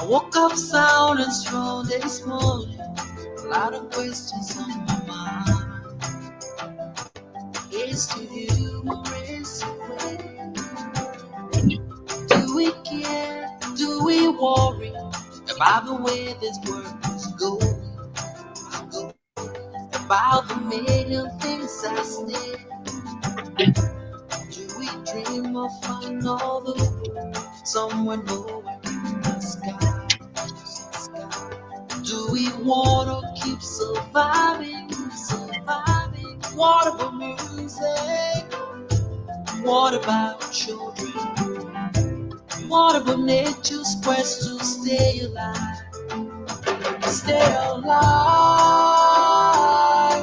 woke up sound and strong this morning. A lot of questions on my mind. Is to you or is it way? Do we care? Do we worry about the way this world is going? About the million things I say? Do we dream of another world somewhere nowhere in the sky? Do we want to keep surviving? What about music? What about children? What about nature's quest to stay alive? Stay alive,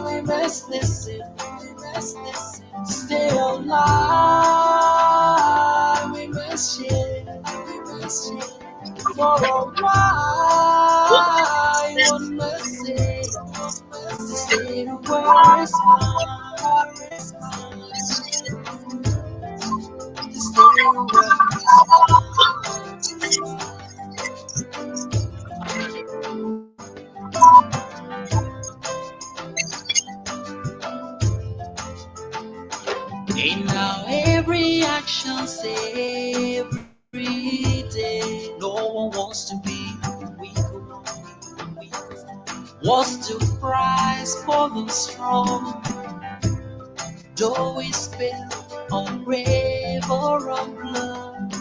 we must listen. Stay alive, we must share. For a while, one must say, stay where is mine. Stay where in now every action, say every day. No one wants to be weaker. What's the price for the strong? Though we spill on grave or on blood,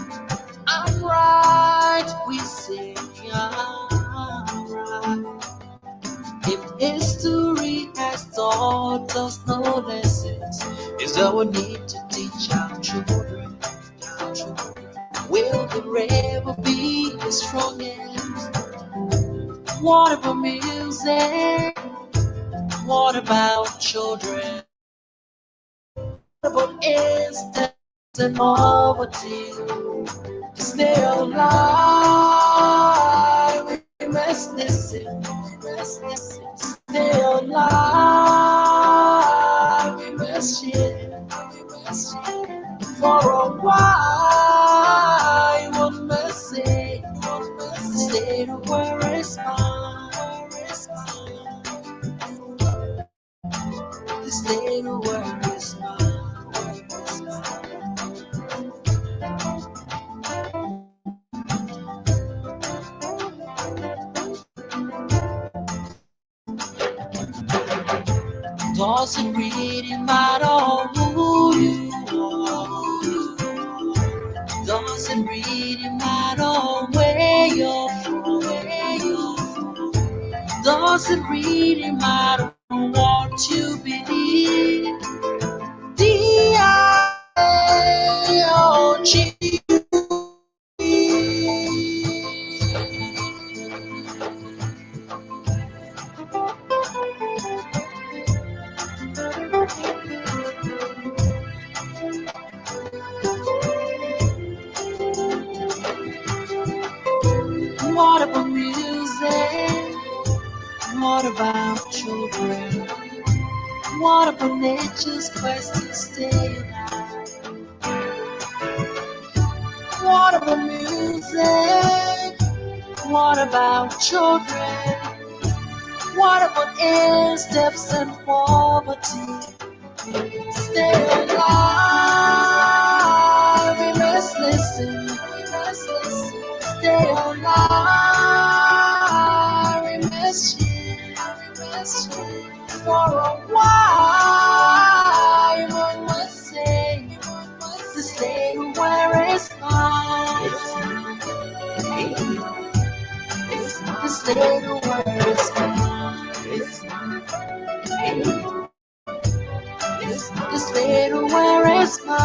I'm right, we say I'm right. If history has taught us no lessons, is that we need to teach our children. Will the rebel be the strongest? What about music? What about children? What about instant and poverty? Stay alive, we must listen. Stay alive, we must share. For a while, one must say, stay where is mine. Stay where is mine. Doesn't really matter who you are. Doesn't really matter where you're from. Doesn't really matter what you believe. D-I-O-G. What about music? What about children? What about nature's quest to stay alive? What about music? What about children? What about air steps and poverty? Stay alive, we must listen. Stay alive, we must share. For a while, one must say, to stay where it's mine. To stay where it's mine. To stay where it's mine.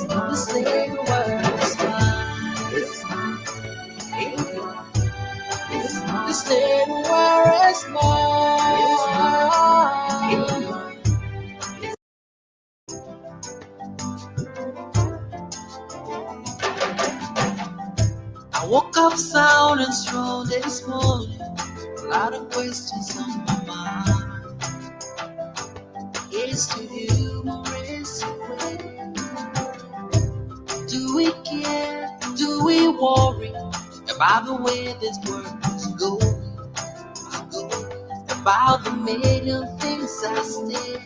To stay where it's mine. To stay where it's mine. I woke up sound and strong this morning. A lot of questions on my mind. Is to you or is it way? Do we care? Do we worry about the way this world is going? About the million things I stay?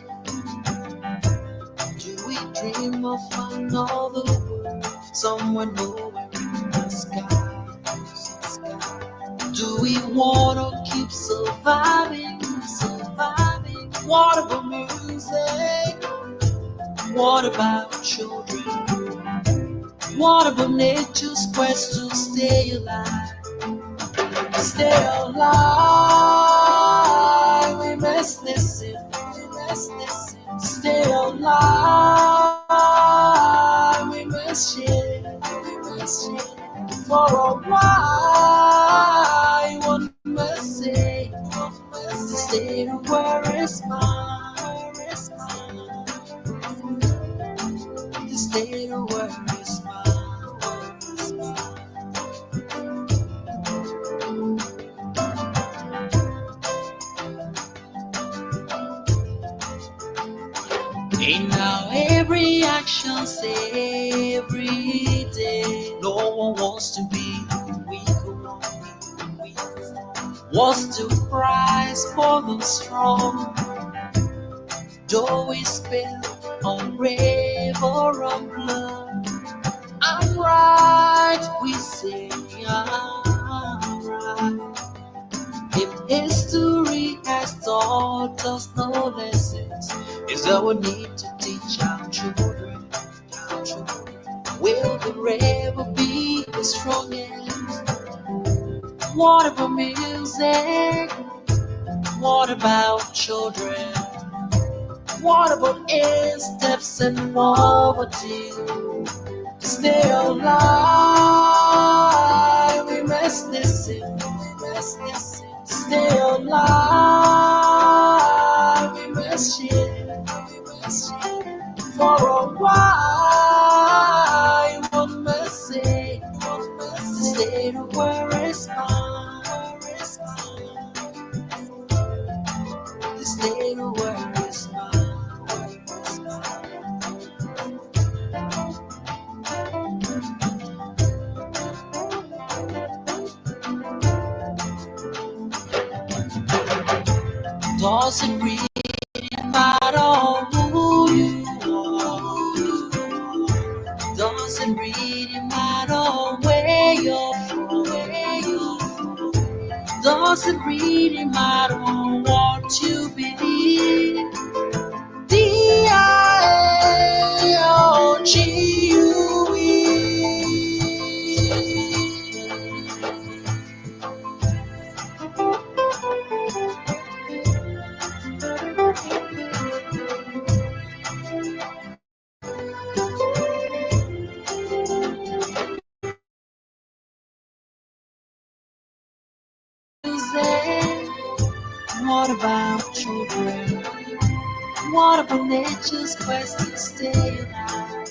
Do we dream of another world somewhere nowhere in the sky? Do we wanna keep surviving, surviving? What about music? What about children? What about nature's quest to stay alive? Stay alive, we must listen, we must listen. Stay alive, we must share, we must share. For a while, one must say, stay where is mine, where is mine. Stay where is mine, where is mine. And now every action say every day. No one wants to be weaker one. What's the price for the strong? Though we spill on grave or on blood, I'm right, we say I'm right. If history has taught us no lessons, is that we need to teach our children. Our children. Will the rebel be the strongest? What about music? What about children? What about eight steps and poverty? Stay alive, we must listen, we must listen. Stay alive, we must share, we must share. For a while, one must say, stay to where is mine, where is mine. Stay to where is mine, where is mine. Doesn't really matter who you are. Doesn't really matter where you're from. Doesn't really matter what you believe. What about children? What about nature's quest to stay alive?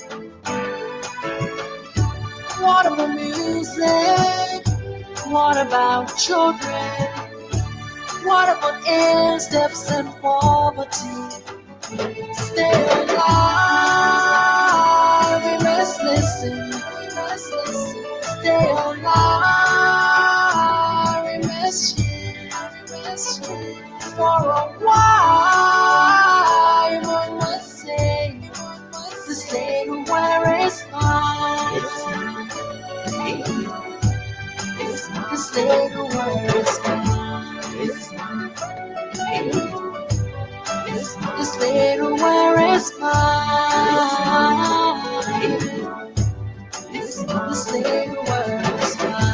What about music? What about children? What about air steps and poverty? Stay alive, we must listen, we must listen. Stay alive, we must share, we must share. For a while, one must say, the state where is mine. The state where is mine. The state where is mine. The state where is mine.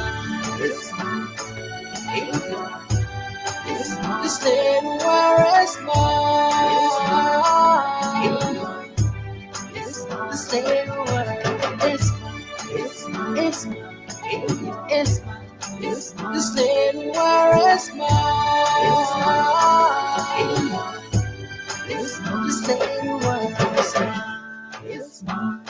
The state where is mine. The state where is mine. It's mine. It's mine. The state where is mine. The state where is mine.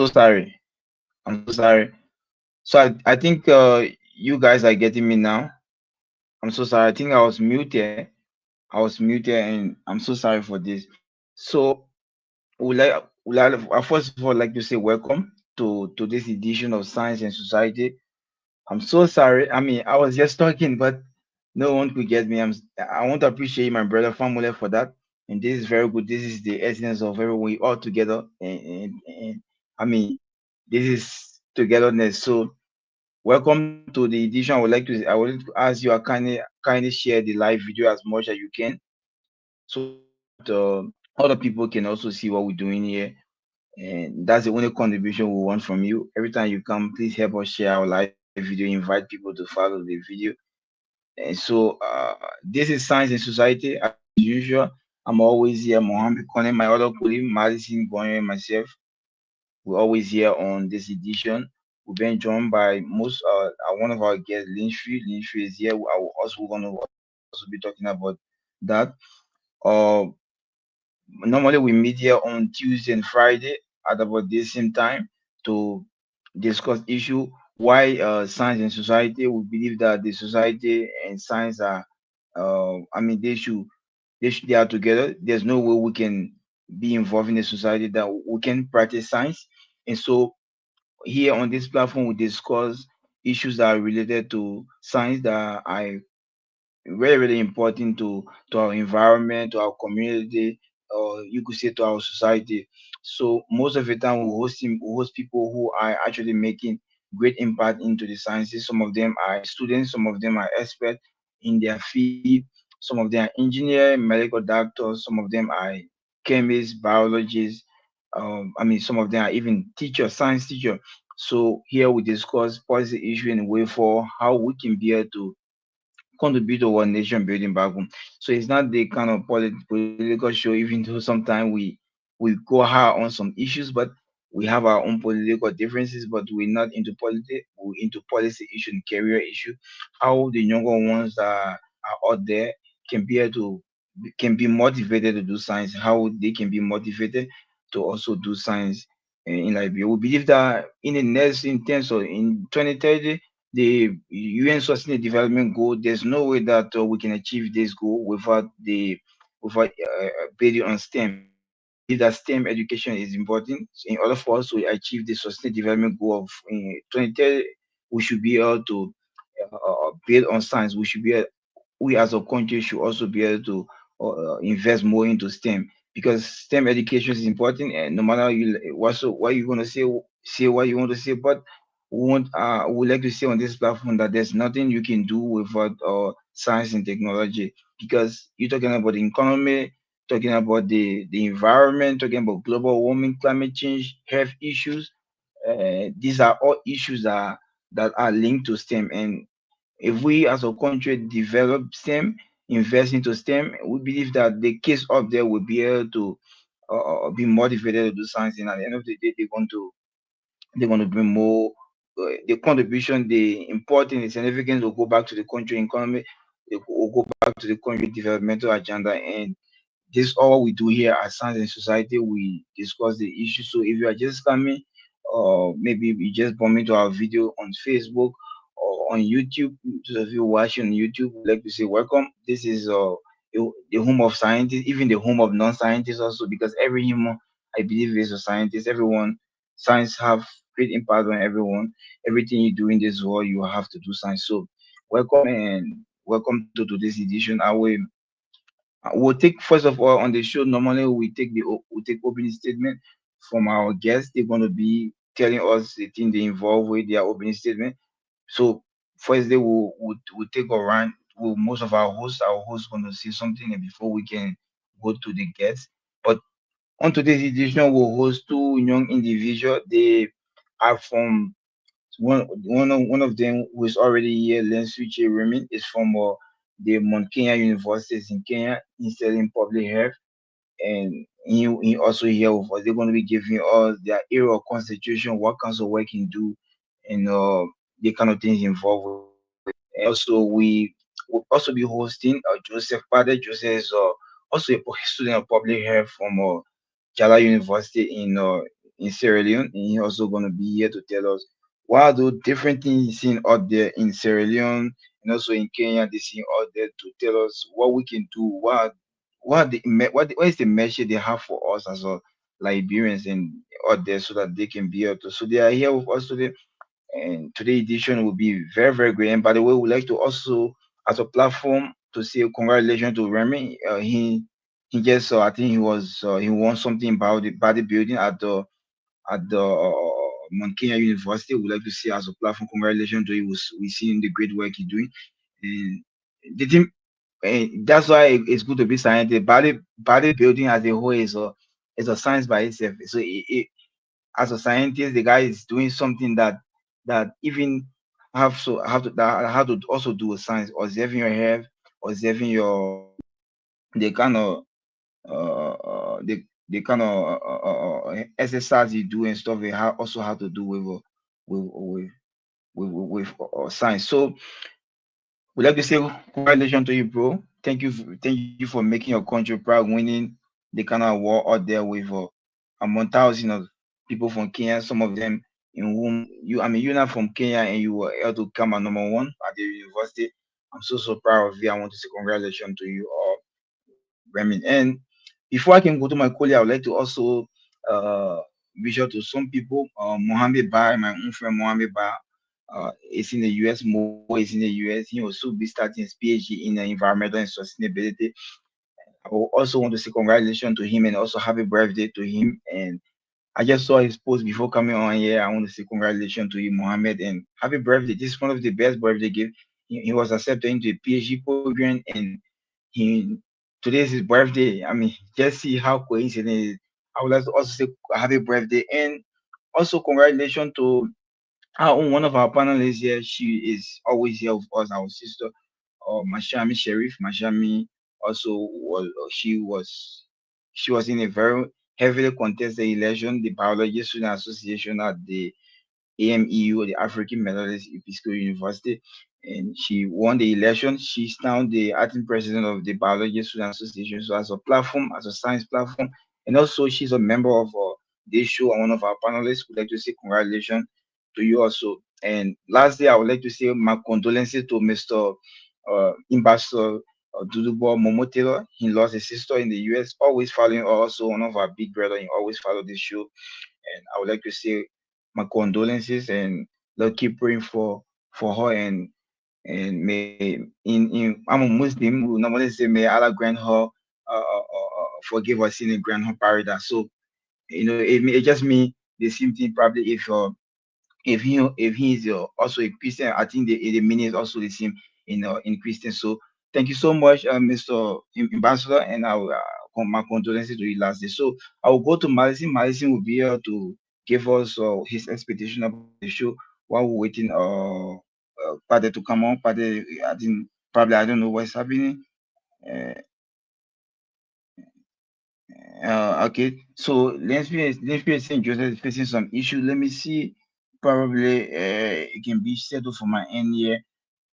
sorry. I'm so sorry. So I think you guys are getting me now. I'm so sorry. I think I was muted. I was muted, and I'm so sorry for this. So first of all like to say welcome to this edition of Science and Society. I'm so sorry. I mean, I was just talking, but no one could get me. I want to appreciate my brother Famule for that. And this is very good. This is the essence of everyone all together. And I mean, this is togetherness. So welcome to the edition. I would like to ask you to kindly share the live video as much as you can, so that other people can also see what we're doing here. And that's the only contribution we want from you. Every time you come, please help us share our live video, invite people to follow the video. And so this is Science and Society as usual. I'm always here, Mohammed Kone, my other colleague, Madison Bonyo, and myself. We're always here on this edition. We've been joined by one of our guests, Lynchfield. Lynchfield is here. I will also going to also be talking about that. Uh, Normally we meet here on Tuesday and Friday at about the same time to discuss issue why science and society. We believe that the society and science are, I mean, they are together. There's no way we can be involved in the society that we can practice science. And so here on this platform, we discuss issues that are related to science that are very very important to our environment, to our community, or you could say to our society. So most of the time we host people who are actually making great impact into the sciences. Some of them are students, some of them are experts in their field, some of them are engineer, medical doctors, some of them are chemists, biologists. I mean, some of them are even teachers, science teacher. So here we discuss policy issue and way for how we can be able to contribute to our nation building back home. So it's not the kind of political show, even though sometimes we go hard on some issues, but we have our own political differences, but we're not into politics, we're into policy issue and career issue. How the younger ones that are out there can be able to can be motivated to do science, how they can be motivated to also do science in Liberia. We believe that in the next in terms of in 2030 the UN Sustainable Development Goal, there's no way that we can achieve this goal without building on STEM. We believe that STEM education is important. So in order for us to achieve the Sustainable Development Goal of 2030, we should be able to build on science. We as a country should also be able to invest more into STEM, because STEM education is important. And no matter what you're gonna say what you want to say, but we would like to say on this platform that there's nothing you can do without science and technology, because you're talking about the economy, talking about the environment, talking about global warming, climate change, health issues. These are all issues that are linked to STEM. And if we as a country develop STEM, invest into STEM, we believe that the kids up there will be able to be motivated to do science. And at the end of the day, they're going to bring more. The contribution, the importance, the significance will go back to the country economy. It will go back to the country developmental agenda. And this is all we do here at Science and Society. We discuss the issue. So if you are just coming, or maybe you just bump into our video on Facebook or on YouTube, those of you watching on YouTube, we'd like to say welcome. This is the home of scientists, even the home of non-scientists also, because every human, I believe, is a scientist. Everyone, science have great impact on everyone. Everything you do in this world, you have to do science. So welcome and welcome to today's edition. We'll take first of all on the show. Normally, we take opening statement from our guests. They're going to be telling us the thing they involve with their opening statement. So first, we'll take a run. Most of our hosts going to say something, and before we can go to the guests. But on today's edition, we'll host two young individuals. They are from one of them who is already here. Lensuche Remy is from the Mount Kenya University in Kenya, in studying public health, and he also here with us. They're going to be giving us their area of constitution, what kinds of work can do, and the kind of things involved with it. And also we will also be hosting Joseph Pade. Joseph is also a student of public health from Jala University in Sierra Leone, and he also gonna be here to tell us what are the different things he's seen out there in Sierra Leone and also in Kenya. They see out there to tell us what we can do, what is the message they have for us as a Liberians and out there so that they can be able to. So they are here with us today, and today's edition will be very, very great. And by the way, we'd like to also, as a platform, to say congratulations to Remy. He just, I think he won something about the bodybuilding at the Mount Kenya University. We'd like to say as a platform, congratulations to him. We see the great work he's doing, and the team. And that's why it's good to be scientific. Bodybuilding as a whole is a science by itself. So as a scientist, the guy is doing something that even have to also do with science, observing your health, observing your the kind of the kind of exercise you do and stuff. Also have to do with with science. So we'd like to say congratulations to you, bro. Thank you for making your country proud, winning the kind of war out there with among thousands of people from Kenya. Some of them in whom you're not from Kenya and you were able to come at number one at the university. I'm so proud of you. I want to say congratulations to you, Remy. And before I can go to my colleague, I would like to also uh, reach out to some people. Mohammed Bar, my own friend Mohammed Bar, is in the US. Mo is in the US. He will soon be starting his PhD in environmental and sustainability. I will also want to say congratulations to him and also happy birthday to him. And I just saw his post before coming on here. I want to say congratulations to you, Mohammed, and happy birthday. This is one of the best birthday gifts. He was accepted into a PhD program, and he today is his birthday. I mean, just see how coincident it is. I would like to also say happy birthday and also congratulations to one of our panelists here. She is always here with us, our sister, Mashami Sharif. Mashami also was she was in a very heavily contested election, the Biology Student Association at the AMEU, the African Methodist Episcopal University, and she won the election. She's now the acting president of the Biology Student Association. So, as a platform, as a science platform, and also she's a member of this show and one of our panelists. Would like to say congratulations to you also. And lastly, I would like to say my condolences to Mr. Ambassador Dudubo Momotelo. He lost his sister in the US, always following also one of our big brother. He always follow this show. And I would like to say my condolences and Lord keep praying for her and may in I'm a Muslim who normally say may Allah grant her forgive her sin and grant her paradise. So it just me the same thing probably if he is also a Christian, I think the meaning is also the same in Christian. So thank you so much, Mr. Ambassador, and my condolences to you last day. So I will go to Madison. Madison will be here to give us his expectation about the show while we're waiting. Pade to come on. Pade, I think probably I don't know what's happening. Uh, okay, so let's be St. Joseph is facing some issue. Let me see. Probably it can be settled for my end here.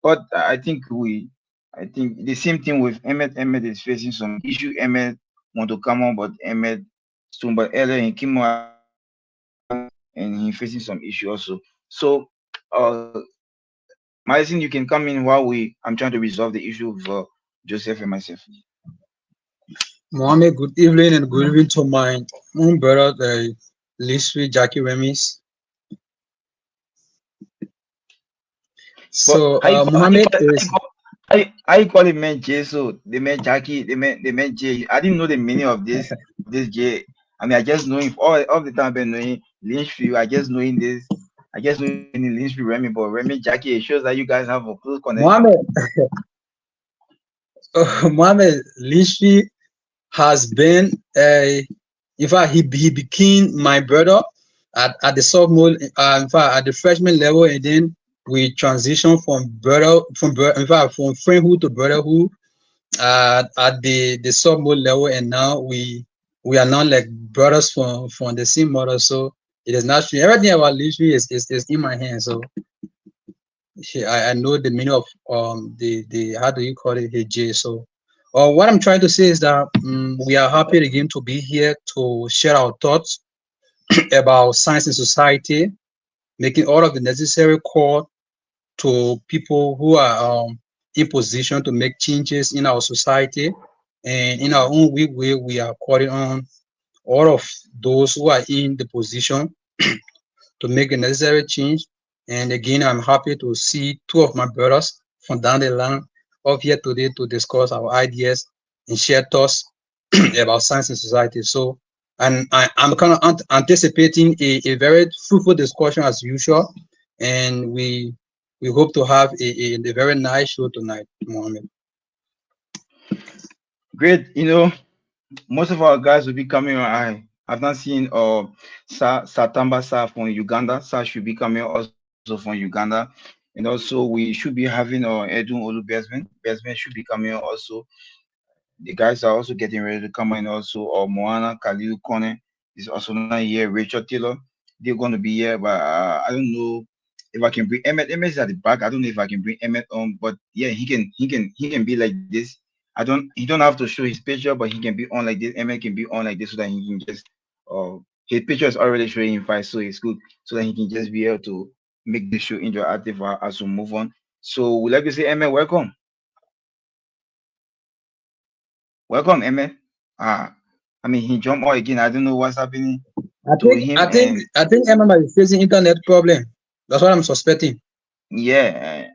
But I think the same thing with Ahmed. Ahmed is facing some issue. Ahmed want to come on, but Ahmed soon, but earlier he came on and he facing some issue also. So, uh, Madison, you can come in while I'm trying to resolve the issue of Joseph and myself. Mohammed, good evening and good evening to my own brother, Liswi Jackie Remis. But So, Mohammed is how you call it man J? So they meant Jackie, they meant J. I didn't know the meaning of this J. I mean, I just know him all the time. I've been knowing Lynchfield. I just knowing this. I just know in Lynchfield Remy, but Remy Jackie. It shows that you guys have a close connection. Mohammed. Mohammed Liswi has been in fact he became my brother at the sophomore in fact at the freshman level, and then we transitioned in fact from friendhood to brotherhood at the sophomore level, and now we are now like brothers from the same mother. So it is naturally everything about literally is in my hands. So I know the meaning of the how do you call it J. So what I'm trying to say is that we are happy again to be here to share our thoughts about science and society, making all of the necessary call to people who are in position to make changes in our society. And in our own weak way, we are calling on all of those who are in the position to make the necessary change. And again, I'm happy to see two of my brothers from down the line up here today to discuss our ideas and share thoughts about science and society. So, and I'm kind of anticipating a very fruitful discussion as usual. And we hope to have a very nice show tonight, Mohammed. Great. Most of our guys will be coming on. I've not seen Satamba Sa from Uganda. Sa should be coming also from Uganda. And also we should be having Edun Olu Besman. Besman should be coming also. The guys are also getting ready to come in also. Or Moana Khalil Kone is also not here. Rachel Taylor, they're going to be here, but I don't know if I can bring Emmett. Emmett is at the back. I don't know if I can bring Emmett on, but yeah, he can be like this. He don't have to show his picture, but he can be on like this. Emmett can be on like this so that he can just uh his picture is already showing in file, so it's good so that he can just be able to make the show interactive as we move on. So we'd like to say Emmett, welcome. Welcome, Emmett. I mean he jumped out again. I don't know what's happening I to think him I think and I think Emma is facing internet problem. That's what I'm suspecting. yeah.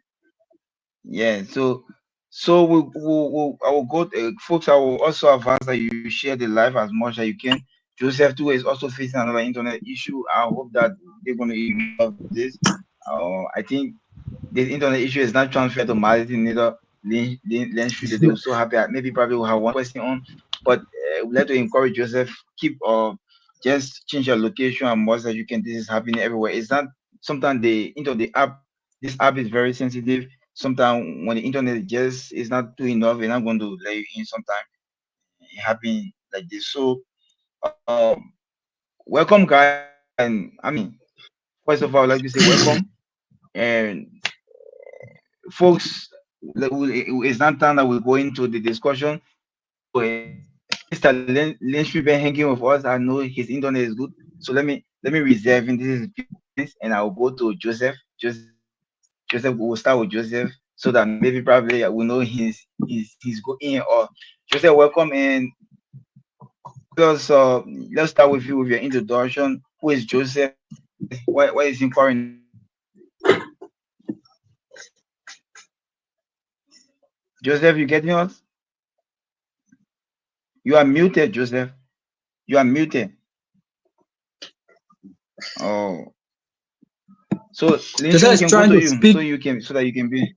Yeah, so I will go, folks. I will also advise that you share the live as much as you can. Joseph too is also facing another internet issue. I hope that they're going to resolve this. I think this internet issue is not transferred to Martin neither. Lynch Street, they were so happy. Maybe probably will have one question on, but we'd like to encourage Joseph keep just change your location and much as you can. This is happening everywhere. It's not sometimes the app. This app is very sensitive. Sometimes when the internet just is not doing enough, it's not going to let you in. Sometimes it happen like this. So welcome guys, and I mean, first of all, I'd like to say welcome and folks. It's not time that we go into the discussion. So Mr. Lynch been hanging with us. I know his internet is good. So let me reserve in this is and I'll go to Joseph. Joseph, we'll start with Joseph so that maybe probably we know he's going or Joseph, welcome and let's let's start with you with your introduction. Who is Joseph? Why is he calling? Joseph, you getting us? You are muted, Joseph. You are muted. Oh, so Lynch, Joseph we is can go trying to to you speak. so that you can be.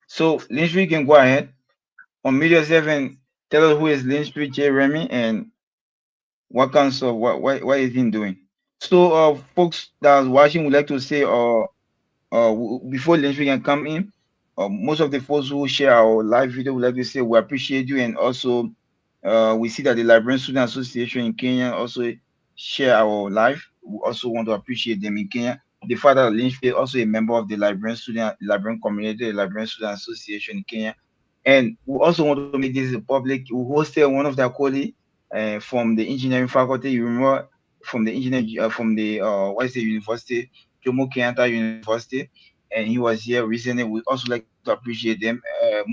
So Lynch, we can go ahead. Unmute yourself and tell us who is Lynch J. Remy and what kinds of what is he doing? So folks that are watching would like to say before Lynch can come in, most of the folks who share our live video would like to say we appreciate you and also we see that the Librarian Student Association in Kenya also share our live. We also want to appreciate them in Kenya. The father Lynch is also a member of the Librarian Community, the Librarian Student Association in Kenya. And we also want to make this public. We hosted one of their colleagues from the engineering faculty. You remember from the engineering from the what is the university, Jomo Kenyatta University, and he was here recently. We also like to appreciate them.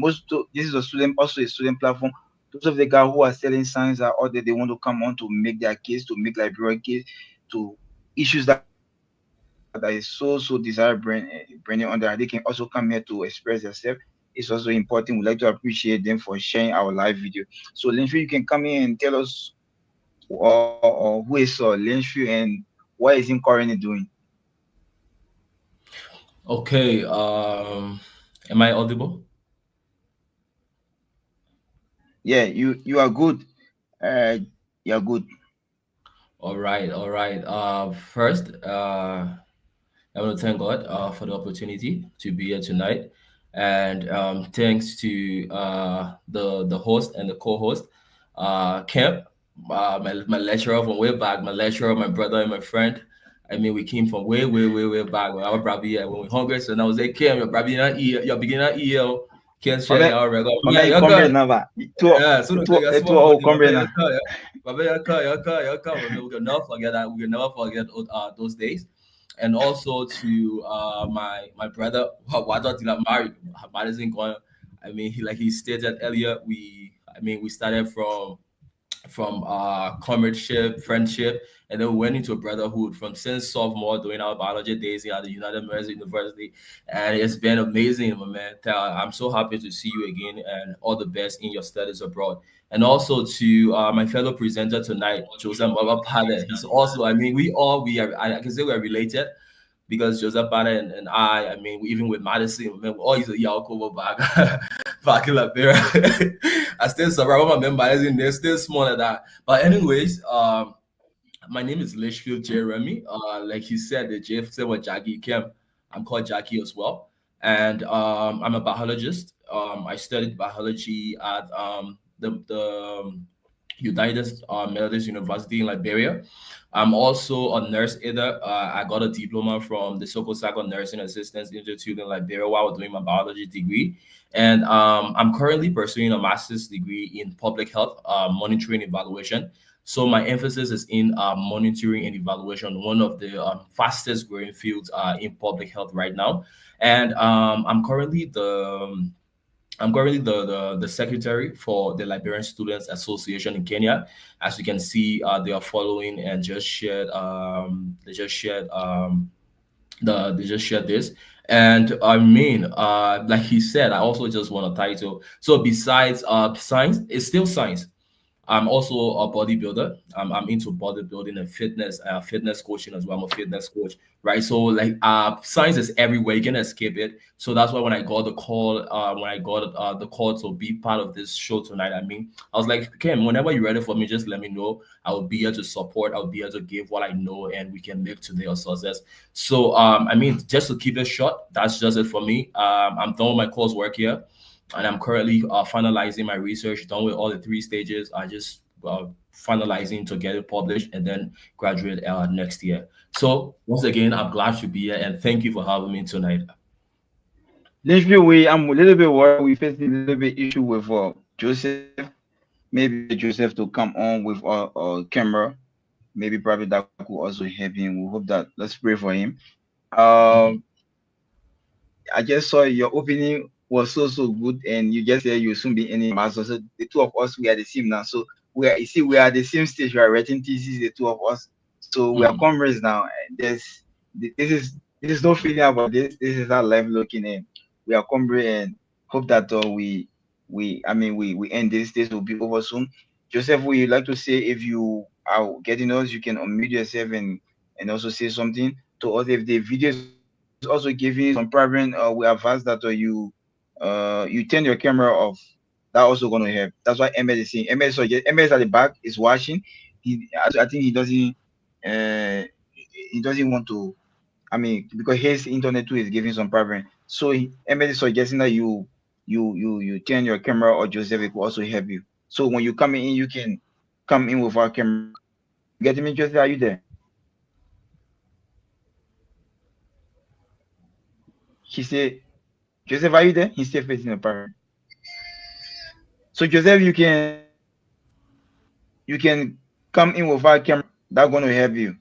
This is a student, also a student platform. Those of the guys who are selling signs are out there. They want to come on to make their case, to make library case, to issues that is so desirable bringing on there. They can also come here to express themselves. It's also important. We'd like to appreciate them for sharing our live video. So Lenshu, you can come in and tell us who is Lenshu and what is he currently doing. Okay. Am I audible? Yeah, you are good. Uh, you're good. All right. All right. First, I want to thank God for the opportunity to be here tonight, and thanks to the host and the co-host, Kemp, my lecturer from way back, my lecturer, my brother, and my friend. I mean, we came from way back when I was probably when we hungry. So now I was like, Kemp, you're probably not you're beginning EL. Can't share Mame, your record. mame, Yeah, you your come car. now, ba. Yeah, so the It small all money, come now. your car. We can never forget that. We can never forget those days. And also to my brother, Wado Tila Mari, Madison Kwan. I mean, he stated earlier, we started from comradeship, friendship, and then we went into brotherhood from since sophomore during our biology days at the United Methodist University, and it's been amazing, my man. I'm so happy to see you again, and all the best in your studies abroad. And also to my fellow presenter tonight, Joseph Baba Pade. He's also, I can say we are related because Joseph Banner and I mean, even with Madison, man, we all used to yell over back, back in Liberia. I still survive my member, Madison, they're still smaller than that. But anyways, my name is Litchfield Jeremy. Like he said, the Jeff said what Jackie Kemp. I'm called Jackie as well, and I'm a biologist. I studied biology at the United Methodist University in Liberia. I'm also a nurse aider. I got a diploma from the Soko Sako Nursing Assistance Institute in Liberia while doing my biology degree. And I'm currently pursuing a master's degree in public health, monitoring evaluation. So my emphasis is in monitoring and evaluation, one of the fastest growing fields in public health right now. And I'm currently the secretary for the Liberian Students Association in Kenya. As you can see, they are following and just shared. They just shared this. And I mean, like he said, I also just want a title. So besides science, it's still science. I'm also a bodybuilder. I'm into bodybuilding and fitness coaching as well. I'm a fitness coach, right? So like science is everywhere. You can escape it. So that's why when I got the call to be part of this show tonight, I mean, I was like, Kim, whenever you're ready for me, just let me know. I will be here to support. I'll be here to give what I know, and we can live today or success. So I mean, just to keep it short, that's just it for me. I'm done with my coursework here, and I'm currently finalizing my research, done with all the three stages. I just finalizing to get it published and then graduate next year. So once again, I'm glad to be here, and thank you for having me tonight. Literally, I'm a little bit worried. We facing a little bit issue with Joseph. Maybe get Joseph to come on with our camera. Maybe probably that could also help him. We hope that. Let's pray for him. Mhm. Um, I just saw your opening was so good, and you just said you'll soon be in master. So the two of us, we are the same now. So we are, you see, we are the same stage. We are writing thesis, the two of us. So we are Mhm. comrades now. And this is no feeling about this. This is our life looking in. We are comrades, and hope that we end this. This will be over soon. Joseph, would you like to say, if you are getting us, you can unmute yourself and also say something to us. If the video is also giving some problem, we advise that you turn your camera off. That also gonna help. That's why MS is saying. MS at the back is watching. I think uh he doesn't want to. I mean, because his internet too is giving some problem. So MS is suggesting that you turn your camera, or Joseph, it will also help you. So when you come in, you can come in with our camera. You getting me, Joseph? Are you there? He said, Joseph, are you there? He's still facing the problem. So Joseph, you can come in with our camera. That's gonna help you.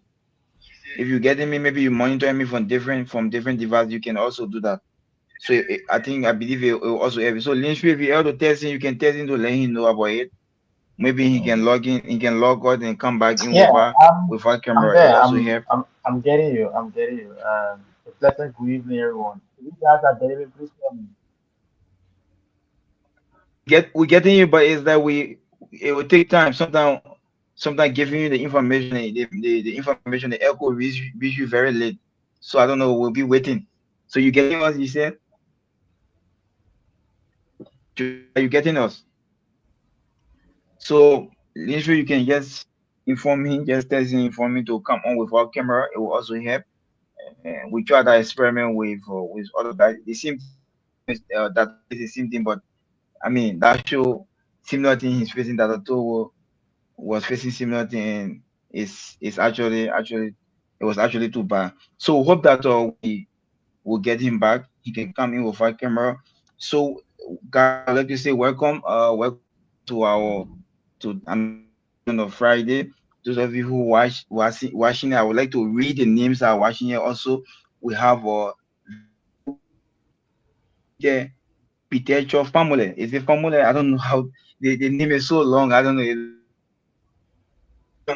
If you're getting me, maybe you monitor me from different devices. You can also do that. So I believe it will also help you. So Lynch, if you're able to test him, you can test him to let him know about it. Maybe he can Okay. log in, he can log out and come back in Yeah, with our I'm camera. It will there. also help. I'm getting you. I'm getting you. A pleasant good evening, everyone. If you guys are getting me, please tell me. We're getting you, but it's that it will take time. Sometimes giving you the information, the information, the echo reach you very late. So I don't know. We'll be waiting. So you getting us? You said, are you getting us? So literally, you can just inform him, just tell him, inform him to come on with our camera. It will also help. And we try that experiment with other guys. The same that is the same thing, but I mean that show similar thing he's facing, that Otto was facing similar thing, and it's actually it was actually too bad. So hope that we will get him back. He can come in with our camera. So guys, I'd like to say welcome. Welcome to our to another edition of Friday. Those of you who watching it, I would like to read the names that are watching here. Also, we have Peter Peter Famule. Is it Famule? I don't know how the name is so long. I don't know.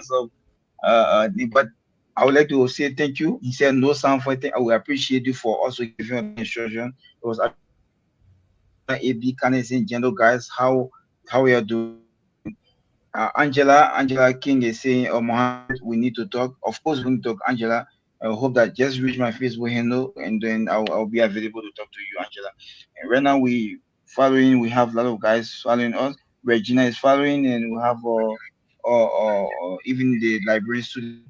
So, but I would like to say thank you. He said no sound for it. I will appreciate you for also giving us the instruction. It was AB Canadian General guys. How we are doing? Angela King is saying, "Oh, Mohammed, we need to talk. Of course, we need to talk, Angela. I hope that just reach my Facebook handle, and then I'll be available to talk to you, Angela. And right now, we have a lot of guys following us. Regina is following, and we have even the library student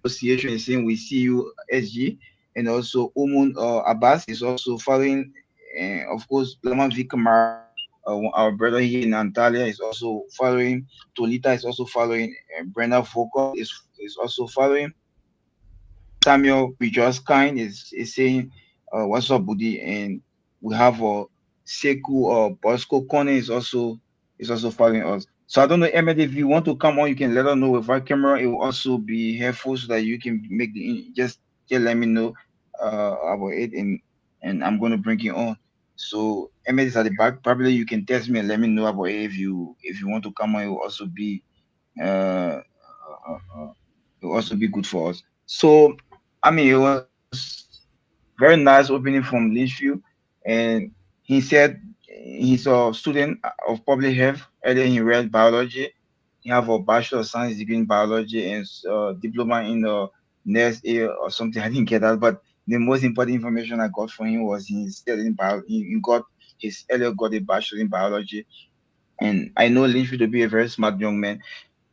association is saying we see you, SG, and also Umun Abbas is also following, and of course, Lama Vikamara, our brother here in Antalya is also following. Tolita is also following. Brenda Foucault is also following. Samuel Kind is saying, "What's up, Buddy?" And we have Seku Bosco Kone is also following us. So I don't know, Emmett, if you want to come on, you can let us know with our camera. It will also be helpful so that you can make just let me know about it, and I'm going to bring you on. So Emmett is at the back. Probably you can text me and let me know about it if you want to come on. It will also be uh, it will also be good for us. So I mean, it was very nice opening from Litchfield, and he said he's a student of public health. Earlier, he read biology. He have a bachelor of science degree in biology and diploma in nurse A or something. I didn't get that, but the most important information I got from him was he studied he got his earlier got a bachelor in biology, and I know Litchfield to be a very smart young man.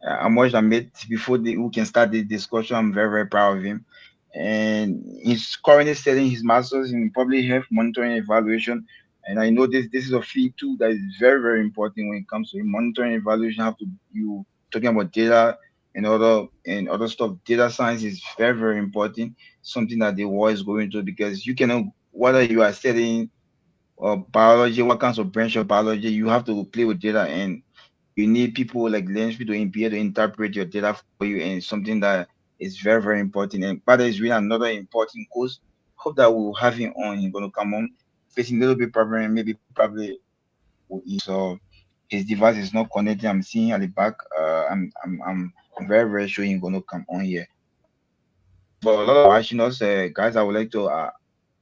I'm much I met before we can start the discussion. I'm very, very proud of him. And he's currently studying his master's in public health monitoring and evaluation. And I know this is a field too that is very, very important when it comes to monitoring and evaluation. Have to you talking about data and other stuff. Data science is very, very important. Something that the world is going to, because you cannot, whether you are studying biology, what kinds of branch of biology, you have to play with data, and you need people like Lensby to be able to interpret your data for you, and something that is very, very important. And Father is really another important course. Hope that we'll have him on. He's gonna come on. Facing a little bit problem, maybe probably so his device is not connected. I'm seeing at the back. I'm very, very sure he's gonna come on here. For a lot of watching us, guys, I would like to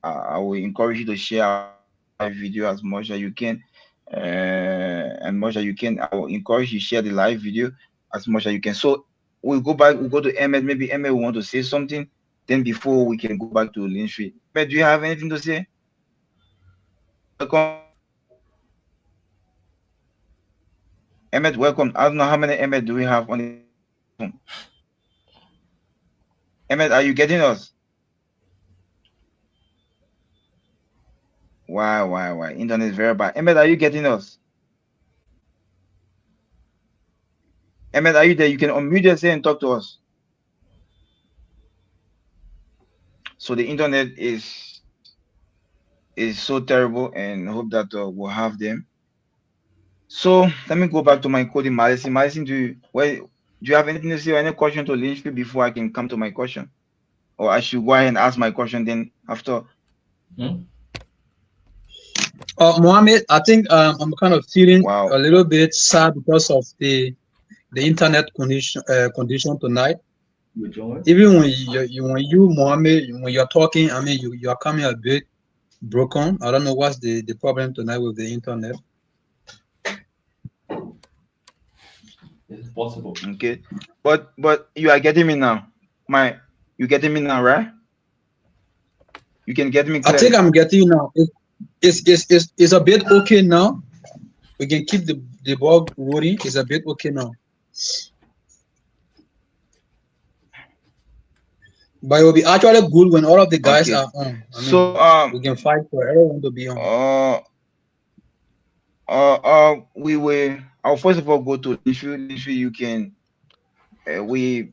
I will encourage you to share our live video as much as you can. And much as you can, I will encourage you to share the live video as much as you can. So we'll go to Emmett. Maybe Emmett will want to say something. Then before we can go back to Lynn Street. Emmett, do you have anything to say? Welcome. Emmett, welcome. I don't know how many Emmett do we have on the phone. Emmett, are you getting us? Why? Internet is very bad. Emmett, are you getting us? Emmett, are you there? You can unmute yourself and talk to us. So the internet is so terrible, and hope that we'll have them. So let me go back to my coding, Madison. Madison, do you have anything to say or any question to Lynchfield before I can come to my question? Or I should go ahead and ask my question then after? Mohammed, I think I'm kind of feeling Wow. a little bit sad because of the internet condition tonight. Even when you Mohammed, when you're talking, I mean you are coming a bit broken. I don't know what's the problem tonight with the internet. It's possible. Okay, but you are getting me now. You getting me now, right? You can get me clearly. I think I'm getting you now. It's a bit okay now. We can keep the ball rolling. It's a bit okay now. But it will be actually good when all of the guys are on. I mean, so we can fight for everyone to be on. We will. I'll first of all go to Lynchfield. You can. We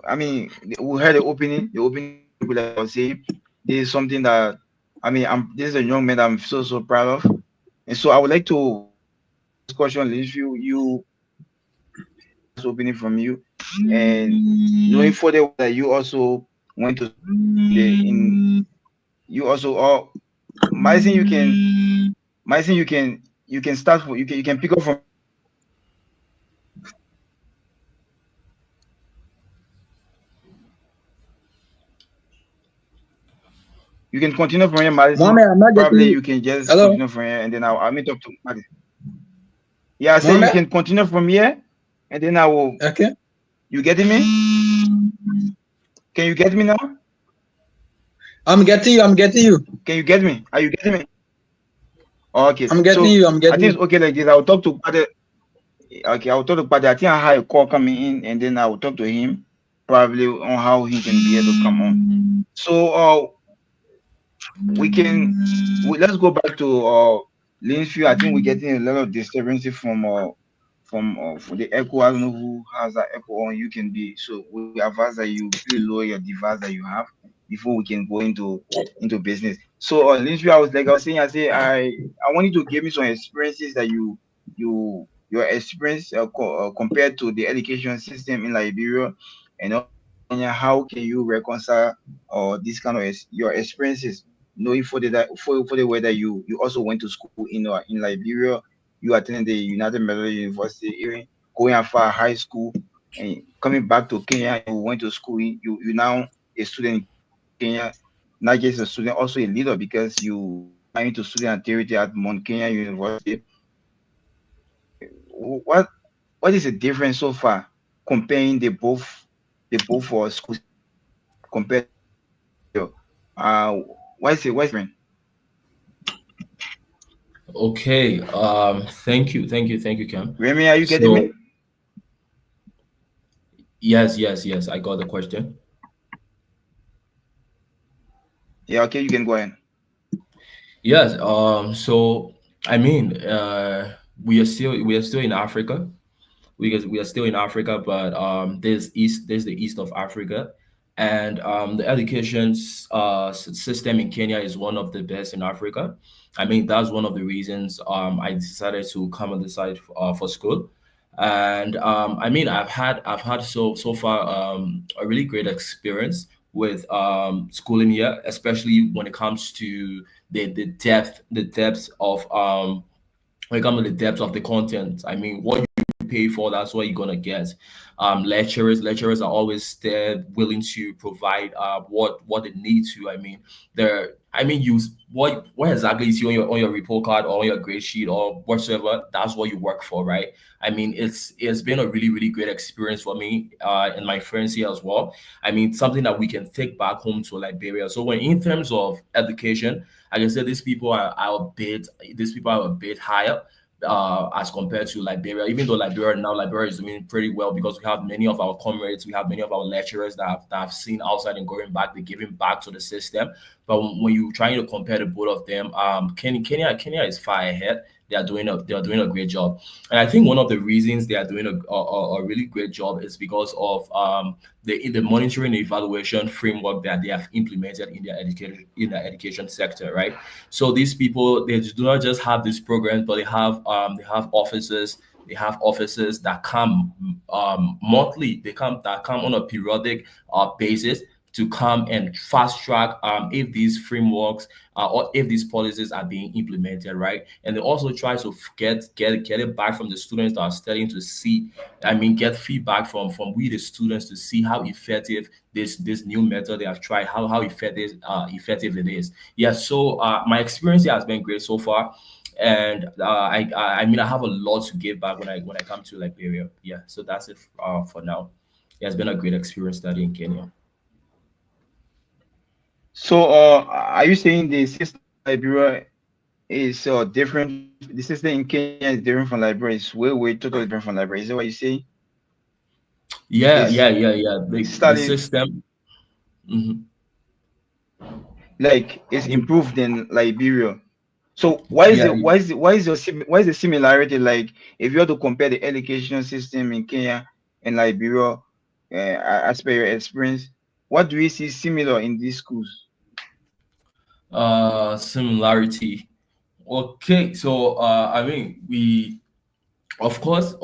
heard the opening. The opening, like I was saying, this is something that this is a young man that I'm so proud of. And so I would like to discussion leaves you opening from you, and knowing further that you also went to in you also Myson, you can start you can pick up from you can continue from here, Madison. Mohammed, I'm not getting Probably you. you can just Hello, continue from here, and then I'll meet up to Madison. Yeah, I say you Mohammed. can continue from here, and then I will. Okay, You getting me? Can you get me now? I'm getting you. I'm getting you. Can you get me? Are you getting me? Okay, I'm getting so you. I'm I getting think you. it's okay like this. I'll talk to Pade. Okay, I'll talk to Pade. I think I have a call coming in, and then I will talk to him probably on how he can be able to come on. So let's go back to Linfield. I think we're getting a lot of disturbances from the echo. I don't know who has that echo on. You can be so we advise that you really lower your device that you have before we can go into business. So Linfield, I was saying, I want you to give me some experiences that your experience compared to the education system in Liberia and also in Kenya. How can you reconcile this kind of your experiences? Knowing for the way that you also went to school in Liberia, you attended the United Methodist University, even going as far high school and coming back to Kenya, you went to school. You now a student in Kenya, not just a student, also a leader because you are into student activity at Mount Kenya University. What what is the difference so far comparing the both for schools compared to what's different? Okay. Thank you, Cam. Remy, are you getting So me? yes. I got the question. Yeah, okay, you can go ahead. Yes. So I mean, we are still in Africa, because we are still in Africa, but there's the east of Africa, and the education system in Kenya is one of the best in Africa. I mean, that's one of the reasons I decided to come on the side for school, and I mean, I've had so far a really great experience with schooling here, especially when it comes to the depth of when it comes to the depth of the content. I mean, what you pay for, that's what you're gonna get. Lecturers are always there, willing to provide what they need to. I mean, they're I mean, you what exactly you see on your report card or on your grade sheet or whatsoever. That's what you work for, right? I mean, it's been a really great experience for me and my friends here as well. I mean, something that we can take back home to Liberia. So when in terms of education, like I said, these people are a bit higher as compared to Liberia. Even though Liberia is doing pretty well because we have many of our comrades, we have many of our lecturers that have seen outside and going back, they're giving back to the system. But when you trying to compare the both of them, Kenya is far ahead. They are doing a great job, and I think one of the reasons they are doing a really great job is because of the monitoring and evaluation framework that they have implemented in their education sector, right? So these people, they do not just have this program, but they have officers. They have officers that come monthly. They come on a periodic basis to come and fast track if these frameworks or if these policies are being implemented, right? And they also try to get it back from the students that are studying to see. I mean, get feedback from we the students to see how effective this new method they have tried, how effective it is. Yeah. So my experience here has been great so far, and I mean, I have a lot to give back when I come to Liberia. Yeah. So that's it for now. Yeah, it's been a great experience studying in Kenya. So, are you saying the system in Liberia is different? The system in Kenya is different from Liberia. It's way totally different from Liberia. Is that what you say? It's Yeah. The study system. Mhm. like it's improved in Liberia. So why is Yeah, it why is the similarity like if you have to compare the education system in Kenya and Liberia as per your experience, what do you see similar in these schools? similarity. Okay, so I mean, of course,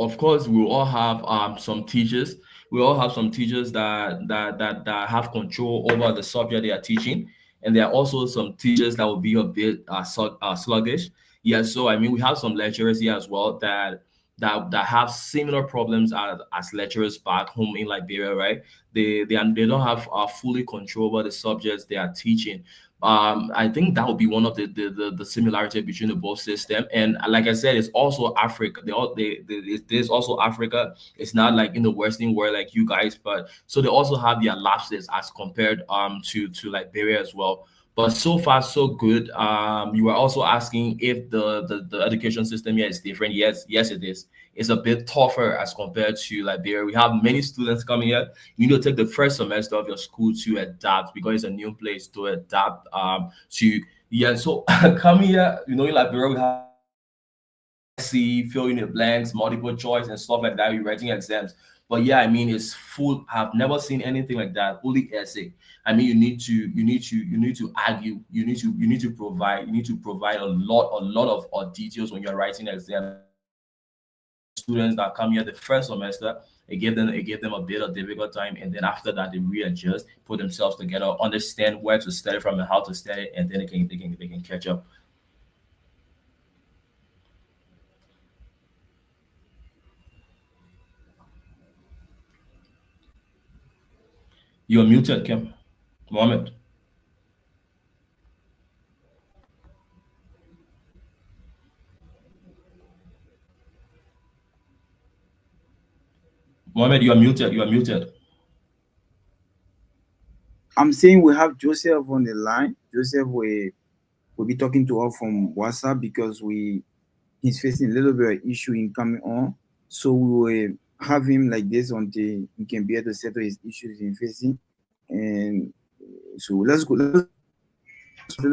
we all have some teachers. We all have some teachers that have control over the subject they are teaching, and there are also some teachers that will be a bit sluggish. Yeah, so I mean, we have some lecturers here as well that have similar problems as lecturers back home in Liberia, right? They don't have fully control over the subjects they are teaching. I think that would be one of the similarity between the both system. And like I said, it's also Africa. There's also Africa. It's not like in the Western world like you guys, but so they also have their lapses as compared to Liberia as well. But so far so good. You were also asking if the education system here is different. Yes, it is. It's a bit tougher as compared to Liberia. We have many students coming here. You need to take the first semester of your school to adapt because it's a new place to adapt to. Yeah, so coming here, in Liberia, we have see fill in the blanks, multiple choice and stuff like that. You're writing exams. But yeah, I mean it's full. I've never seen anything like that. Only essay. I mean you need to argue. You need to provide a lot of details when you're writing exam. Students that come here the first semester, it gave them a bit of difficult time, and then after that they readjust, put themselves together, understand where to study from and how to study, and then they can catch up. You're muted, Kim. Mohammed. Mohammed, you are muted. You are muted. I'm saying we have Joseph on the line. Joseph will be talking to us from WhatsApp because he's facing a little bit of issue in coming on. So we will have him like this until he can be able to settle his issues in facing. And so let's a little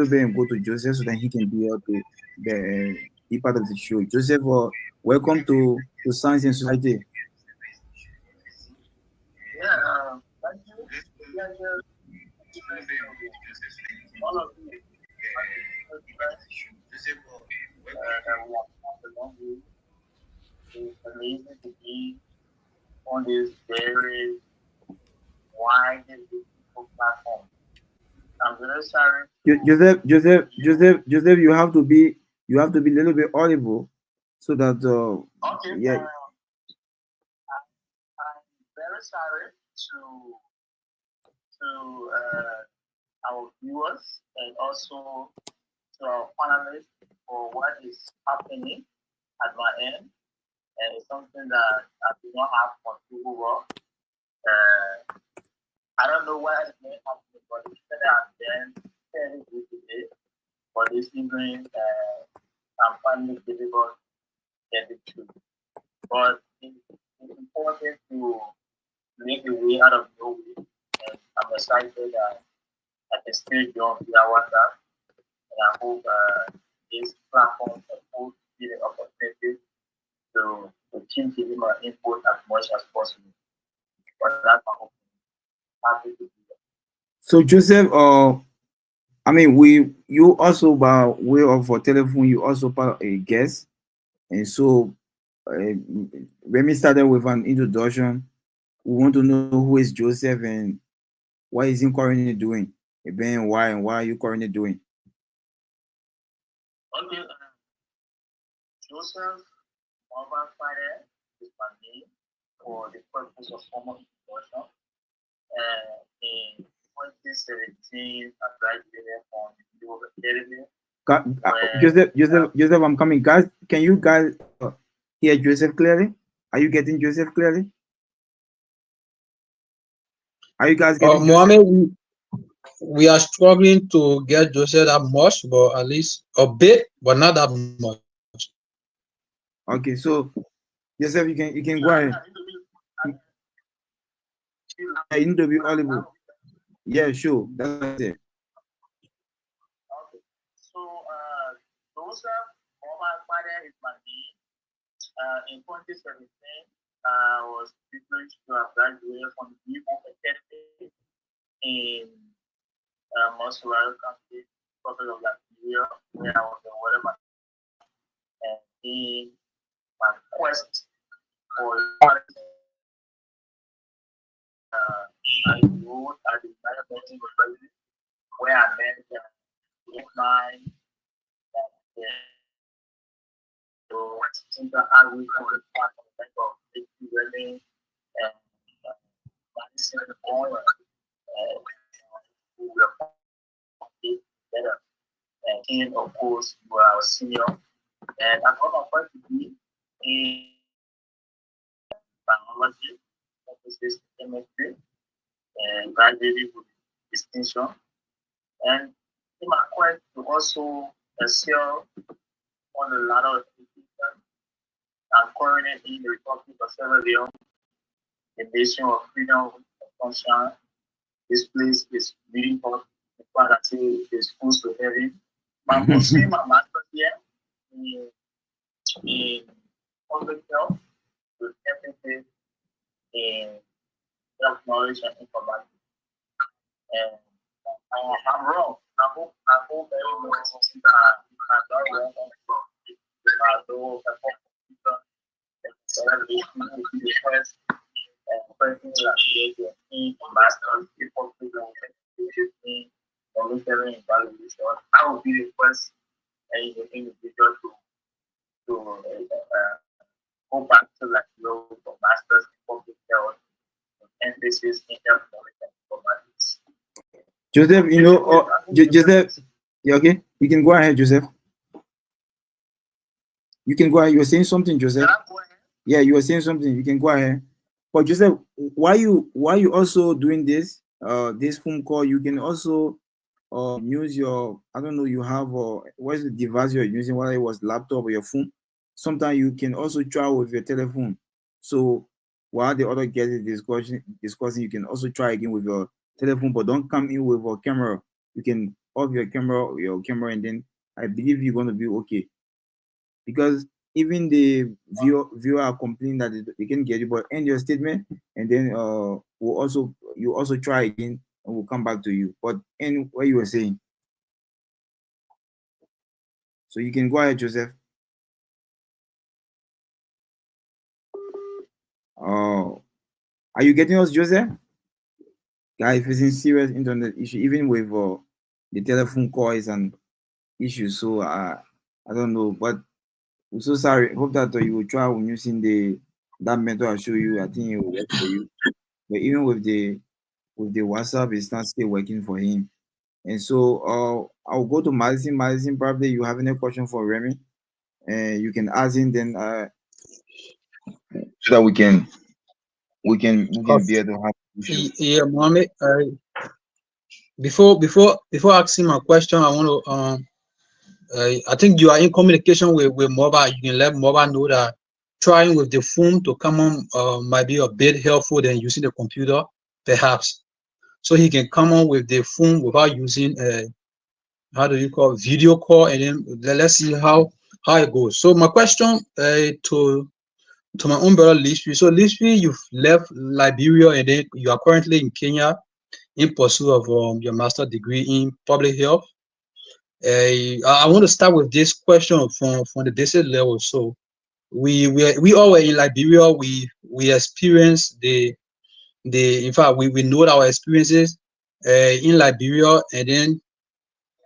bit and go to Joseph so that he can be able to be part of the show. Joseph, welcome to Science and Society. Yeah, thank you. Yeah, all of you. And we have come a long way. It's amazing to be on this very wide and beautiful platform. I'm very sorry. Joseph, you have to be a little bit audible so that Okay, yeah. I'm very sorry to our viewers and also to our panelists for what is happening at my end. And it's something that I do not have control over. I don't know what is going to happen, but it's that I'm then very good today. For this evening, I'm finding it difficult to get the truth. But it's important to make a way out of no way. And I'm excited that I can still join via WhatsApp. And I hope this platform will be the opportunity to keep giving my input as much as possible. But that's my hope. Happy to be there. So Joseph, I mean, you also by way of a telephone, you also part a guest, and so when we started with an introduction, we want to know who is Joseph and what is he currently doing, and then why are you currently doing? Okay, Joseph Mobile Friday is my name for the purpose of formal introduction. In 2017, I graduated from the University of Academy. Joseph, I'm coming, guys. Can you guys hear Joseph clearly? Are you getting Joseph clearly? Are you guys getting Joseph? Mohammed, we are struggling to get Joseph that much, but at least a bit, but not that much. Okay, so Joseph, you can go ahead. You need to be audible. Yeah, sure. That's it. Okay. So, Joseph Mobile Friday is my name. In 2017, I was privileged to have graduated from the University of Academy in Montserrat County, Republic of Liberia, where I was a whatever in my quest for I wrote at the United University where I met my so interact with the part of learning and medicine all who were together. And of course, you are a senior, and I'm going to be in biology, physics, chemistry, and graduated with distinction. And in my quest to also excel on the ladder of education, I'm currently in the Republic of Sierra Leone, the nation of freedom of conscience. This place is really hot. In fact, I say it's close to heaven. But I'm pursuing my master's here in public health with emphasis in health knowledge and informatics. And I'm wrong. I hope everyone knows that I'm not wrong. Although I think the first person that created a master's before in voluntary evaluation, I will be the first individual to go back to like low for masters in public health emphasis in health knowledge and informatics. Joseph, you know, Joseph, you okay? You can go ahead, Joseph. You can go ahead. You were saying something, Joseph. Yeah, you were saying something. You can go ahead. But Joseph, why you also doing this this phone call? You can also use your, I don't know, you have what's the device you're using, whether it was laptop or your phone. Sometimes you can also try with your telephone. So while the other guest is discussing, you can also try again with your telephone, but don't come in with a camera. You can off your camera, and then I believe you're going to be okay. Because even the viewer are complaining that they can get you, but end your statement, and then you also try again, and we'll come back to you. But end what you were saying. So you can go ahead, Joseph. Oh, are you getting us, Joseph? Guy facing serious internet issue, even with the telephone call is an issue. So I don't know, but I'm so sorry. Hope that you will try when using that method I show you. I think it will work for you. But even with the WhatsApp, it's not still working for him. And so I'll go to Madison. Madison, probably you have any question for Remy, and you can ask him then so that we can be able to have. Yeah, Mohammed. Before asking my question, I want to I think you are in communication with mobile. You can let mobile know that trying with the phone to come on might be a bit helpful than using the computer, perhaps. So he can come on with the phone without using how do you call it, video call, and then let's see how it goes. So my question to my own brother Lishri. So Lishri, you've left Liberia and then you are currently in Kenya in pursuit of your master's degree in public health. I want to start with this question from the basic level. So we all were in Liberia. We experienced in fact we know our experiences in Liberia, and then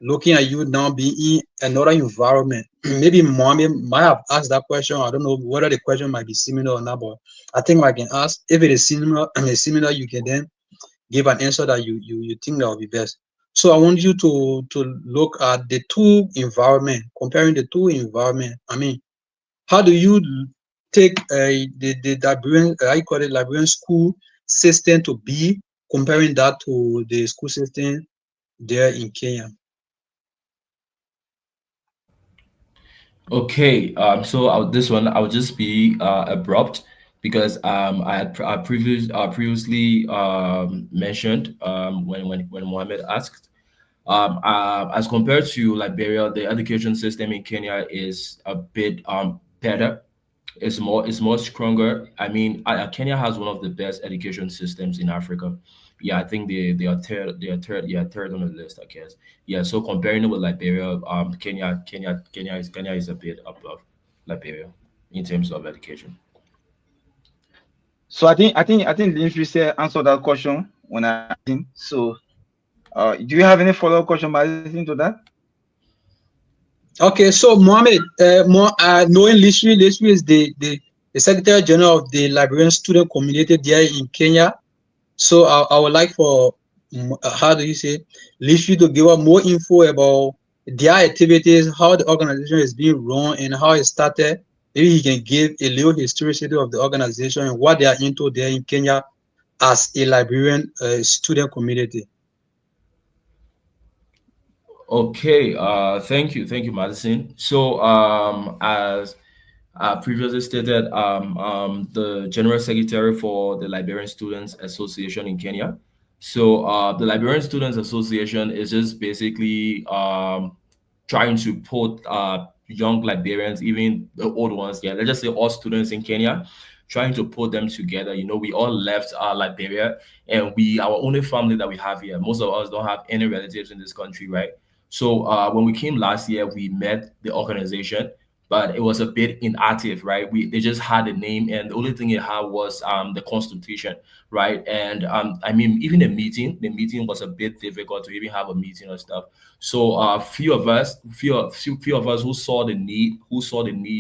looking at you now being in another environment. Maybe mommy might have asked that question. I don't know whether the question might be similar or not, but I think I can ask. If it is similar, you can then give an answer that you think that will be best. So I want you to look at the two environment, comparing the two environment. I mean, how do you take the Liberian, I call it Liberian school system to be, comparing that to the school system there in Kenya? Okay, so this one I'll just be abrupt because I previously mentioned when Mohammed asked, as compared to Liberia, the education system in Kenya is a bit better. It's more stronger. I mean, Kenya has one of the best education systems in Africa. Yeah, I think they are third on the list, I guess. Yeah, so comparing it with Liberia, Kenya is a bit above. Liberia in terms of education. So I think the industry said answer that question when I asked him. So do you have any follow-up question by listening to that? Okay, so Mohammed, knowing Lishri is the Secretary General of the Liberian student community there in Kenya. So I would like for how do you say Lishri to give us more info about their activities, how the organization is being run, and how it started. Maybe he can give a little historicity of the organization and what they are into there in Kenya as a Liberian student community. Okay, thank you, Madison. So, as previously stated, the General Secretary for the Liberian Students Association in Kenya. So, the Liberian Students Association is just basically trying to put young Liberians, even the old ones, yeah, let's just say all students in Kenya, trying to put them together. You know, we all left Liberia, and we our only family that we have here. Most of us don't have any relatives in this country, right? So when we came last year, we met the organization, but it was a bit inactive, right? They just had a name, and the only thing it had was the constitution, right? And I mean, even the meeting was a bit difficult to even have a meeting and stuff. So few of us who saw the need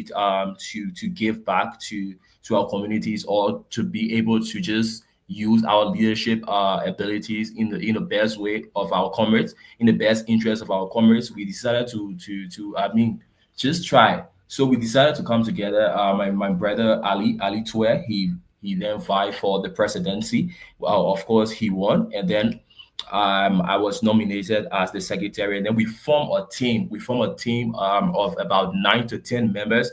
to give back to our communities, or to be able to just use our leadership abilities in the best way of our comrades, in the best interest of our comrades. We decided to I mean, just try. So we decided to come together. My brother Ali Tue, he then vied for the presidency. Well, of course, he won, and then I was nominated as the secretary, and then we form a team. We form a team of about 9 to 10 members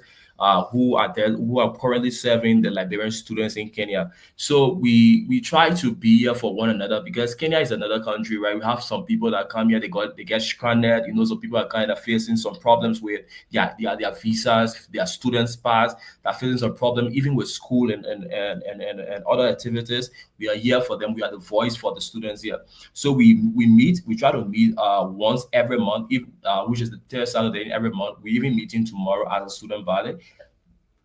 who are there, who are currently serving the Liberian students in Kenya. So we try to be here for one another, because Kenya is another country, right? We have some people that come here, they get stranded. You know, some people are kind of facing some problems with their visas, their students pass. They're facing some problem even with school and other activities. We are here for them. We are the voice for the students here. So we try to meet once every month, if which is the third Saturday in every month. We even meeting tomorrow as a student body.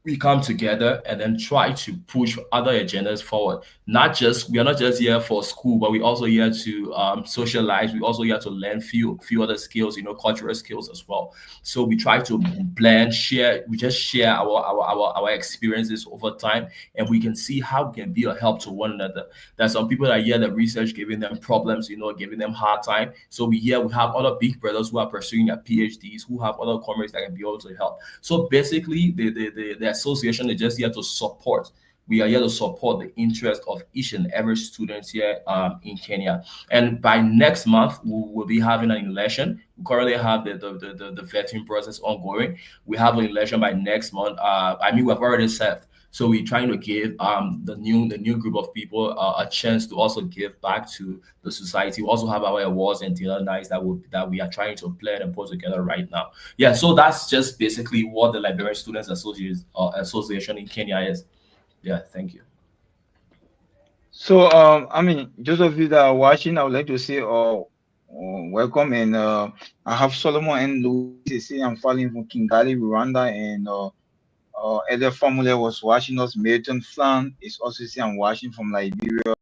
We come together and then try to push other agendas forward. Not just We are not just here for school, but we also here to socialize. We also here to learn few other skills, you know, cultural skills as well. So we try to blend, share. We just share our experiences over time, and we can see how we can be a help to one another. There's some people that hear the research giving them problems, you know, giving them hard time. So we have other big brothers who are pursuing their PhDs, who have other comrades that can be able to help. So basically, the association is just here to support. We are here to support the interest of each and every student here in Kenya. And by next month, we will be having an election. We currently have the vetting process ongoing. We have an election by next month. I mean, we've already served. So we're trying to give the new group of people a chance to also give back to the society. We also have our awards and dinner nights that we are trying to plan and put together right now. Yeah, so that's just basically what the Liberian Students Association in Kenya is. Yeah, thank you. So I mean, those of you that are watching, I would like to say welcome, and I have Solomon and Louis. They say I'm following from Kigali, Rwanda, and Elder Formula was watching us. Milton Flan is also saying I'm watching from Liberia.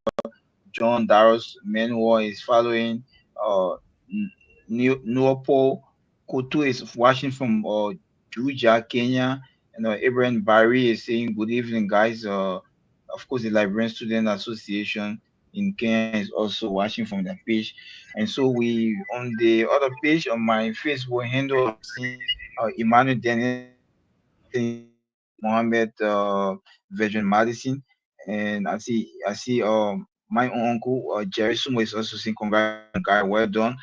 John Daros Manuel is following. Nuopo Koto is watching from Juja, Kenya. And Abraham Barry is saying, good evening, guys. Of course, the Liberian Student Association in Kenya is also watching from that page. And so we, on the other page on my Facebook handle, I'm seeing Emmanuel Daniel saying Mohammed Virgin Madison. And I see my own uncle Jerry Sumo is also saying congratulations, guy, well done.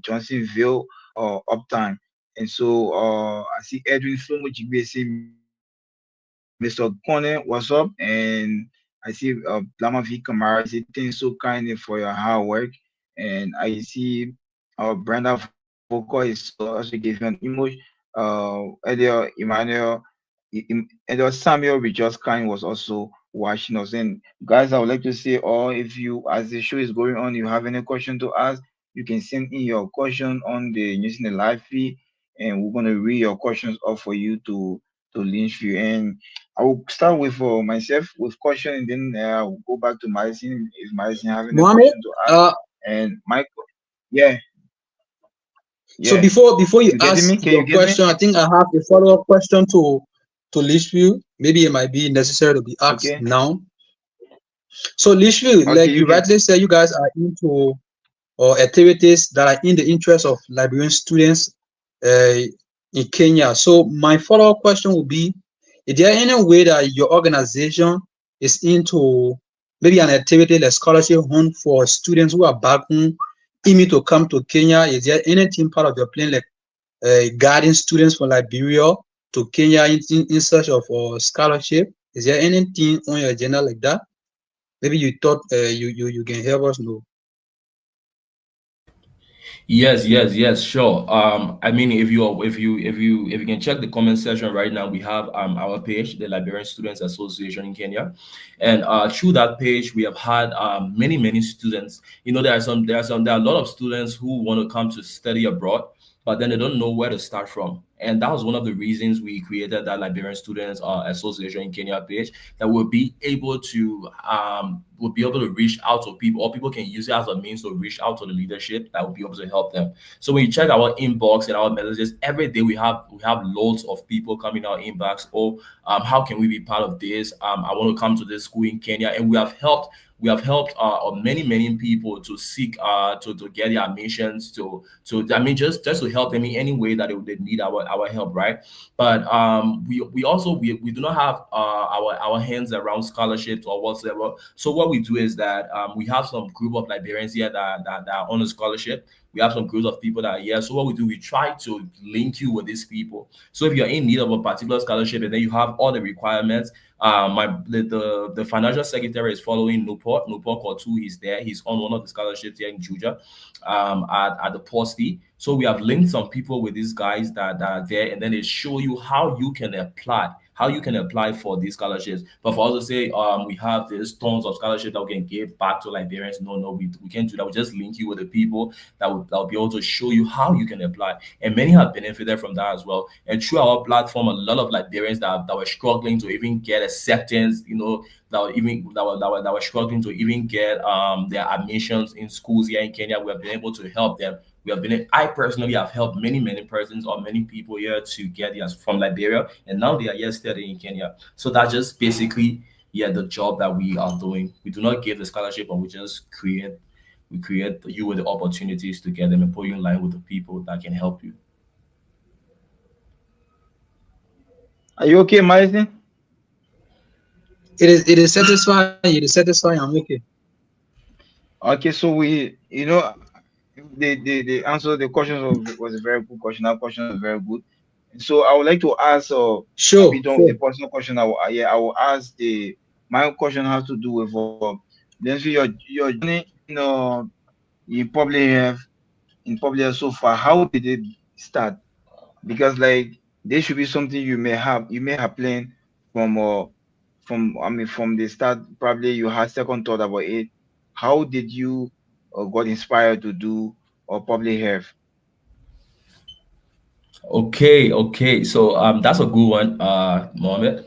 Johnsonville uptime. And so I see Edwin Flomo Jigbe saying Mr. Kone, what's up? And I see Blama V Kamara say thanks so kindly for your hard work. And I see Brenda Vocal is also giving an emoji. Earlier Emmanuel, Earlier Samuel Rejoice Kind was also watching us. And guys, I would like to say, or if you, as the show is going on, you have any question to ask, you can send in your question on the using the live feed, and we're gonna read your questions off for you to lynch you. And I will start with myself with question, and then I'll go back to Madison if Madison have any Mohammed, question to ask. uh, And Michael, yeah, so yeah, before you you getting ask me? Can you your get me? question, I think I have a follow-up question to Lishview. Maybe it might be necessary to be asked Okay, now. So Lishview, okay, like you you can. rightly said, you guys are into or activities that are in the interest of Liberian students uh, in Kenya. So my follow-up question would be, is there any way that your organization is into maybe an activity like scholarship hunt for students who are back home aiming to come to Kenya? Is there anything part of your plan like guiding students from Liberia to Kenya in search of scholarship? Is there anything on your agenda like that? Maybe you thought you can help us know. Yes, yes, yes, sure. I mean, if you can check the comment section right now, we have our page, the Liberian Students Association in Kenya, and through that page, we have had many students. You know, there are a lot of students who want to come to study abroad, but then they don't know where to start from. And that was one of the reasons we created that Liberian Students Association in Kenya page, that will be able to reach out to people, or people can use it as a means to reach out to the leadership that will be able to help them. So when you check our inbox and our messages every day, we have loads of people coming in our inbox. Oh, how can we be part of this? I want to come to this school in Kenya, and we have helped many people to seek to get their admissions, to I mean, just to help them in any way that they need our help, right? But we also we do not have our hands around scholarships or whatsoever. So what we do is that we have some group of Liberians here that are on a scholarship. We have some groups of people that are here. So what we do, we try to link you with these people. So if you're in need of a particular scholarship and then you have all the requirements, the financial secretary is following Newport. Newport Kotu is there. He's on one of the scholarships here in Juja, at the Posty. So we have linked some people with these guys that are there, and then they show you how you can apply for these scholarships. But for us to say, we have these tons of scholarships that we can give back to Liberians, no, we can't do that. We just link you with the people that will be able to show you how you can apply. And many have benefited from that as well. And through our platform, a lot of Liberians that were struggling to even get acceptance, that were struggling to even get their admissions in schools here in Kenya, we have been able to help them. I personally have helped many persons or many people here to get here from Liberia, and now they are here studying in Kenya. So that's just basically, yeah, the job that we are doing. We do not give the scholarship, but we create you with the opportunities to get them and put you in line with the people that can help you. Are you okay, Madison? It is satisfying. It is satisfying. I'm okay. Okay, so the answer the question was a very good question. That question was very good. And so I would like to ask a Sure, bit of sure. a personal question. I will ask the my question has to do with then so your journey in public health so far. How did it start? Because like there should be something you may have planned from from the start. Probably you had second thought about it. How did you got inspired to do public health? Okay. So that's a good one, Mohammed.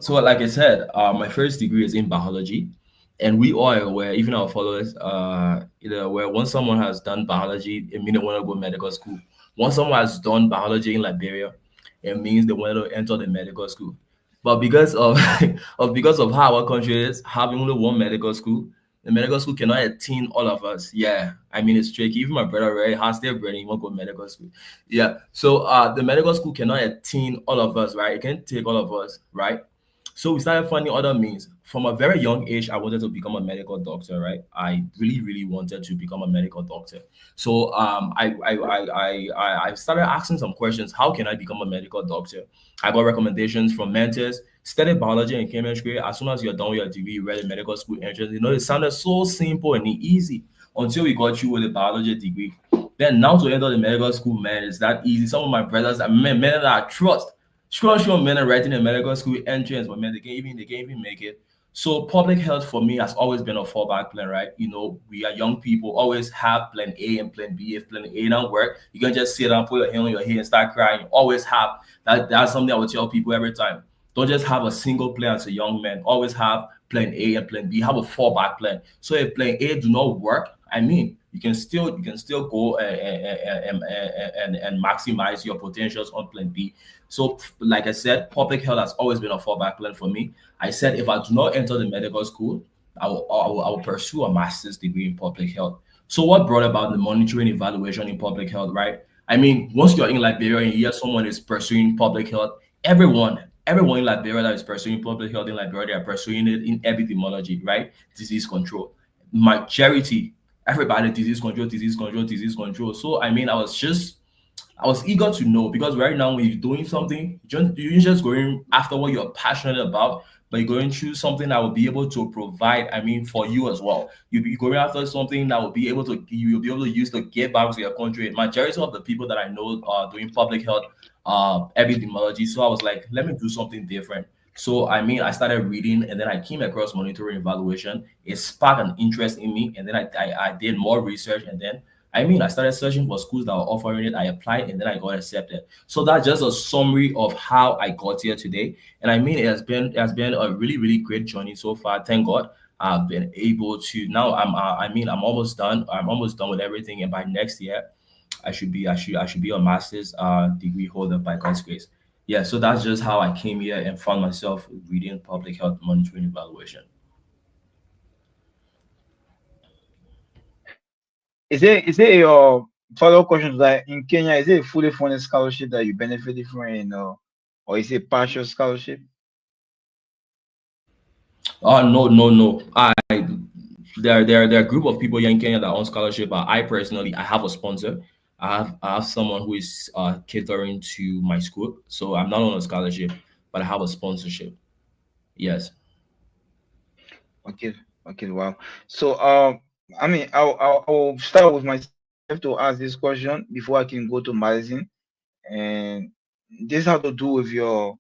So like I said, my first degree is in biology, and we all are aware, even our followers, where once someone has done biology, it means they want to go medical school. Once someone has done biology in Liberia, it means they want to enter the medical school. But because of because of how our country is, having only one medical school, the medical school cannot attain all of us. Yeah, I mean it's tricky. Even my brother, right, has their brother, he won't go medical school. Yeah. So the medical school cannot attain all of us, right? It can take all of us, right? So we started finding other means. From a very young age, I wanted to become a medical doctor, right? I really wanted to become a medical doctor. So I started asking some questions. How can I become a medical doctor? I got recommendations from mentors. Studied biology and chemistry. As soon as you're done with your degree, you read a medical school entrance. It sounded so simple and easy until we got you with a biology degree. Then now to enter the medical school, man, it's that easy. Some of my brothers, men that I trust men are writing a medical school entrance, but man, they can't even make it. So public health for me has always been a fallback plan, right? We are young people, always have plan A and plan B. If plan A don't work, you can just sit down, put your hand on your head and start crying. Always have that. That's something I would tell people every time. Don't just have a single plan as a young man. Always have plan A and plan B. Have a fallback plan. So if plan A do not work, you can still go and maximize your potentials on plan B. So, like I said, public health has always been a fallback plan for me. I said if I do not enter the medical school, I will pursue a master's degree in public health. So, what brought about the monitoring evaluation in public health, right? I mean, once you're in Liberia and you hear someone is pursuing public health, everyone in Liberia that is pursuing public health in Liberia, they are pursuing it in epidemiology, right? Disease control. Majority, everybody, disease control, disease control, disease control. So, I mean, I was eager to know, because right now when you're doing something, you're just going after what you're passionate about, but you're going through something that will be able to provide, I mean, for you as well. You'll be going after something that will be able to, you'll be able to use to give back to your country. Majority of the people that I know are doing public health, epidemiology. So I was like, let me do something different. So I mean, I started reading, and then I came across monitoring evaluation. It sparked an interest in me, and then I did more research, and then I mean, I started searching for schools that were offering it. I applied, and then I got accepted. So that's just a summary of how I got here today. And I mean, it has been a really really great journey so far. Thank God, I've been able to. Now I'm almost done. I'm almost done with everything, and by next year, I should be a master's degree holder by God's grace. Yeah. So that's just how I came here and found myself reading public health monitoring evaluation. Is it your follow-up question that in Kenya, is it a fully funded scholarship that you benefited from, or is it partial scholarship? No, no, no. There are a group of people here in Kenya that are on scholarship. But I personally, I have a sponsor. I have someone who is catering to my school. So I'm not on a scholarship, but I have a sponsorship. Yes. Okay, okay, wow. So, I mean, I'll start with myself to ask this question before I can go to magazine. And this has to do with your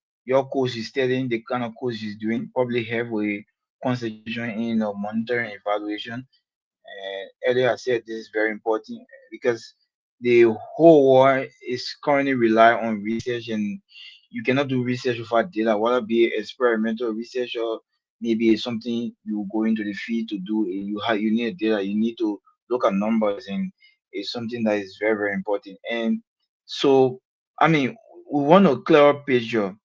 course is studying, the kind of course is doing. Probably have a concentration in monitoring evaluation. And earlier I said this is very important because the whole world is currently rely on research, and you cannot do research without data, whether be experimental research or maybe it's something you go into the field to do. You need data, you need to look at numbers, and it's something that is very very important. And so, I mean, we want a clearer picture.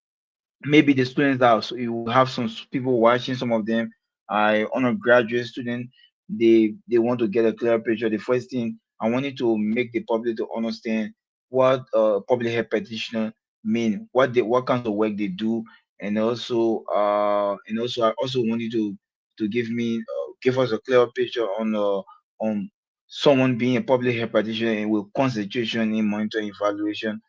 Maybe the students that you will have some people watching, some of them are undergraduate student. They want to get a clear picture. The first thing I wanted to make the public to understand what public health practitioner mean, what kinds of work they do. And also I also wanted to give us a clear picture on someone being a public health practitioner and with concentration in monitoring evaluation.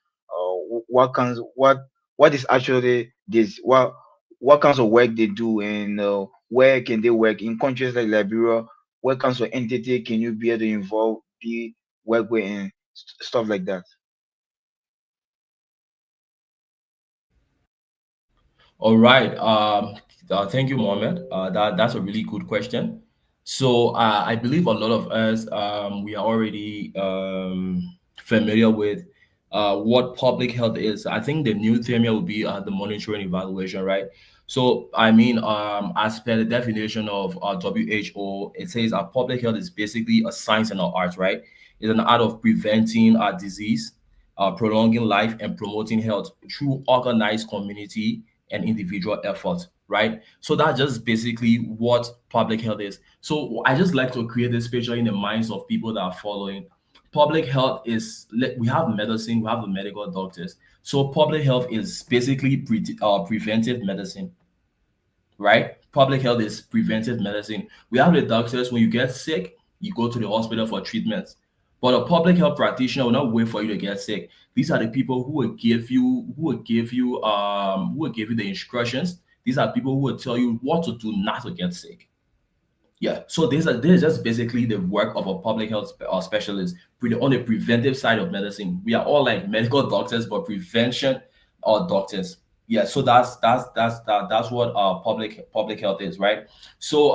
What is actually this what kinds of work they do, and where can they work in countries like Liberia. What kinds of entity can you be able to be work with, and stuff like that. All right. Thank you, Mohammed. That's a really good question. So I believe a lot of us we are already familiar with what public health is. I think the new term here would be the monitoring evaluation, right? So I mean, as per the definition of WHO, it says public health is basically a science and an art, right? It's an art of preventing disease, prolonging life, and promoting health through organized community and individual effort, right? So that's just basically what public health is. So I just like to create this picture in the minds of people that are following. Public health is we have medicine, we have the medical doctors. So public health is basically preventive medicine, right? Public health is preventive medicine. We have the doctors, when you get sick, you go to the hospital for treatment. But a public health practitioner will not wait for you to get sick. These are the people who will give you the instructions. These are people who will tell you what to do not to get sick. Yeah, so this is just basically the work of a public health specialist on the preventive side of medicine. We are all like medical doctors, but prevention or doctors. Yeah, so that's what public health is, right? So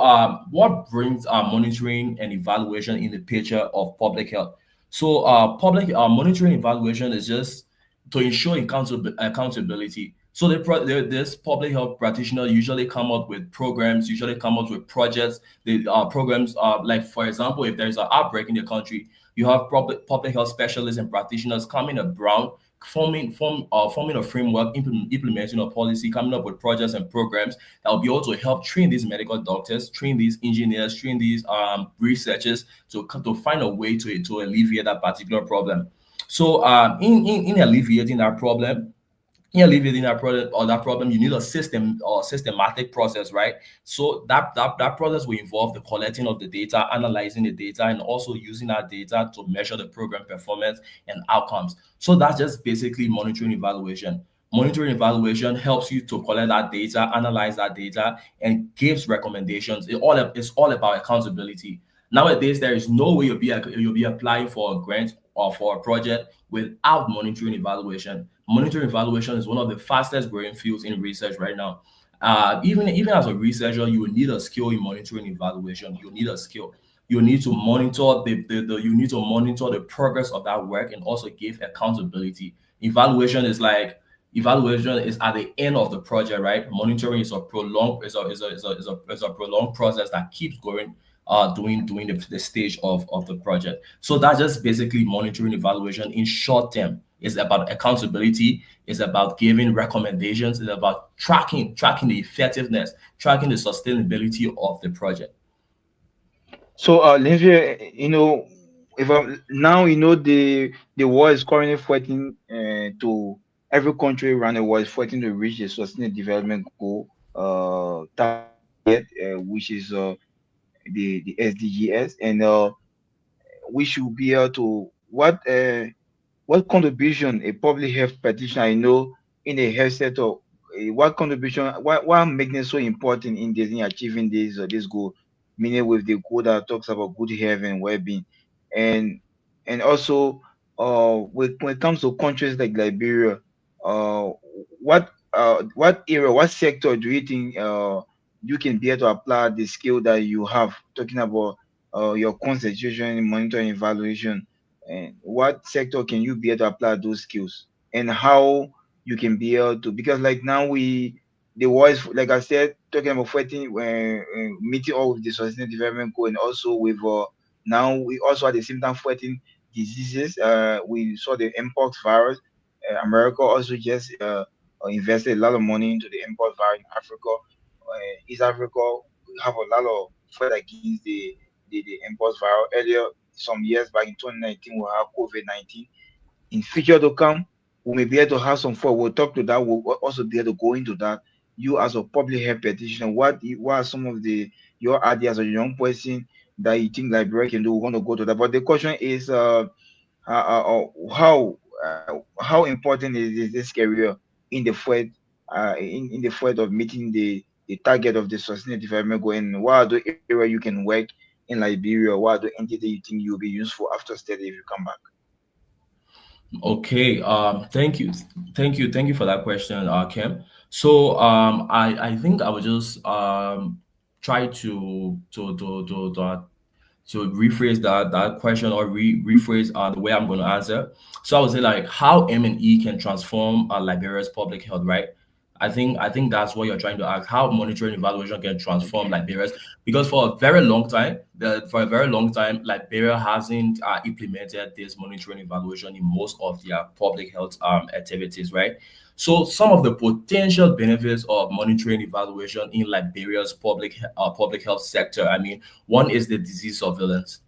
what brings monitoring and evaluation in the picture of public health? So public monitoring evaluation is just to ensure accountability. So this public health practitioner usually come up with programs, usually come up with projects. The programs like, for example, if there's an outbreak in the country, you have public health specialists and practitioners coming around, forming a framework, implementing a policy, coming up with projects and programs that will be able to help train these medical doctors, train these engineers, train these researchers to find a way to alleviate that particular problem. So in alleviating that problem, you need a system or systematic process, right? So that process will involve the collecting of the data, analyzing the data, and also using that data to measure the program performance and outcomes. So that's just basically monitoring evaluation. Monitoring evaluation helps you to collect that data, analyze that data, and gives recommendations. It's all about accountability. Nowadays, there is no way you'll be applying for a grant or for a project without monitoring evaluation. Monitoring evaluation is one of the fastest growing fields in research right now. Even as a researcher, you will need a skill in monitoring evaluation. You need a skill. You need to monitor you need to monitor the progress of that work and also give accountability. Evaluation is like Evaluation is at the end of the project, right? Monitoring is a prolonged is a prolonged process that keeps going during the stage of the project. So that's just basically monitoring evaluation in short term. It's about accountability, it's about giving recommendations, it's about tracking the effectiveness, tracking the sustainability of the project. So, Lindsay, if now the war is currently fighting to every country around the world is fighting to reach the sustainable development goal target, which is the SDGs, and we should be able to what contribution a public health practitioner I know in the health sector, what contribution, what making it so important in this in achieving this goal, meaning with the goal that talks about good health and well-being, and also when it comes to countries like Liberia, uh what area, what sector do you think you can be able to apply the skill that you have talking about your concentration, monitoring, evaluation, and what sector can you be able to apply those skills, and how you can be able to, because like now the voice, like I said, talking about fighting meeting all with the sustainable development goal, and also with now we also at the same time fighting diseases. We saw the mpox virus. America also just invested a lot of money into the mpox virus in Africa. East Africa, we have a lot of fight against the mpox virus. Earlier, some years back in 2019, we have COVID-19. In future to come, we may be able to have some fun. We'll talk to that. We'll also be able to go into that. You as a public health practitioner, what are some of the your ideas as a young person that you think Liberia can do? We want to go to that. But the question is, how important is this career in the fight in the fight of meeting the target of the sustainable development goal, and what are the area you can work in Liberia? What are the entity you think you'll be useful after study if you come back? Okay, thank you for that question, Kim. So, I think I would just try to rephrase that question, or rephrase the way I'm going to answer. So I would say, like, how M&E can transform Liberia's public health, right? I think that's what you're trying to ask. How monitoring evaluation can transform Liberia's, because for a very long time, Liberia hasn't implemented this monitoring evaluation in most of their public health activities, right? So some of the potential benefits of monitoring evaluation in Liberia's public health sector, I mean, one is the disease surveillance.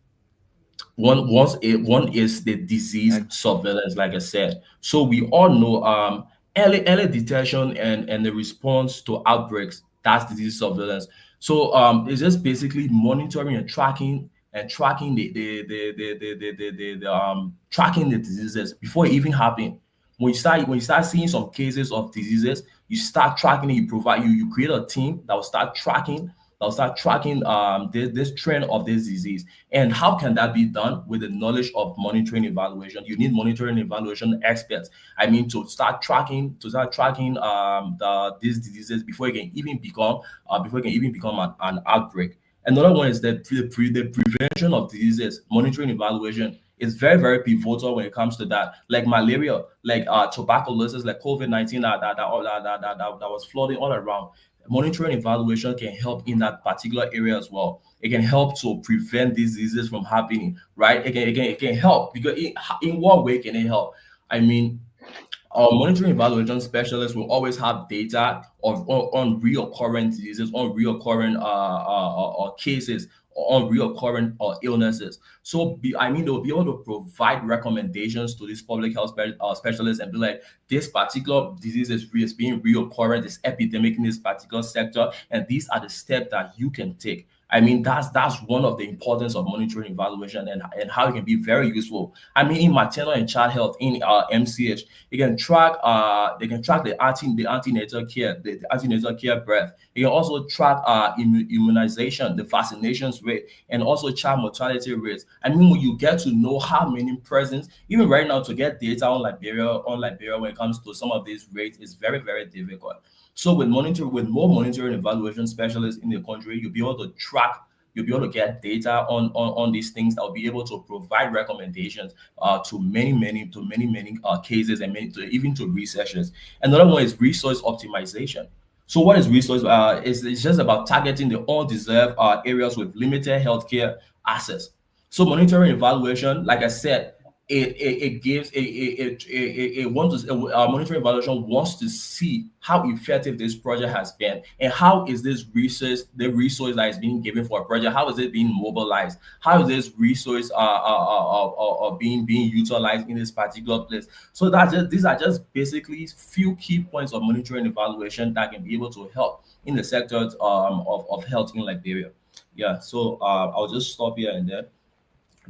One is the disease And surveillance, like I said. So we all know early detection and the response to outbreaks, that's disease surveillance. So it's just basically monitoring and tracking the tracking the diseases before it even happen. When you start seeing some cases of diseases, you start tracking it. You create a team that will start tracking that'll start tracking this trend of this disease. And how can that be done? With the knowledge of monitoring evaluation. You need monitoring evaluation experts. I mean, to start tracking these diseases before it can even become an outbreak. Another one is that the prevention of diseases, monitoring evaluation is very, very pivotal when it comes to that. Like malaria, like tuberculosis, like COVID-19 that was flooding all around. Monitoring evaluation can help in that particular area as well. It can help to prevent these diseases from happening, right? It can help because in what way can it help? I mean, our monitoring evaluation specialists will always have data on reoccurring diseases, on reoccurring cases, on reoccurring illnesses. So, they'll be able to provide recommendations to these public health specialists and be like, this particular disease is being reoccurring, this epidemic in this particular sector, and these are the steps that you can take. I mean, that's one of the importance of monitoring evaluation and how it can be very useful. I mean, in maternal and child health in MCH, they can track the antenatal care, the antenatal care breath. They can also track immunization, the vaccinations rate, and also child mortality rates. I mean, when you get to know how many presents, even right now, to get data on Liberia when it comes to some of these rates is very, very difficult. So with more monitoring evaluation specialists in the country, you'll be able to get data on these things that will be able to provide recommendations to many cases and even to researchers. Another one is resource optimization. So what is resource? It's just about targeting the undeserved areas with limited healthcare access. So monitoring evaluation, like I said, it gives it wants to monitoring evaluation wants to see how effective this project has been and how is this resource that is being given for a project, how is it being mobilized, how is this resource being utilized in this particular place. So these are just basically few key points of monitoring evaluation that can be able to help in the sector of health in Liberia. Yeah, so I'll just stop here and then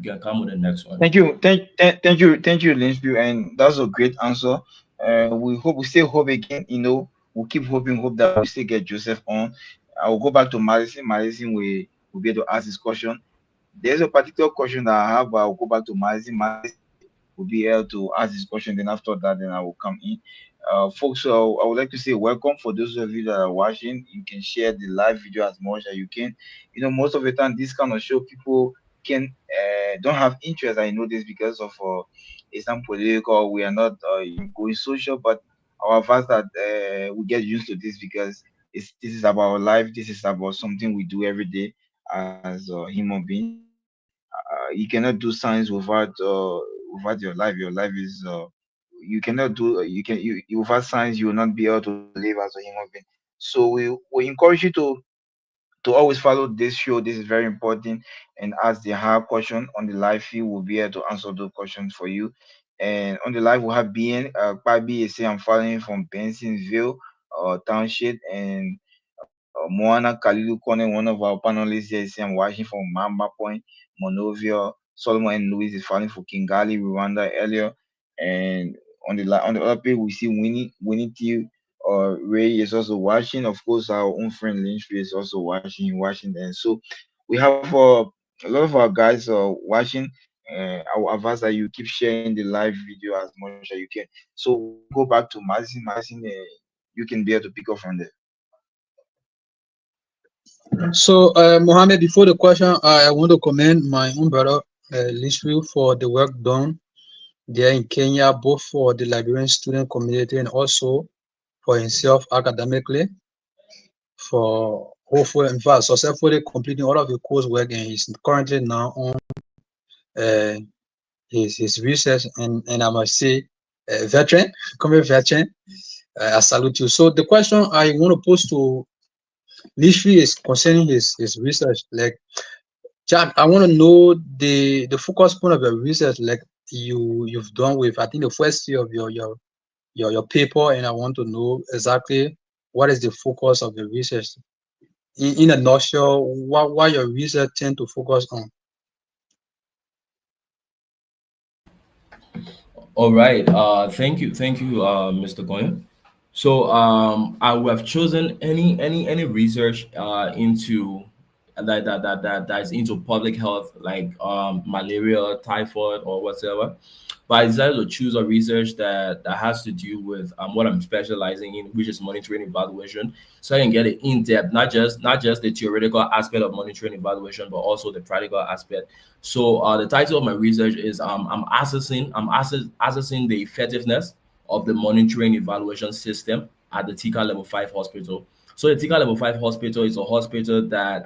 you can come with the next one. Thank you, Lynchview, and that's a great answer. We still hope again. We'll keep hoping, hope that we still get Joseph on. I will go back to Madison. Madison will be able to ask this question. There's a particular question that I have, but I'll go back to Madison. Madison will be able to ask this question. Then after that, then I will come in. Folks, so I would like to say welcome for those of you that are watching. You can share the live video as much as you can. Most of the time, this kind of show people can don't have interest. I know this because of it's not political. We are not going social, but our fans that we get used to this because this is about our life. This is about something we do every day as a human being. You cannot do science without your life. Your life is you cannot do you without science you will not be able to live as a human being. So we encourage you to always follow this show. This is very important. And as they have question on the live feed, we'll be able to answer those questions for you. And on the live, we'll have BN. Pabi is saying I'm following from Bensonville, Township, and Moana Kalilu Kone, one of our panelists here, is saying I'm watching from Mamba Point, Monrovia. Solomon and Louis is following for Kigali, Rwanda earlier. And on the other page, we see Winnie T. Ray is also watching. Of course, our own friend Lynch is also watching in Washington. So we have a lot of our guys watching. I will advise that you keep sharing the live video as much as you can. So we go back to Madison. Madison, you can be able to pick up from there. So, Mohammed, before the question, I want to commend my own brother, Lishville, for the work done there in Kenya, both for the Liberian student community and also for himself academically, for hopefully, in fact, successfully completing all of the coursework, and he's currently now on his research, and I must say, veteran, becoming a veteran. I salute you. So the question I want to pose to Lishvi is concerning his research. Like, Jack, I want to know the focus point of your research, like you've done with, I think, the first year of your paper, and I want to know exactly what is the focus of the research. In a nutshell, what your research tend to focus on. All right. Thank you, Mr. Goyen. So I would have chosen any research into that is into public health, like malaria, typhoid, or whatever. But I decided to choose a research that has to do with what I'm specializing in, which is monitoring evaluation, so I can get it in depth, not just the theoretical aspect of monitoring evaluation, but also the practical aspect. So the title of my research is assessing the effectiveness of the monitoring evaluation system at the TICA Level 5 hospital. So the TICA Level 5 hospital is a hospital that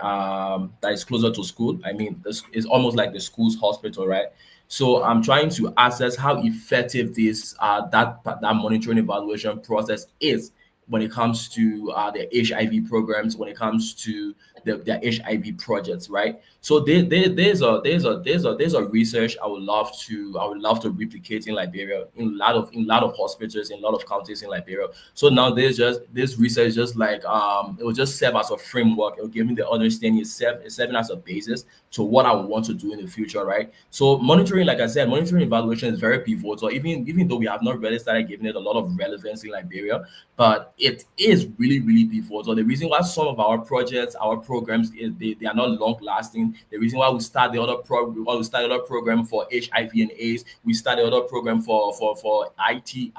is closer to school. I mean, this is almost like the school's hospital, right? So I'm trying to assess how effective this that monitoring evaluation process is when it comes to the HIV programs, when it comes to their HIV projects, right? So there's a research I would love to replicate in Liberia, in a lot of hospitals, in a lot of counties in Liberia. So now there's just this research, just like it will just serve as a framework. It will give me the understanding. It's serving as a basis to what I would want to do in the future, right? So monitoring, like I said, monitoring evaluation is very pivotal. Even though we have not really started giving it a lot of relevance in Liberia, but it is really, really pivotal. The reason why some of our projects, our programs, they are not long lasting. The reason why we start the other program for HIV and AIDS, we start the other program for IT.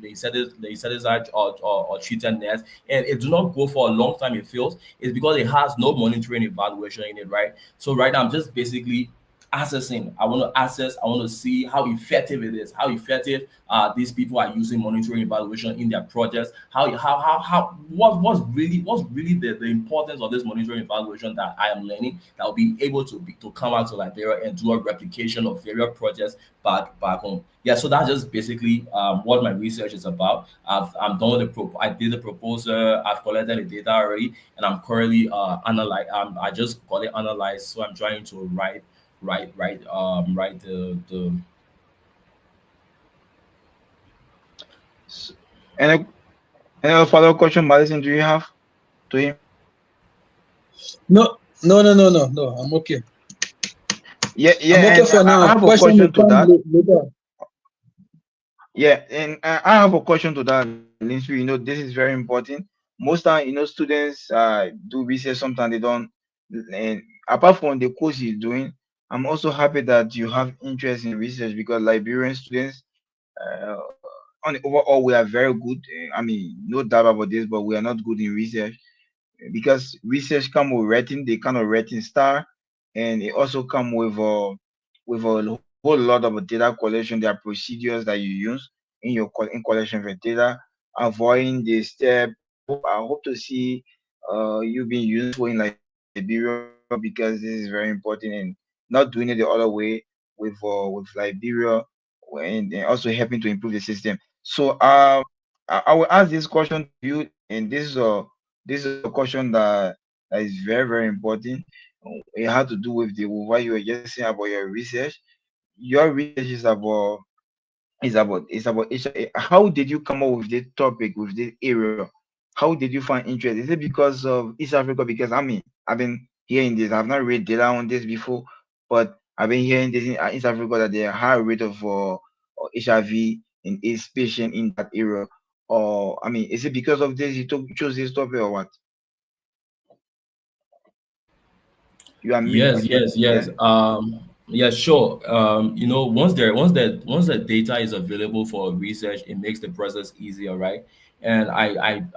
They said it's or treated nets, and it do not go for a long time. It fails. It's because it has no monitoring evaluation in it, right? So right now I'm just basically assessing. I want to see how effective it is, how effective these people are using monitoring evaluation in their projects, what's really the importance of this monitoring evaluation that I am learning, that will be able to come out to Liberia and do a replication of various projects back home. Yeah, so that's just basically what my research is about. I'm done with I did the proposal, I've collected the data already, and I'm currently analyze I just got it analyzed, so I'm trying to write the S- Any any follow-up question, Madison, do you have to him? No, no, no, no, no, no. I'm okay. Yeah, I'm yeah, okay and for I now. have a Question will question to come that. later. Yeah, and I have a question to that, Lindsay. This is very important. Most time, students do research. Sometimes they don't. And apart from the course you're doing, I'm also happy that you have interest in research, because Liberian students, uh, on the overall, we are very good. I mean, no doubt about this, but we are not good in research, because research come with rating, they kind of rating star, and it also come with a whole lot of data collection. There are procedures that you use in collection of your data, avoiding the step. I hope to see you being useful in Liberia, because this is very important, and not doing it the other way with Liberia, and also helping to improve the system. So I will ask this question to you, and this is a question that is very, very important. It had to do with what you were just saying about your research. Your research is about HIV. How did you come up with this topic, with this area? How did you find interest? Is it because of East Africa? Because I mean, I've been hearing this. I've not read data on this before, but I've been hearing this in East Africa, that there are high rate of HIV and AIDS patient in that area. Or I mean, is it because of this you chose this topic, or what? You are Yes, muted. yes, Yeah. yes. Yeah, sure. Once the data is available for research, it makes the process easier, right? And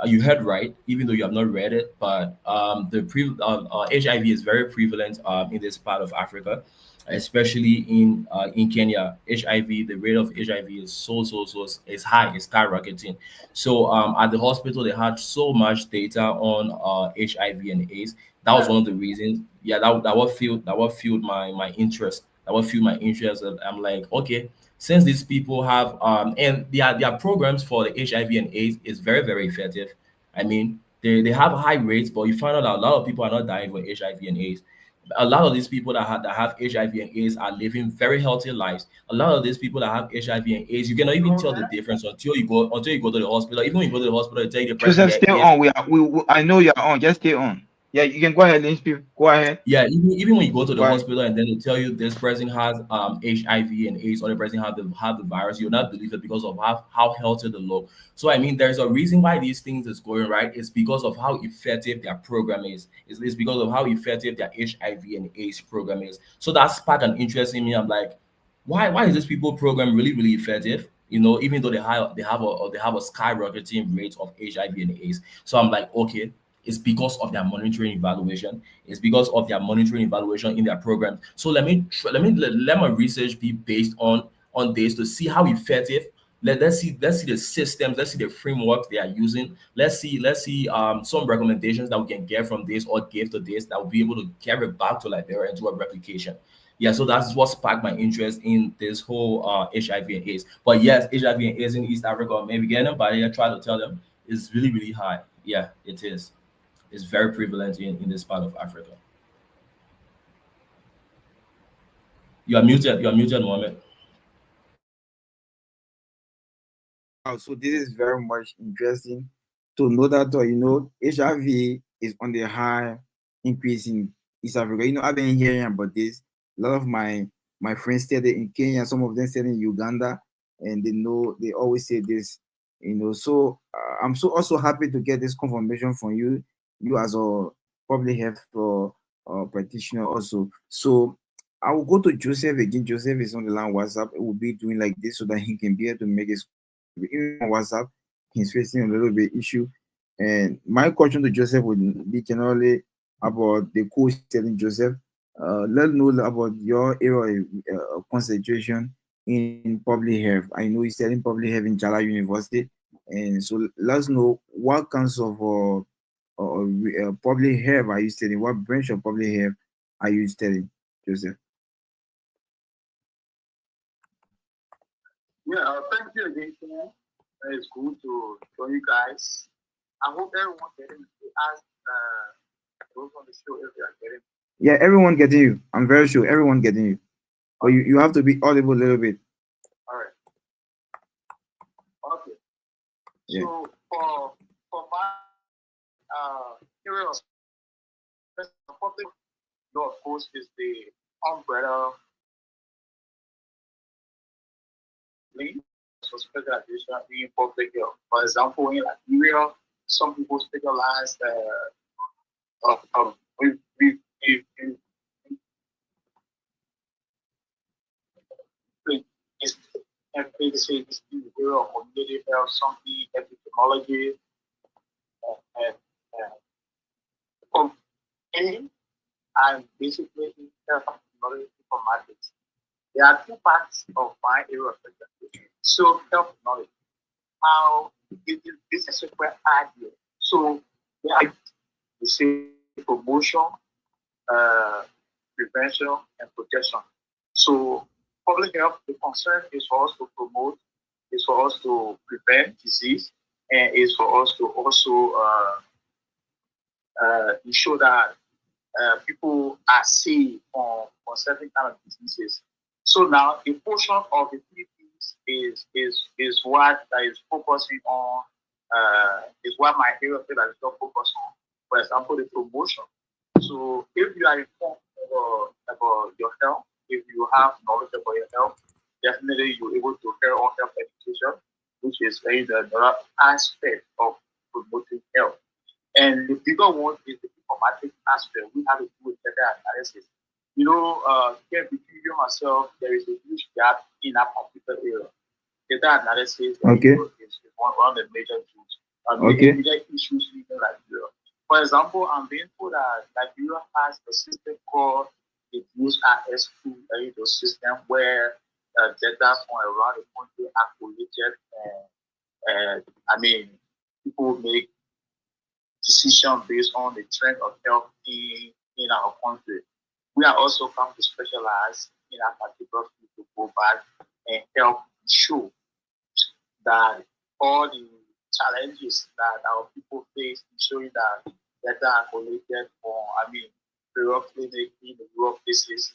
you heard right, even though you have not read it, but HIV is very prevalent in this part of Africa, especially in Kenya. HIV, the rate of HIV is so is high, it's skyrocketing. So at the hospital, they had so much data on HIV and AIDS. That was one of the reasons. Yeah, that what fueled my interest. That what fueled my interest. And I'm like, okay, since these people have and their programs for the HIV and AIDS is very, very effective. I mean, they have high rates, but you find out that a lot of people are not dying with HIV and AIDS. A lot of these people that have HIV and AIDS are living very healthy lives. A lot of these people that have HIV and AIDS, you cannot even tell the difference until you go to the hospital. Even when you go to the hospital, they tell you the person Joseph, get stay AIDS. on. I know you're on. Just stay on. Yeah, you can go ahead, Lynch. Go ahead. Yeah, even when you go to the Go ahead. hospital and then they tell you this person has HIV and AIDS, or the person have the virus, you'll not believe it because of how healthy they look. So I mean, there's a reason why these things is going right. It's because of how effective their program is. It's because of how effective their HIV and AIDS program is. So that sparked an interest in me. I'm like, why is this people program really effective? You know, even though they have a skyrocketing rate of HIV and AIDS. So I'm like, okay, it's because of their monitoring evaluation. It's because of their monitoring evaluation in their program. So let my research be based on this to see how effective. Let's see the systems. Let's see the frameworks they are using. Let's see some recommendations that we can get from this or give to this that will be able to carry back to Liberia and do a replication. Yeah, so that's what sparked my interest in this whole HIV and AIDS. But yes, HIV and AIDS in East Africa, maybe get them, but I try to tell them is really high. Yeah, it is. It's very prevalent in this part of Africa. You are muted. You are muted, Mohammed. Wow, so this is very much interesting to know that HIV is on the high increase in East Africa. I've been hearing about this. A lot of my friends study in Kenya, some of them study in Uganda, and they always say this. So I'm so also happy to get this confirmation from you as a public health practitioner also. So I will go to Joseph again. Joseph is on the line WhatsApp. It will be doing like this so that he can be able to make his even on WhatsApp, he's facing a little bit issue. And my question to Joseph would be generally about the course telling Joseph. Let know about your area of concentration in public health. I know he's studying public health in Jala University, and so let us know what kinds of public health are you studying? What branch of public health are you studying, Joseph? Yeah, thank you again, Ken. It's good to join you guys. I hope everyone getting to ask those on the show if they are getting. Yeah, everyone getting you. I'm very sure everyone getting you. But you have to be audible a little bit. All right. Okay. Yeah. So for my area of public, of course, is the umbrella link for specialization in public health. For example, in Nigeria, some people specialize we it's basically in the area of community health, something epidemiology, and for me, I'm basically in health technology informatics. There are two parts of my area of specialty. So health knowledge, how this is a quite idea. So yeah, we say promotion, uh, prevention, and protection. So public health, the concern is for us to promote, is for us to prevent disease, and is for us to also ensure that people are safe on certain kind of diseases. So now a portion of the three things is what I is focusing on, is what my area of that is not focused on. For example, the promotion. So if you are informed about your health, if you have knowledge about your health, definitely you're able to carry on health education, which is another aspect of promoting health. And the bigger one is the informatic aspect. We have to do with data analysis. Here between you and myself, there is a huge gap in our computer area. Data analysis Okay. is one of the major tools. Okay. Major issues in Nigeria. For example, I'm being told that Nigeria has a system called the USRS2 system where data from around the country are collated and people make decision based on the trend of health in our country. We are also come to specialize in our particular field to go back and help show that all the challenges that our people face in showing that data are collected from, rural clinic in the rural places.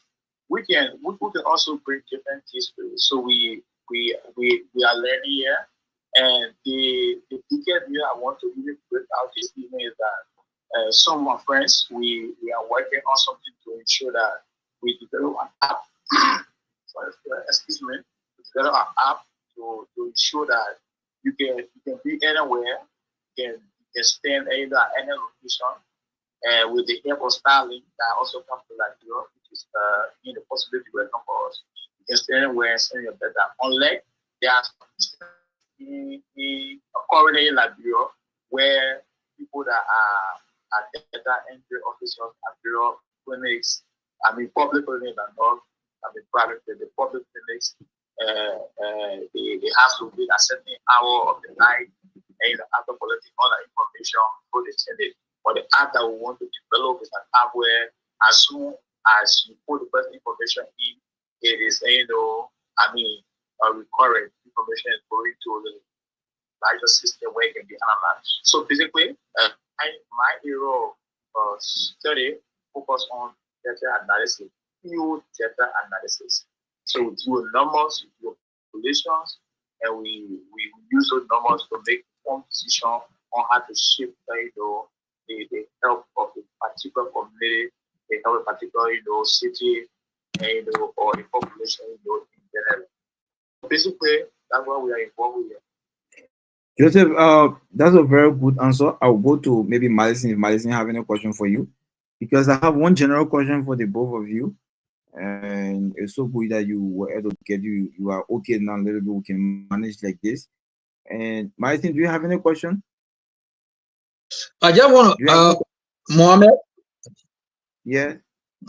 We can also bring different histories. So we are learning here. And the biggest view I want to really bring out this evening is that some of my friends, we are working on something to ensure that we develop an app. Sorry, excuse me. We develop an app to ensure that you can be anywhere, you can stand either at any location, and with the help of Starlink that also comes to like Europe, which is the possibility welcome for us. You can stand anywhere and send your data. Unlike there are some in currently in Liberia where people that are data entry officers at bureau clinics, I mean public clinics and not, I mean private the public clinics, they have to be a certain hour of the night and after collecting all that information before they send it. But the app that we want to develop is an app where as soon as you put the person information in, it is recurrent information is going to the larger system where it can be analyzed. So basically, my area of study focus on data analysis, pure data analysis. So we do numbers, we do populations, and we use those numbers to make informed decision on how to shape the health of a particular community, the health of a particular city, and or the population in general. Basically, that's what we are involved with. Joseph, that's a very good answer. I'll go to maybe Madison if Madison have any question for you, because I have one general question for the both of you, and it's so good that you were able to get you are okay now. A little bit we can manage like this. And Madison, do you have any question? I just want to, Mohammed. Yeah.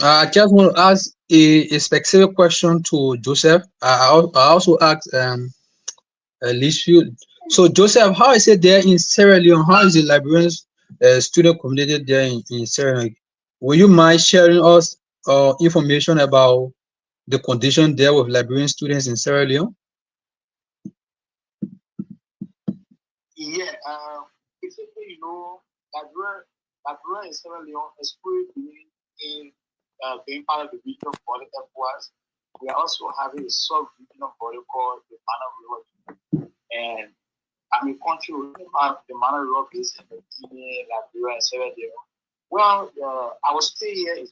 I just want to ask a specific question to Joseph. I also asked Litchfield. So Joseph, how is it there in Sierra Leone? How is the Liberian student community there in Sierra Leone? Will you mind sharing us information about the condition there with Liberian students in Sierra Leone? Yeah, basically, Liberia and Sierra Leone is being part of the regional body ECOWAS. We are also having a sub-regional body called the Mana River. And country we have the Mana River Basin in Guinea, Liberia, and Sierra Leone. Well, our stay here is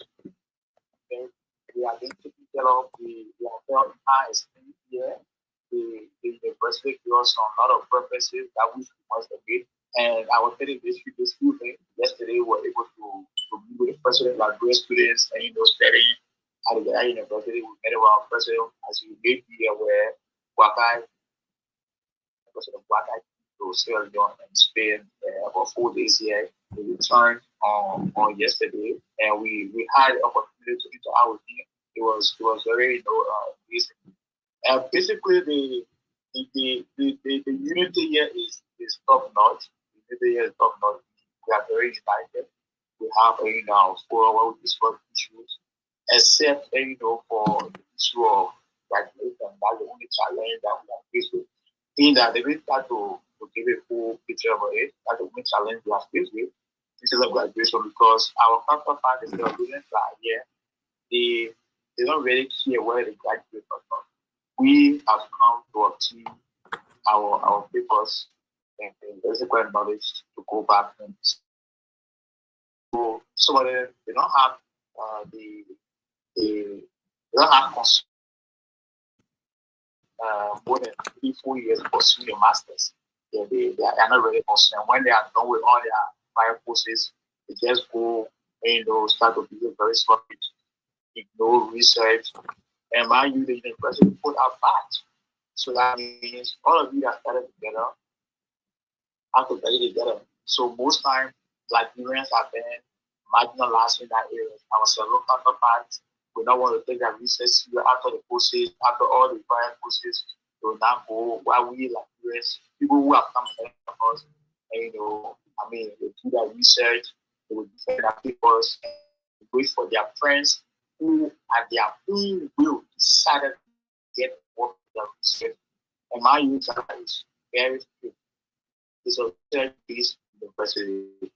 we are going to develop we are very high esteem here. The university gives us a lot of purposes that we must admit. And I was telling this student yesterday, we were able to meet with the president of Liberia students and studying at the university. We met with our president as you may be aware, President Wakai to Sierra Leone and Spain about 4 days here. We returned on yesterday, and we had an opportunity to interact with him. It was very amazing. Basically, the unity here is top notch. The unity here is top notch. We are very united. We have now for where we discuss issues, except for the issue of graduation. That's the only challenge that we are faced with. In that they will start to give a full picture of it. That's the only challenge we are faced with instead of graduation, because our counterparts that are students here, they don't really care whether they graduate or not. We have come to obtain our papers and basic knowledge to go back and so some of them they don't have they don't have more than 3-4 years pursuing a master's. They are not really concerned. When they are done with all their prior courses, they just go start to be very solid, ignore research, and mind you, the university put out batch. So that means all of you that started together have to study together. So most times, Liberians have been marginalized in that area. Our several counterparts, we don't want to take that research after the courses, after all the prior courses, they will not go while we Liberians, people who have come to us, and they do that research, they will defend their papers, and wait for their friends who at their own will decided to get work with their research. And my youth is very few. It's a research-based university.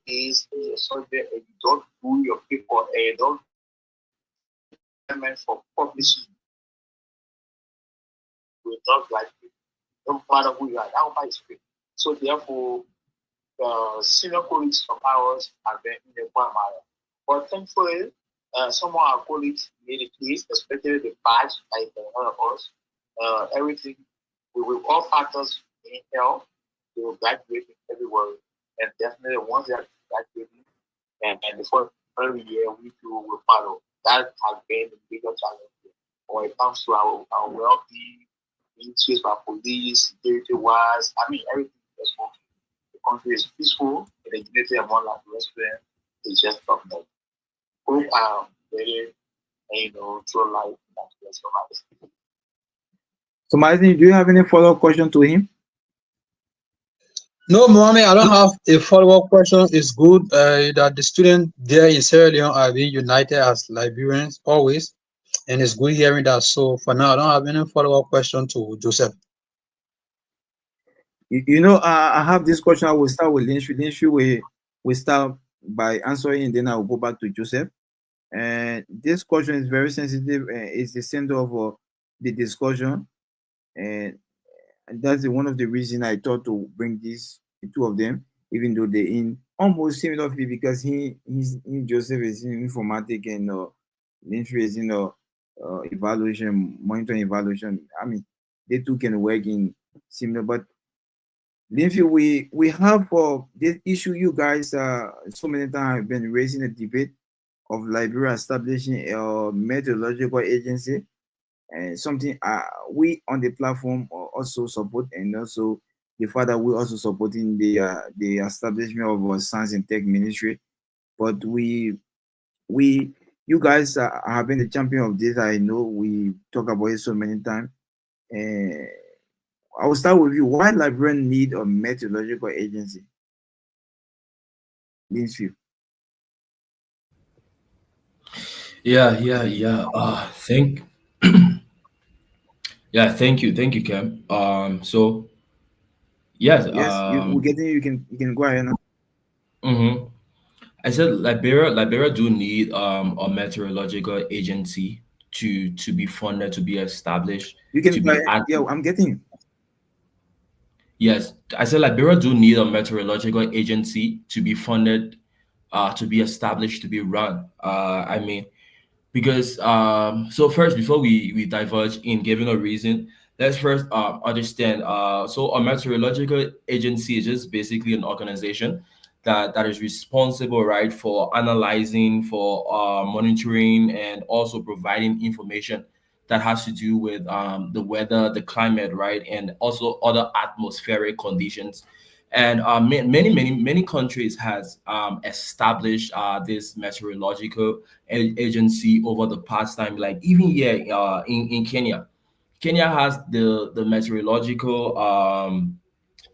Is a subject and you don't do your paper and you don't for publishing. We talk like no matter who you are, nobody is free. So therefore, senior colleagues of ours have been in the Guatemala. But thankfully, some of our colleagues made it clear, especially the badge, like one of us. Everything, we will all factors in health, they will graduate in February. And definitely once they are graduating, and the first every year we too will follow. That has been the bigger challenge when it comes to our well-being, being chased by police, security wise. I mean, everything is working. The country is peaceful, and the unity among like restaurant is just top notch. Hope very, through life that we survive. So, Martin, do you have any follow-up question to him? No, Mohammed, I don't have a follow-up question. It's good that the students there in Sierra Leone are being united as Liberians always, and it's good hearing that. So for now, I don't have any follow-up question to Joseph. I have this question. I will start with Linshu. Linshu, we start by answering, and then I will go back to Joseph. And this question is very sensitive. It's the center of the discussion, and that's one of the reasons I thought to bring the two of them, even though they're in almost similar field, because Joseph is in informatics and Linshu is in evaluation, monitoring evaluation. I mean, they two can work in similar, but Linshu, we have this issue. You guys so many times have been raising a debate of Liberia establishing a meteorological agency, and something we on the platform also support, and also the fact that we also supporting the establishment of a science and tech ministry. But you guys have been the champion of this. I know we talk about it so many times. I will start with you. Why Liberian need a meteorological agency? Linshu. Yeah. Thank you, Kem. So yes, Yes, we're getting you. You can go ahead now. mhm. I said Liberia do need a meteorological agency to be funded, to be established, You can to go be ahead. active. Yeah, I'm getting you. Yes, I said Liberia do need a meteorological agency to be funded, to be established, to be run. I mean, because so first, before we diverge in giving a reason, let's first understand. So a meteorological agency is just basically an organization that is responsible, right, for analyzing, for monitoring, and also providing information that has to do with the weather, the climate, right, and also other atmospheric conditions. And many countries has established this meteorological agency over the past time. Like even here in Kenya, Kenya has the meteorological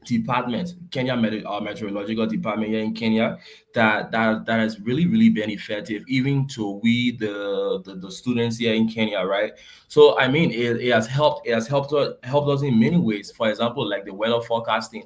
department, Meteorological Department here in Kenya, that has really been effective, even to we the students here in Kenya, right? So I mean, it has helped us in many ways. For example, like the weather forecasting.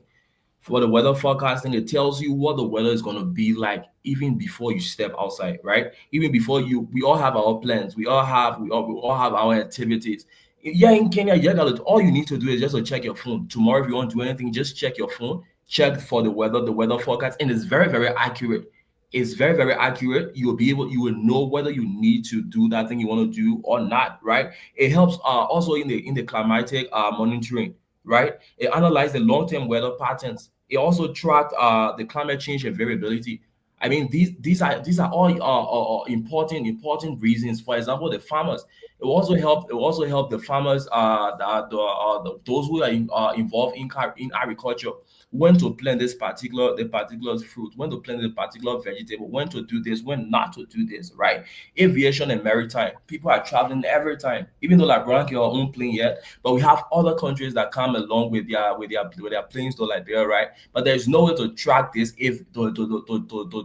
For the weather forecasting, it tells you what the weather is going to be like even before you step outside, right? Even before we all have our plans, we all have our activities. Yeah, in Kenya, yeah, all you need to do is just to check your phone. Tomorrow, if you want to do anything, just check your phone, check for the weather forecast, and it's very accurate. It's very accurate. You will know whether you need to do that thing you want to do or not, right? It helps also in the climatic monitoring, right? It analyzes the long-term weather patterns. It also tracked the climate change and variability. I mean, these are all important reasons. For example, the farmers. It will also help the farmers, those who are involved in agriculture, when to plant the particular fruit, when to plant the particular vegetable, when to do this, when not to do this, right? Aviation and maritime. People are traveling every time, even though like we don't get our own plane yet, but we have other countries that come along with their planes to Liberia, right? But there's no way to track this if to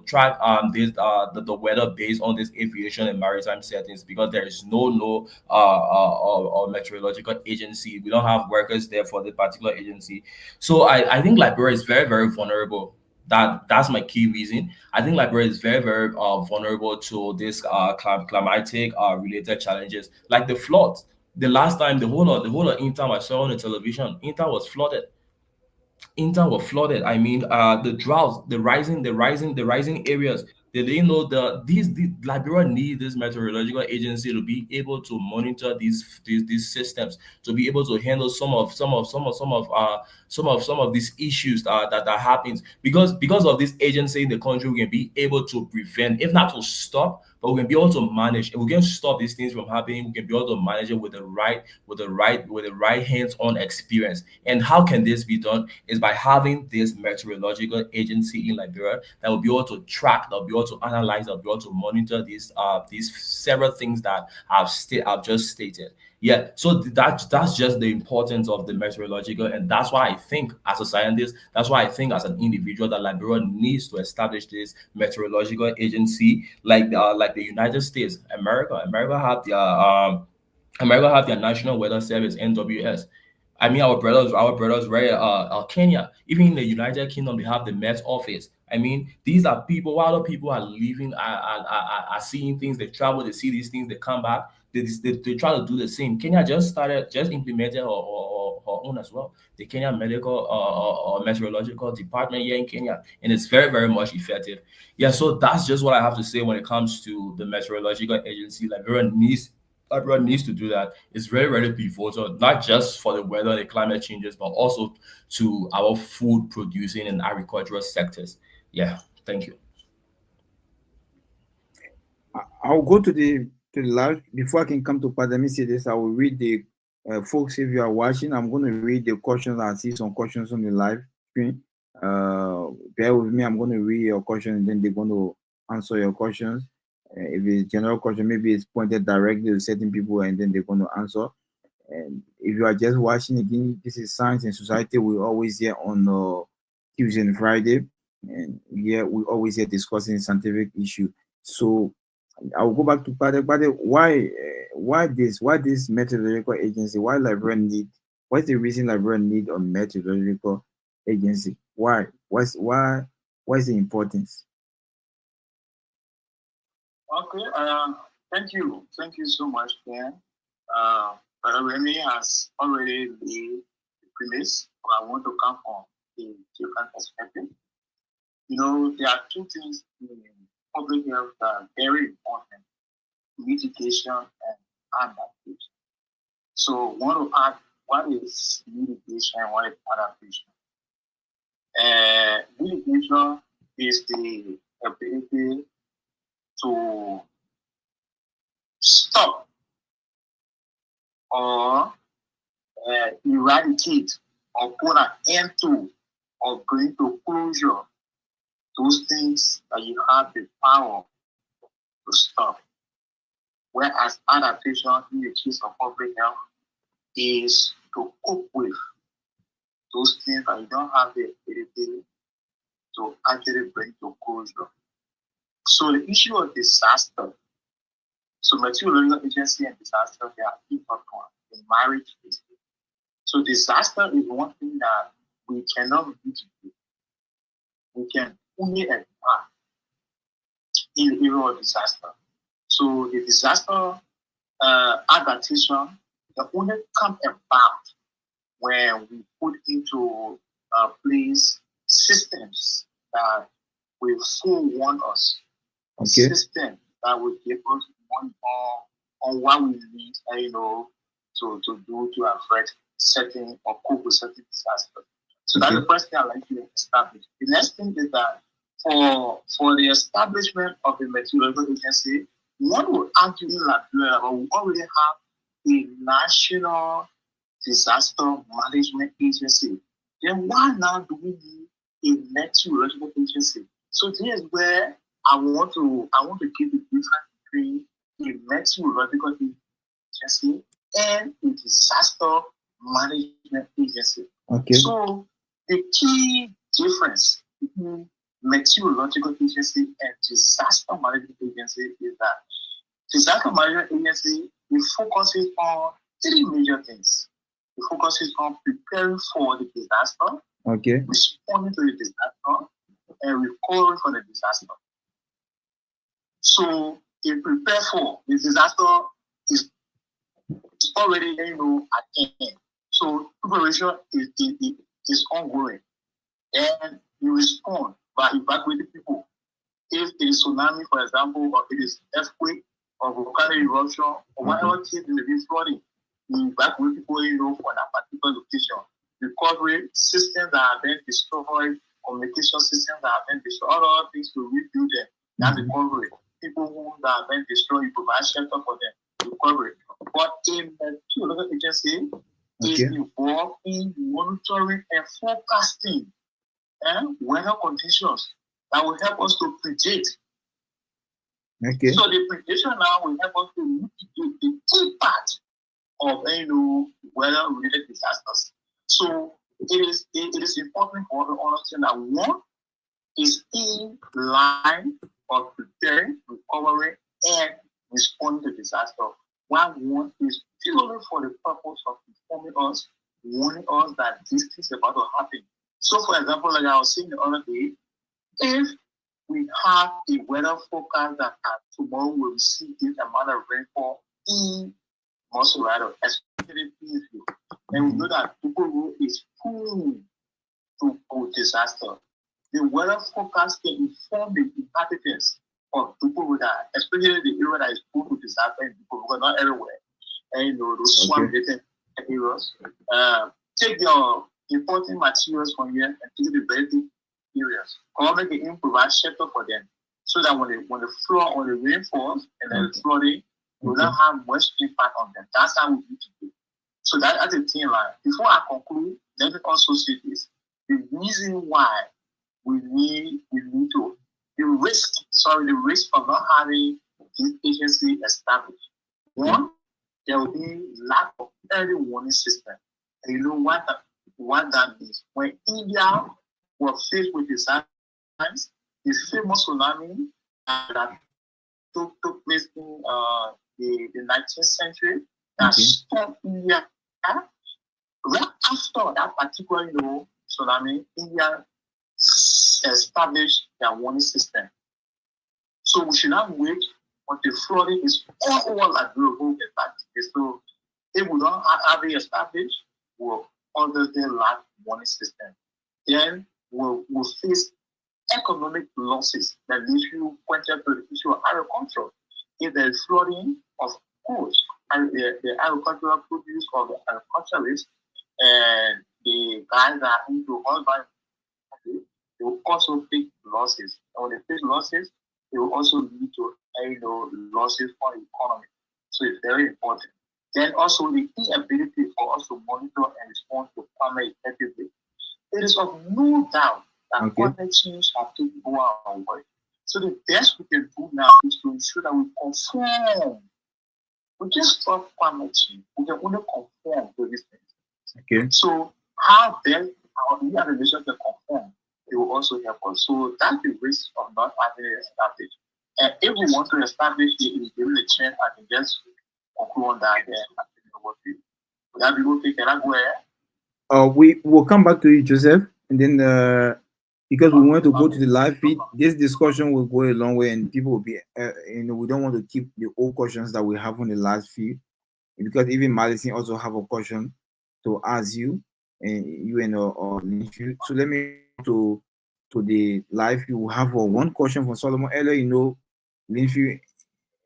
track the weather based on this aviation and maritime settings, because there is no or meteorological agency. We don't have workers there for the particular agency. So I think Liberia is very vulnerable. That's my key reason. I think Liberia is very vulnerable to this climatic related challenges, like the floods. The last time the whole of Inter I saw on the television, Inter was flooded. Inter were flooded. I mean, the droughts, the rising areas. They didn't know the Liberia need this meteorological agency to be able to monitor these systems, to be able to handle some of these issues that happens, because of this agency in the country. We can be able to prevent, if not to stop, but we can be able to manage, and we can stop these things from happening. We can be able to manage it with the right hands-on experience. And how can this be done? Is by having this meteorological agency in Liberia that will be able to track, that will be able to analyze, that will be able to monitor these several things that I've just stated. Yeah, so that's just the importance of the meteorological, and that's why I think as a scientist, that's why I think as an individual, that Liberia needs to establish this meteorological agency, like the United States, America have their National Weather Service (NWS). I mean, our brothers, right? Kenya, even in the United Kingdom, they have the Met Office. I mean, these are people. While other people are living, are seeing things. They travel, they see these things, they come back. They try to do the same. Kenya just implemented her own as well. The Kenya Medical or Meteorological Department here in Kenya, and it's very, very much effective. Yeah, so that's just what I have to say when it comes to the meteorological agency. Everyone needs to do that. It's very, very pivotal, not just for the weather and the climate changes, but also to our food producing and agricultural sectors. Yeah, thank you. I'll go to the live before I can come to part. Let me say this. I will read the folks. If you are watching, I'm going to read the questions. I see some questions on the live screen. Bear with me. I'm going to read your question, and then they're going to answer your questions. If it's general question, maybe it's pointed directly to certain people, and then they're going to answer. And if you are just watching again, this is Science and Society. We always here on Tuesday and Friday, and yeah, we always here discussing scientific issue. So I will go back to Pade. Pade, why this meteorological agency? Why Liberia need? What's the reason Liberia need a meteorological agency? Why? What's the importance? Okay, thank you so much, Ken. Brother Remy has already laid the premise, but I want to come from a different perspective. You know, there are two things in public health that are very important: mitigation and adaptation. So, I want to ask, what is mitigation and what is adaptation? Mitigation is the ability to stop or eradicate or put an end to or bring to closure those things that you have the power to stop. Whereas adaptation in the case of public health is to cope with those things that you don't have the ability to actually bring to closure. So the issue of disaster, so meteorological agency and disaster, they are important in marriage. So disaster is one thing that we cannot mitigate. We can only adapt in the area of disaster. So the disaster adaptation can only come about when we put into place systems that will forewarn us. Okay. System that will give us one on what we need, to do to affect certain or cope with certain disasters. So that's the first thing I'd like to establish. The next thing is that for the establishment of the meteorological agency, one would argue in Liberia, but we already have a national disaster management agency. Then why now do we need a meteorological agency? So this is where I want to keep the difference between a meteorological agency and a disaster management agency. Okay. So the key difference between meteorological agency and disaster management agency is that disaster management agency, it focuses on three major things. It focuses on preparing for the disaster, Okay. responding to the disaster, and recovering from the disaster. So, in prepare for the disaster is already at hand. So preparation is ongoing. and you respond by evacuating people. If it is tsunami, for example, or it is earthquake or volcanic eruption, or whatever case may be flooding, you evacuate people, for that particular location. Recovery systems that have been destroyed, communication systems that have been destroyed, all other things to rebuild them. That's recovery. People who have been destroyed, you provide shelter for them. Recovery. But in the geological agency is involved in monitoring and forecasting weather conditions that will help us to predict. Okay. So the prediction now will help us to mitigate the impact of weather-related disasters. So it is important for us to understand that one is in line of preparing, recovering, and responding to disaster. One is purely for the purpose of informing us, warning us that this is about to happen. So, for example, like I was saying the other day, if we have a weather forecast that tomorrow we'll see this amount of rainfall in Montserrat, especially Peaceville, and we know that Tupelo is prone to disaster. The weather forecast can inform the inhabitants of Tupelo that, especially the area that is prone to disaster in Tupelo, not everywhere, and those swamp-related areas. Take your important materials from here and take the very deep areas. Government can provide shelter for them, so that when the rain falls and the flooding will not have much impact on them. That's how we need to do. So that's a thin line. Before I conclude, let me also say this: the reason why we need to the risk of not having this agency established. One, there will be lack of early warning system. And you know what that means? When India was faced with disasters, the famous tsunami that took place in the 19th century that stopped India. Right after that particular tsunami, India established their warning system. So we should not wait until flooding is all over like global. So if we don't have it established, we'll understand lack warning system. Then we'll face economic losses that issue pointed to the issue of agriculture. If there is flooding, of course, and the agricultural produce of the agriculturists and the guys that are into all by they will also take losses. And when they take losses, it will also lead to losses for the economy. So it's very important. Then also the inability for us to monitor and respond to climate effectively. It is of no doubt that climate change has taken over our world. So the best we can do now is to ensure that we conform. We just stop climate change. We can only conform to these things. Okay. So how best our new organization can conform, it will also help us. So that's the risk of not having it established. And if we want to establish it, it's given a chance, I can just conclude on that and would that be okay? Can I go ahead? We will come back to you, Joseph, and then because we want to go to the live feed, this discussion will go a long way, and people will be, we don't want to keep the old questions that we have on the live feed, because even Madison also have a question to ask you, and you and so let me to the live. You have one question from Solomon earlier. Linfield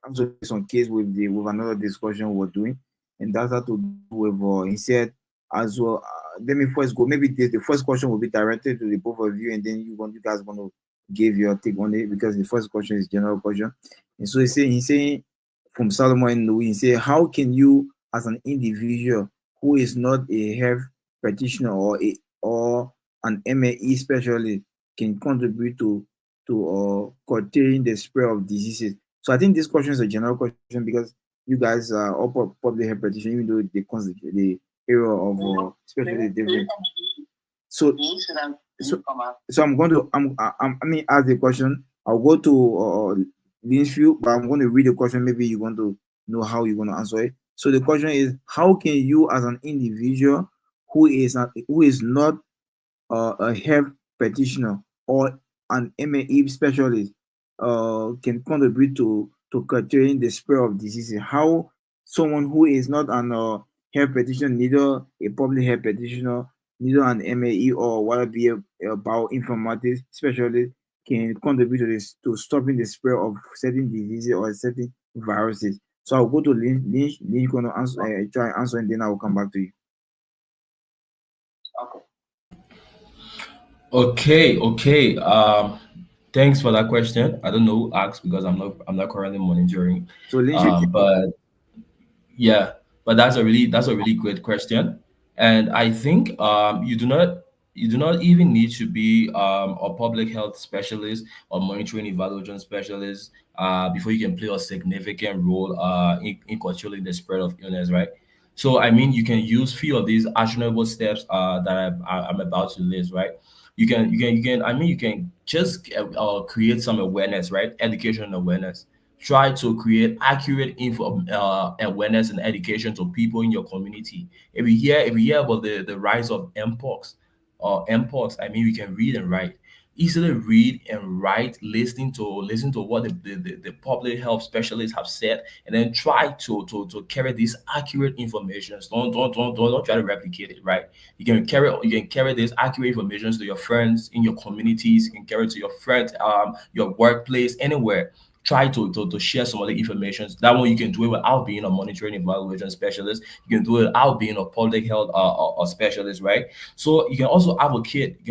also some case with another discussion we're doing, and that's how to do with he said as well. Let me first go. Maybe the first question will be directed to the both of you, and then you guys want to give your take on it, because the first question is general question. And so he's saying from Solomon and Louis, he said, how can you as an individual who is not a health practitioner or an MAE specialist can contribute to curtailing the spread of diseases? So I think this question is a general question, because you guys are all public health practitioners, even though the area of especially different. So I'm going to ask the question. I'll go to Linfield, but I'm going to read the question. Maybe you want to know how you're going to answer it. So the question is, how can you as an individual who is not a health practitioner or an MAE specialist can contribute to curtailing the spread of diseases? How someone who is not an health practitioner, neither a public health practitioner, neither an MAE or whether be a bioinformatics specialist can contribute to this to stopping the spread of certain diseases or certain viruses. So I'll go to Lynch. Lynch gonna answer, try and answer, and then I will come back to you. Okay. Okay. Thanks for that question. I don't know who asked because I'm not currently monitoring. So Lynch, you can, But yeah, but that's a really great question, and I think you do not even need to be a public health specialist or monitoring evaluation specialist before you can play a significant role in controlling the spread of illness, right? So I mean, you can use few of these actionable steps that I'm about to list, right? You can I mean you can just create some awareness, right? Education and awareness. Try to create accurate info awareness and education to people in your community. If we hear about the rise of mpox, I mean we can read and write. Easily read and write, listen to what the public health specialists have said, and then try to carry these accurate information. Don't try to replicate it, right? You can carry this accurate information to your friends in your communities. You can carry it to your friends, your workplace, anywhere. Try to share some of the information. That one you can do it without being a monitoring evaluation specialist. You can do it without being a public health or specialist, right? So you can also advocate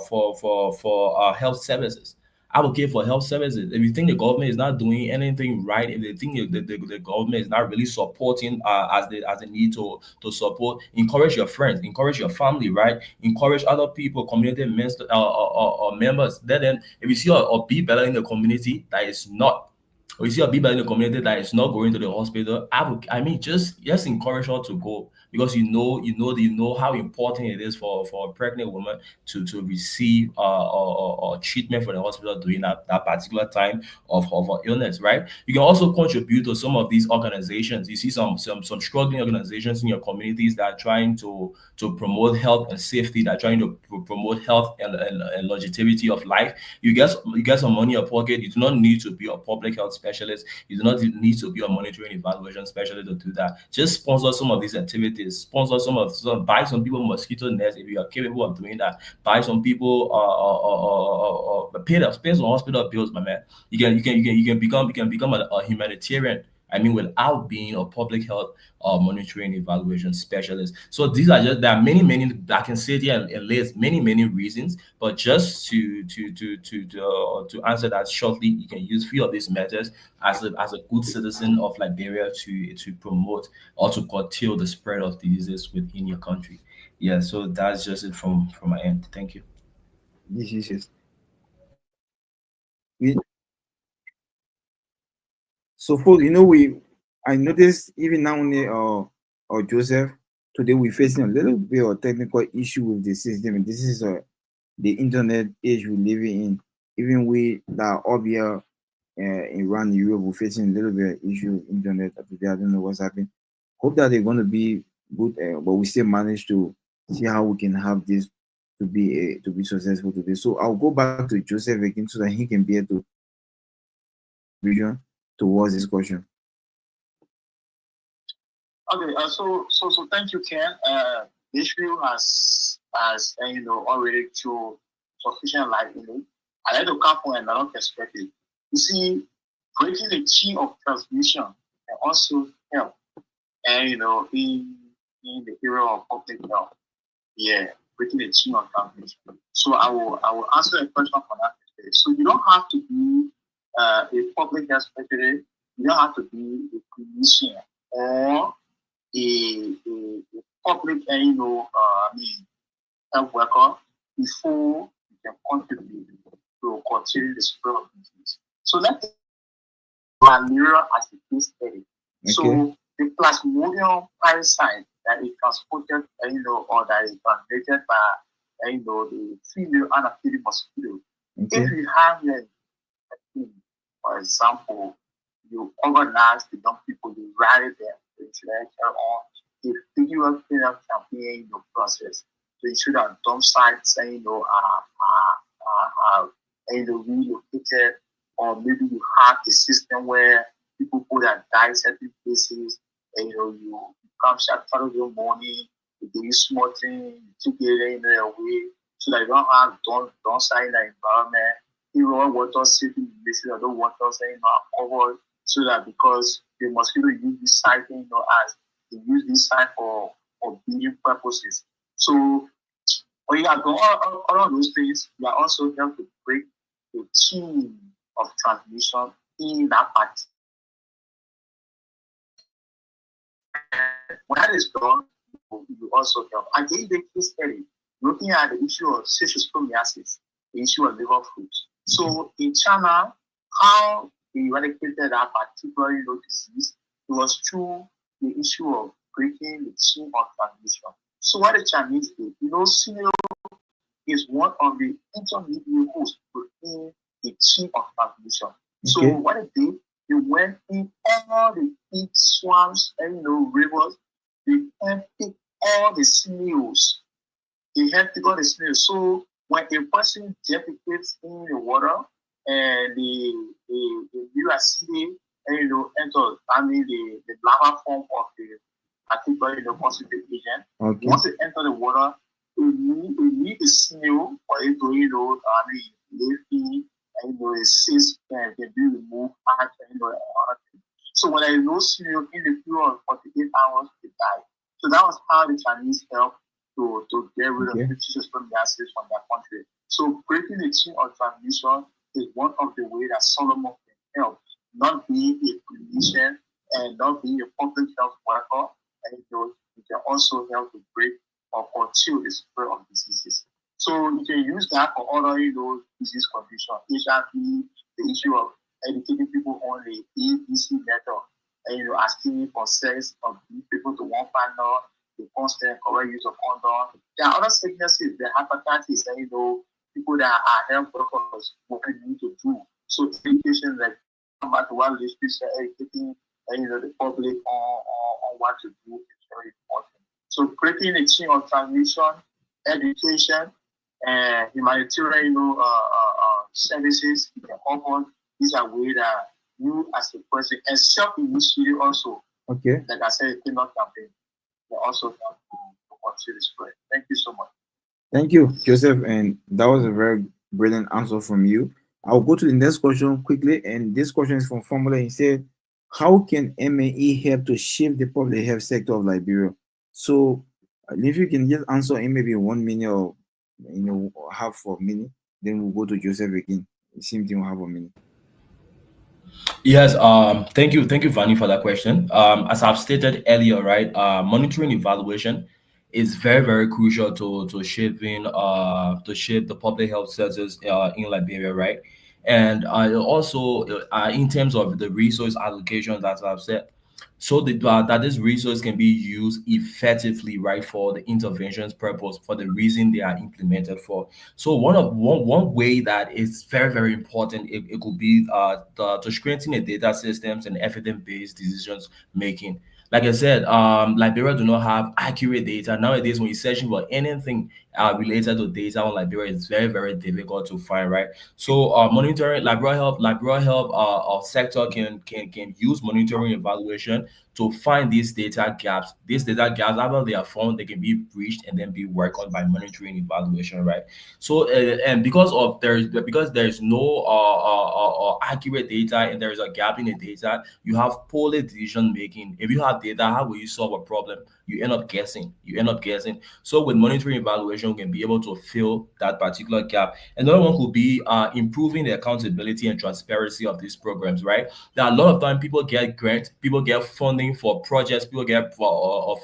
for health services. Advocate for health services. If you think the government is not doing anything right, if they think the government is not really supporting as they need to support, encourage your friends, encourage your family, right? Encourage other people, community members, or members. Then if you see a big better in the community that is not, or you see a people in the community that is not going to the hospital, I mean, just encourage her to go, because you know how important it is for a pregnant woman to receive treatment from the hospital during that particular time of her illness, right? You can also contribute to some of these organizations. You see some struggling organizations in your communities that are trying to promote health and safety, that are trying to promote health and longevity of life. You get some money in your pocket. You do not need to be a public health specialist. You do not need to be a monitoring evaluation specialist to do that. Just sponsor some of these activities. Buy some people mosquito nets if you are capable of doing that. Buy some people pay some hospital bills, my man. You can become a humanitarian. I mean, without being a public health monitoring evaluation specialist. So there are many I can sit here and list many reasons, but just to answer that shortly, you can use few of these methods as a good citizen of Liberia to promote or to curtail the spread of diseases within your country. Yeah, so that's just it from my end. Thank you. this is just we, so for I noticed even now or Joseph, today we're facing a little bit of technical issue with the system, and this is the internet age we're living in. Even we that are up here in around Europe, we're facing a little bit of issue with internet today. I don't know what's happening. Hope that they're going to be good, but we still manage to see how we can have this to be successful today. So I'll go back to Joseph again so that he can be able to vision towards this question. Okay. So thank you, Ken. This view has already to sufficient light in it. I like to come from another perspective. You see, breaking the chain of transmission can also help, and in the area of public health. Yeah, breaking the chain of transmission. So I will answer the question from that perspective. So you don't have to be a public health specialist. You don't have to be a clinician or a public, health worker before you can contribute to continue the spread of disease. So let's take malaria as a case study. Okay. So the Plasmodium parasite that is transported, or that is transmitted by, the female Anopheles mosquito. Okay. If you have a team, for example, you organize the young people, you rally them, to lecture on the video cleanup campaign in your process to ensure that dump sites, are relocated, or maybe you have a system where people put their die certain places, and you come Saturday morning, you they use small things together in a way so that you don't have downside in the environment. Even when water sitting in this, the water saying covered so that because the mosquito use this site, as they use this site for breeding purposes. So when you are doing all of those things, you are also help to break the chain of transmission in that part. When that is done, you also help. I gave the case study looking at the issue of schistosomiasis, the issue of liver fruits. So in China, how they eradicated that particular disease, it was through the issue of breaking the chain of transmission. So what the Chinese did, snail is one of the intermediate hosts within the chain of transmission. So what they did, they went in all the big swamps and rivers. They pick all the snails. They pick all the snails. So when a person defecates in the water and the uracil enter, the lava form of the particular positive agent. Once it enter the water, it need a snail for it to live in and it says can be removed and other thing. So when I know snail in the period of 48 hours, they die. So that was how the Chinese helped to get rid of schistosomiasis from that country. So breaking the chain of transmission is one of the ways that Solomon can help, not being a clinician and not being a public health worker, and it can also help to break or curtail the spread of diseases. So you can use that for other disease conditions, HIV, the issue of educating people on the ABC method, and asking for sex of people to one partner, the constant correct use of condom. There are other sicknesses, the hepatitis, and people that are health workers, what they need to do. So education, like come back to what Lisby said, educating the public on what to do is very important. So breaking the chain of transmission, education, and humanitarian services, the help. These are ways that you as a person and self-initiative also. Like I said, cannot campaign. They also help to control the spread. Thank you so much. Thank you, Joseph, and that was a very brilliant answer from you. I'll go to the next question quickly, and this question is from Formula. He said, how can MAE help to shape the public health sector of Liberia? So if you can just answer in maybe 1 minute or half a minute, then we'll go to Joseph again. Same thing, we'll have a minute. Yes, thank you, Vani, for that question. As I've stated earlier, right, monitoring evaluation is very, very crucial to shaping to shape the public health sectors in Liberia, right? And also in terms of the resource allocation, as I've said, so that this resource can be used effectively, right, for the interventions purpose, for the reason they are implemented for. So one way that is very, very important, it could be to strengthen the data systems and evidence-based decisions making. Like I said, Liberia do not have accurate data. Nowadays, when you're searching for anything related to data on Liberia, it's very, very difficult to find, right? So monitoring Liberia Health sector can use monitoring evaluation to find these data gaps. These data gaps, after they are found, they can be breached and then be worked on by monitoring evaluation, right? So and because there's no accurate data and there is a gap in the data, you have poorly decision making. If you have data, how will you solve a problem? You end up guessing. So with monitoring evaluation, we can be able to fill that particular gap. Another one could be improving the accountability and transparency of these programs, right? There are a lot of time people get grants, people get funding for projects, people get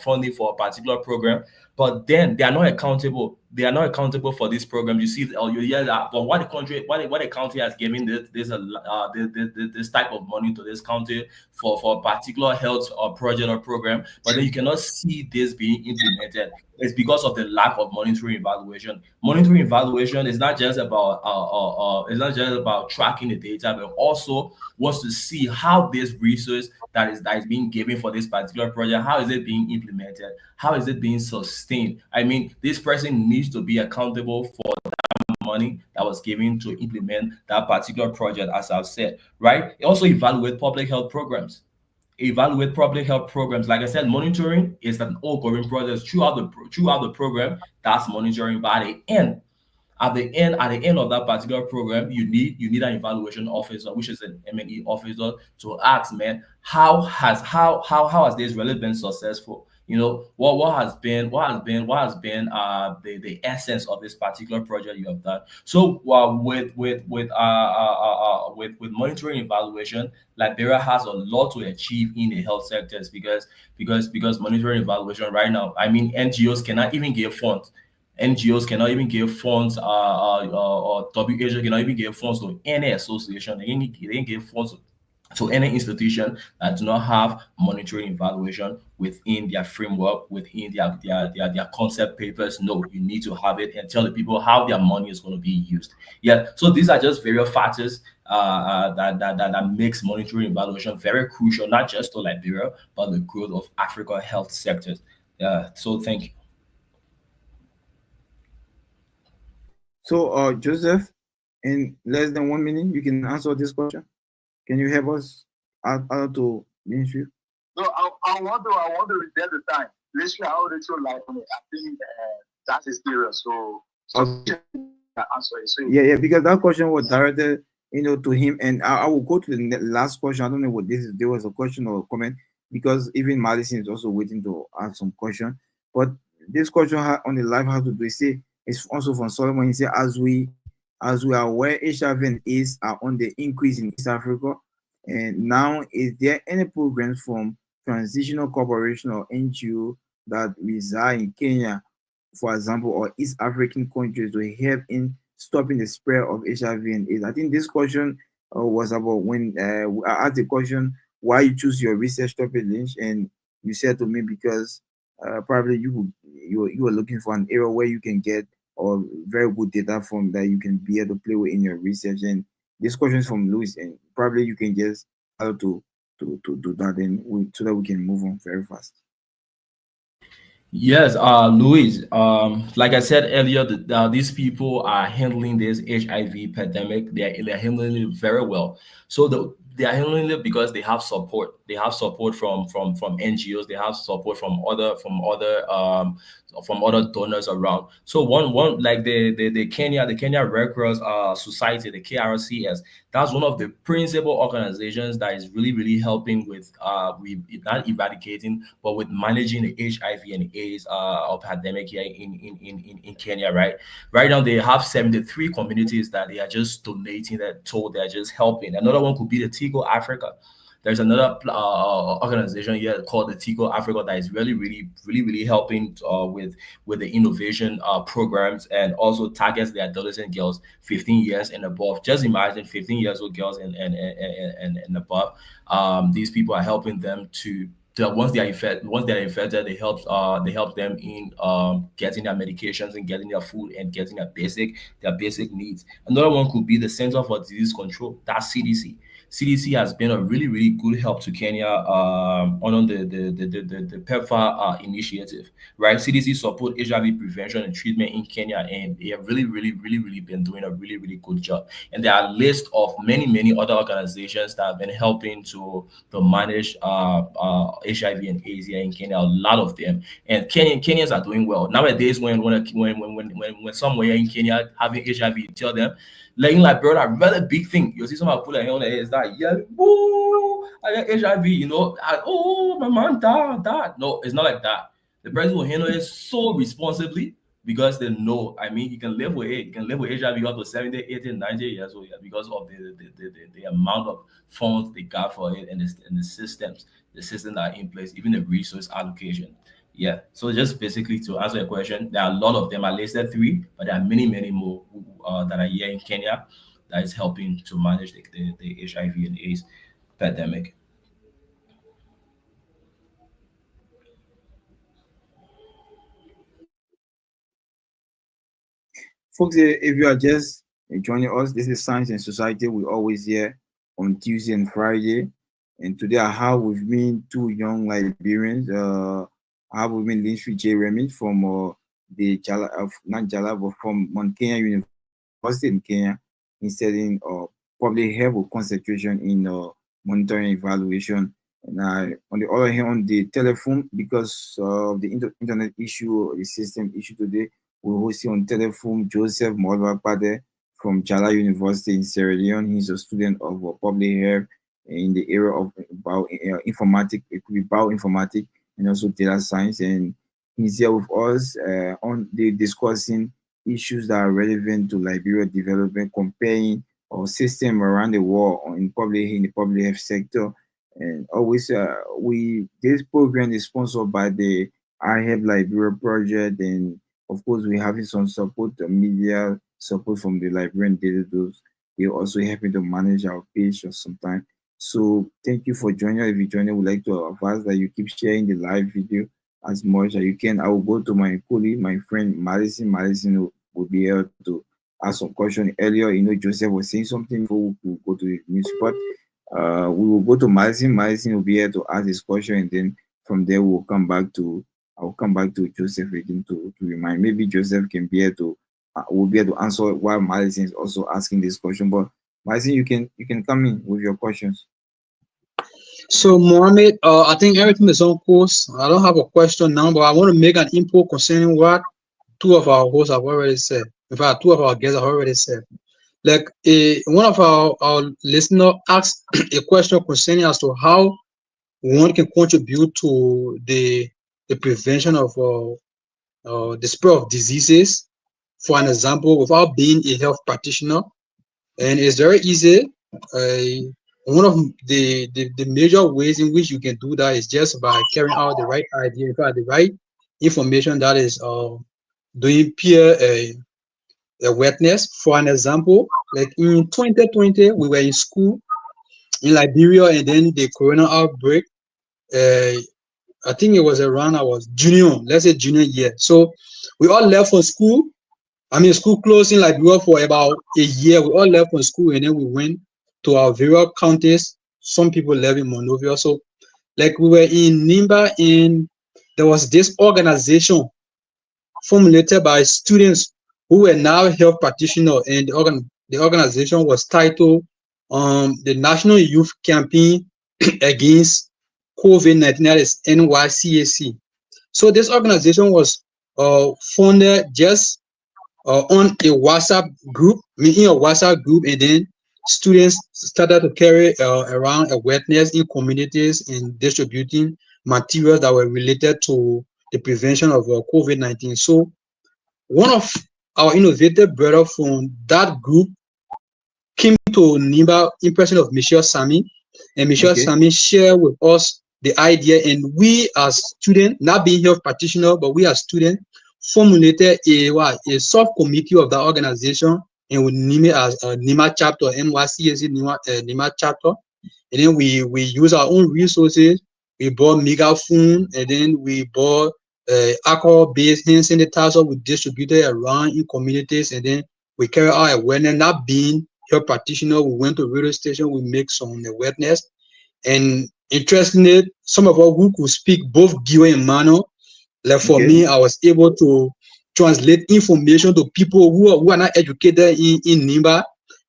funding for a particular program, but then they are not accountable. They are not accountable for this program. You see, or you hear that, but what the county has given this type of money to this county for a particular health or project or program, but then you cannot see this being implemented. It's because of the lack of monitoring evaluation. Monitoring evaluation is not just about tracking the data, but also wants to see how this resource that is being given for this particular project, how is it being implemented, how is it being sustained. I mean, this person needs to be accountable for money that was given to implement that particular project, as I've said, right? Also evaluate public health programs. evaluate public health programs. Like I said, monitoring is an ongoing process throughout the program. That's monitoring. But at the end of that particular program, you need an evaluation officer, which is an M&E officer, to ask, man, how has this really been successful? What has been the essence of this particular project you have done. So with monitoring evaluation, Liberia has a lot to achieve in the health sectors, because monitoring evaluation right now, I mean, NGOs cannot even give funds. NGOs cannot even give funds, or WHO cannot even give funds to any association. They can give funds to any institution that do not have monitoring evaluation within their framework, within their concept papers. No, you need to have it and tell the people how their money is going to be used. Yeah, so these are just various factors that makes monitoring evaluation very crucial, not just to Liberia, but the growth of Africa health sectors. Yeah, so thank you. So, Joseph, in less than 1 minute, you can answer this question. Can you help us out to ministry? No, I want to reserve the time. Literally, I already told like I think that is serious. So Okay. answer it. So Yeah, because that question was directed, to him, and I will go to the last question. I don't know what this is. There was a question or a comment, because even Madison is also waiting to ask some question. But this question on the live, how to do it? Say it's also from Solomon. He said, as we are aware, HIV and AIDS are on the increase in East Africa, and now is there any programs from Transitional Corporation or NGO that reside in Kenya, for example, or East African countries, to help in stopping the spread of HIV and AIDS? I think this question was about when I asked the question, why you choose your research topic, Lynch, and you said to me because probably you were looking for an area where you can get or very good data from that you can be able to play with in your research. And this question is from Louis, and probably you can just how to do that, and so that we can move on very fast. Yes, Louis. Like I said earlier, these people are handling this HIV pandemic. They're handling it very well. So they are handling it because they have support. They have support from NGOs. They have support from other donors around. So one like the Kenya Red Cross Society, the KRCS. That's one of the principal organizations that is really helping with not eradicating, but with managing the HIV and AIDS pandemic here in Kenya. Right now they have 73 communities that they are just donating, that told they're just helping. Another one could be the Tigo Africa. There's another organization here called the Tigo Africa that is really helping with the innovation programs, and also targets the adolescent girls 15 years and above. Just imagine 15 years old girls and above. These people are helping them to once they are infected, they help them in getting their medications and getting their food and getting their basic needs. Another one could be the Center for Disease Control, that's CDC. CDC has been a really good help to Kenya on the PEPFAR initiative, right? CDC support HIV prevention and treatment in Kenya, and they have really been doing a really good job. And there are a list of many other organizations that have been helping to manage HIV and AIDS here in Kenya. A lot of them, and Kenyans are doing well nowadays. When somewhere in Kenya having HIV, you tell them, like bro, that really big thing. You see somebody put a hand on their head, is that yeah, boo, I got HIV, oh my man, that. No, it's not like that. The person will handle it so responsibly because they know. I mean, you can live with it. You can live with HIV up to 70, 80, 90 years old, because of the amount of funds they got for it, and the systems that are in place, even the resource allocation. Yeah, so just basically to answer your question, there are a lot of them. I listed 3, but there are many more that are here in Kenya that is helping to manage the HIV and AIDS pandemic. Folks, if you are just joining us, this is Science and Society. We're always here on Tuesday and Friday. And today I have with me 2 young Liberians. I have with me Lindsay J. Remy from not Jala, but from Mount Kenya University in Kenya, in studying public health with concentration in monitoring evaluation. And on the other hand, on the telephone, because of the internet issue, the system issue today, we're hosting on telephone Joseph Molbakpade from Jala University in Sierra Leone. He's a student of public health in the area of informatics. It could be bioinformatics and also data science. And he's here with us on the discussing issues that are relevant to Liberia development, comparing our system around the world in the public health sector. And always we this program is sponsored by the I Have Liberia project, and of course we having some support, media support from the Liberian Daily Dose. They're also helping to manage our page or sometime. So thank you for joining us. If you join us, would like to advise that you keep sharing the live video as much as you can. I will go to my colleague, my friend Madison. Madison will be able to ask some question earlier. Joseph was saying something before we go to the news spot. We will go to Madison. Madison will be here to ask this question, and then from there we'll come back to I'll come back to Joseph again to remind. Maybe Joseph can be here to will be able to answer while Madison is also asking this question. But Madison, you can come in with your questions. So Mohammed, I think everything is on course. I don't have a question now, but I want to make an input concerning what two of our hosts have already said. In fact, two of our guests have already said. Like one of our listener asked a question concerning as to how one can contribute to the prevention of the spread of diseases. For an example, without being a health practitioner, and it's very easy. One of the major ways in which you can do that is just by carrying out the right idea, in fact, the right information, that is doing peer awareness. For an example, like in 2020, we were in school in Liberia, and then the corona outbreak. I think it was around I was let's say junior year. So we all left from school. I mean, school closed in Liberia for about a year. We all left from school, and then we went to our various counties. Some people left in Monrovia. So, like, we were in Nimba, and there was this organization formulated by students who were now health practitioners, and the organization was titled the National Youth Campaign Against COVID-19, that is NYCAC. So this organization was funded just on a WhatsApp group, in a WhatsApp group, and then students started to carry around awareness in communities and distributing materials that were related to the prevention of COVID-19. So one of our innovative brothers from that group came to Nimba in person of Michelle Sami, and Michelle Sami shared with us the idea, and we as students, not being health practitioners, but we as students, formulated a subcommittee of that organization, and we named it as NIMA chapter, NYCAC NIMA chapter. And then we use our own resources. We bought megaphone, and then we bought alcohol-based hand sanitizer. We distributed around in communities, and then we carry out awareness. Not being health practitioner, we went to radio station. We make some awareness, and interestingly, some of us who could speak both Giwa and Mano. Like for me, I was able to translate information to people who are not educated in Nimba,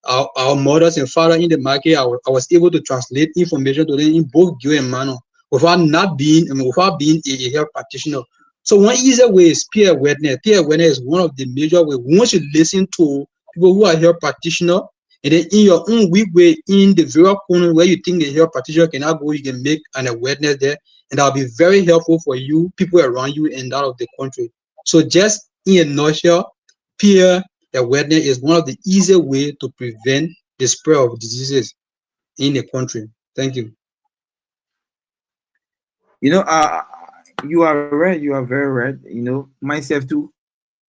our mothers and fathers in the market. I was able to translate information to them in both Gyo and Mano without being a health practitioner. So one easy way is peer awareness. Peer awareness is one of the major ways. Once you listen to people who are health practitioners, and then in your own weak way, in the various corner where you think the health practitioner cannot go, you can make an awareness there. And that'll be very helpful for you, people around you, and that of the country. So just in a nutshell, peer awareness is one of the easier ways to prevent the spread of diseases in the country. Thank you. You are right. You are very right. Myself too,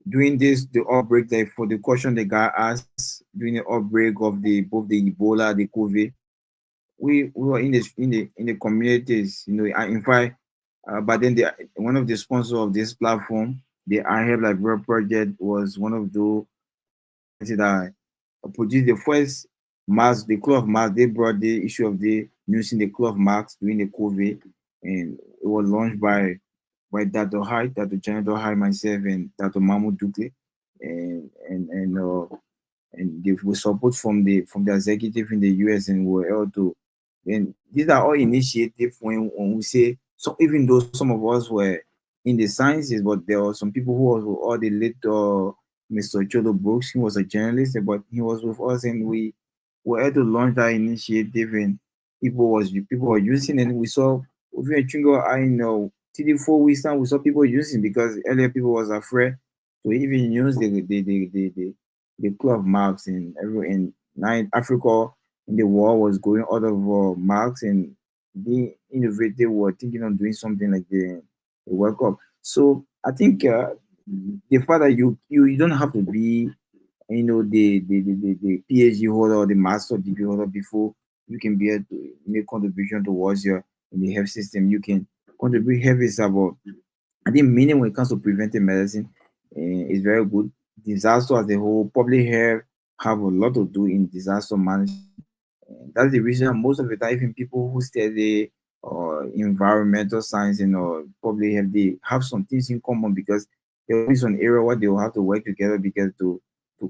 during the outbreak, like for the question the guy asked during the outbreak of both the Ebola, the COVID. We were in the communities, in fact, but then one of the sponsors of this platform, the I Have Liberia project, was one of those that produced the first mask, the cloth mask. They brought the issue of the using the cloth masks during the COVID, and it was launched by Dr. Janet High, myself, and Dr. Mahmoud Dukle, and with support from the executive in the US, and we were able to And these are all initiative when we say, so even though some of us were in the sciences, but there were some people who was with all the late Mr. Cholo Brooks. He was a journalist, but he was with us, and we were able to launch that initiative, and people were using, and we saw even Chingo, I know 3 4 weeks time we saw people using, because earlier people was afraid to even use the cloth marks and every in nine Africa in the war was going out of marks, and being innovative were thinking of doing something like the World Cup. So I think the fact that you don't have to be the PhD holder or the master degree holder before you can be able to make contribution towards your in the health system. You can contribute heavy about. I think meaning when it comes to preventive medicine is very good. Disaster as a whole, public health have a lot to do in disaster management. And that's the reason most of the time, even people who study environmental science and public health, they have some things in common, because there will be some area where they will have to work together because to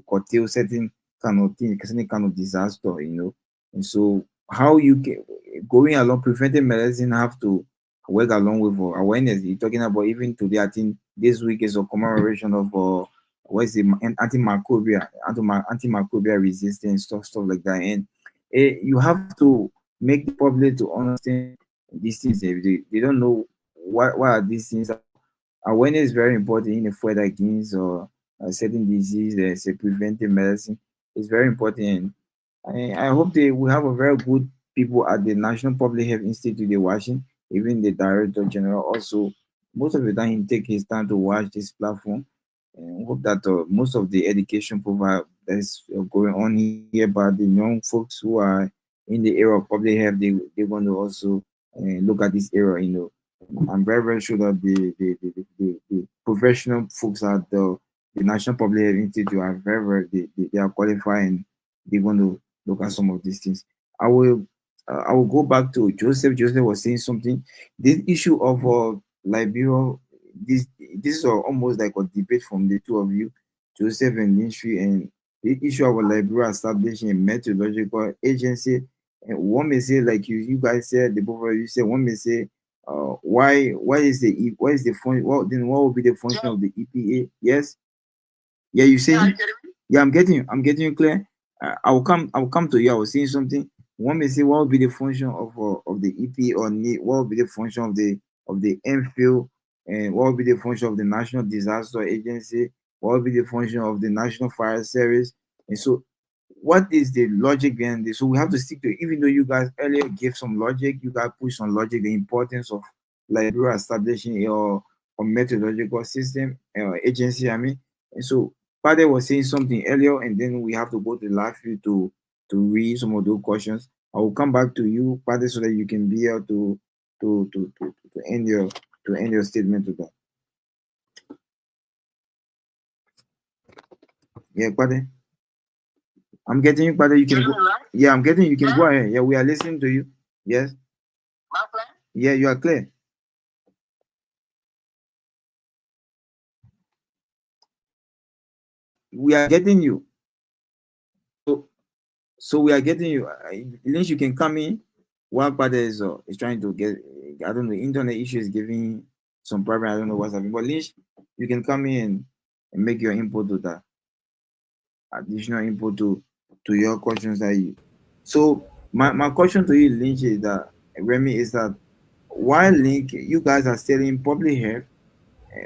curtail certain kind of thing, certain kind of disaster. And so how you can going along preventive medicine have to work along with awareness. You're talking about even today, I think this week is a commemoration of what is the antimicrobial resistance stuff like that. And you have to make the public to understand these things. If they don't know what are these things. Awareness is very important in the fight against or certain disease. Say preventive medicine is very important. And I hope they will have a very good people at the National Public Health Institute they're watching. Even the director general also most of the time he take his time to watch this platform, and hope that most of the education provide that's going on here by the young folks who are in the area of public health, they're going to also look at this area. I'm very, very sure that the professional folks at the National Public Health Institute are very, very, they are qualified, and they're going to look at some of these things. I will go back to Joseph. Joseph was saying something. This issue of Liberia, this is almost like a debate from the two of you, Joseph and Lynchry, and the issue of Liberia establishing a meteorological agency. And one may say, like you guys said, the both of you said, one may say, why is the function? What will be the function of the EPA? Yes, yeah, you say. Yeah, I'm getting you clear. I will come to you. I was saying something. One may say, what will be the function of the EPA, or what will be the function of the MPhil, and what will be the function of the National Disaster Agency? What will be the function of the National Fire Service? And so, what is the logic behind this? So we have to stick to it. Even though you guys earlier gave some logic, you guys push some logic, the importance of Liberia establishing a methodological system agency. I mean, and so Father was saying something earlier, and then we have to go to the live view to read some of those questions. I will come back to you, Father, so that you can be able to end your statement to that. Yeah, Father. I'm getting you, Father. You can go. Yeah, I'm getting you. Can go ahead. Yeah, we are listening to you. Yes. Yeah, you are clear. We are getting you. So we are getting you. Lynch, you can come in. While Father is trying to get, I don't know, internet issue is giving some problem. I don't know what's happening. But Lynch, you can come in and make your input to that. Additional input to your questions that you. So my question to you, Lynch, is that Remy, is that why link you guys are studying public health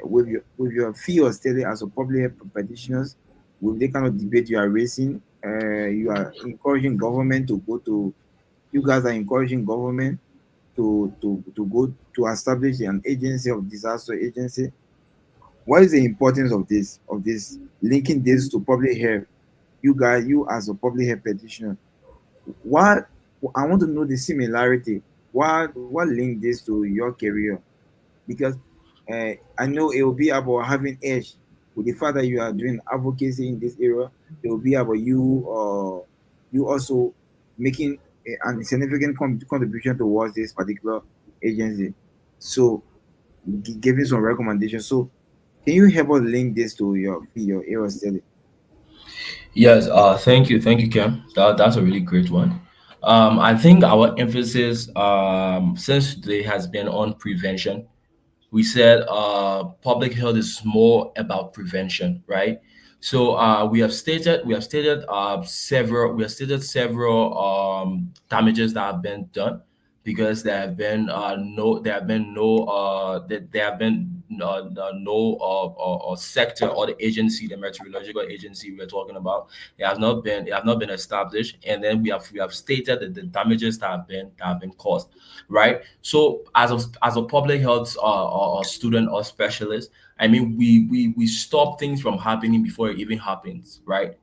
with your fee of study as a public health practitioners, with the kind of debate you are raising, you are encouraging government to go to. You guys are encouraging government to go to establish an agency of disaster agency. What is the importance of this linking this to public health? You as a public health practitioner, what I want to know the similarity. What link this to your career? Because I know it will be about having edge with the fact that you are doing advocacy in this area. It will be about you also making a significant contribution towards this particular agency. So giving some recommendations. So can you help us link this to your area of study? Yes, thank you, Ken. That's a really great one. I think our emphasis, since there has been on prevention, we said public health is more about prevention, right? So we have stated several damages that have been done, because there have been no sector or the agency, the meteorological agency we are talking about, it have not been established. And then we have stated that the damages that have been caused, right? So as a public health or student or specialist, I mean, we stop things from happening before it even happens, right?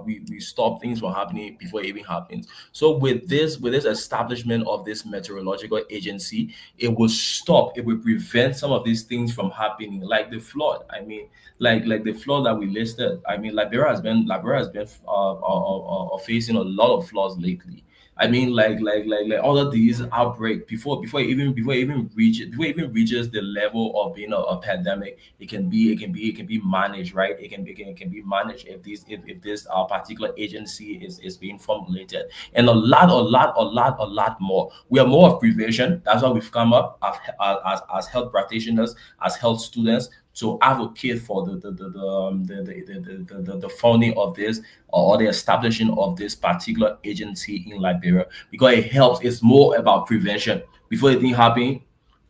We stop things from happening before it even happens. So with this establishment of this meteorological agency, it will prevent some of these things from happening, like the flood. I mean, like the flood that we listed. I mean, Liberia has been facing a lot of floods lately. I mean, like all of these outbreak before it even reaches the level of being a pandemic, it can be managed, right? It can be managed if this particular agency is being formulated, and a lot more. We are more of prevention. That's why we've come up as health practitioners, as health students, to advocate for the founding of this, or the establishing of this particular agency in Liberia, because it helps. It's more about prevention. Before the thing happen,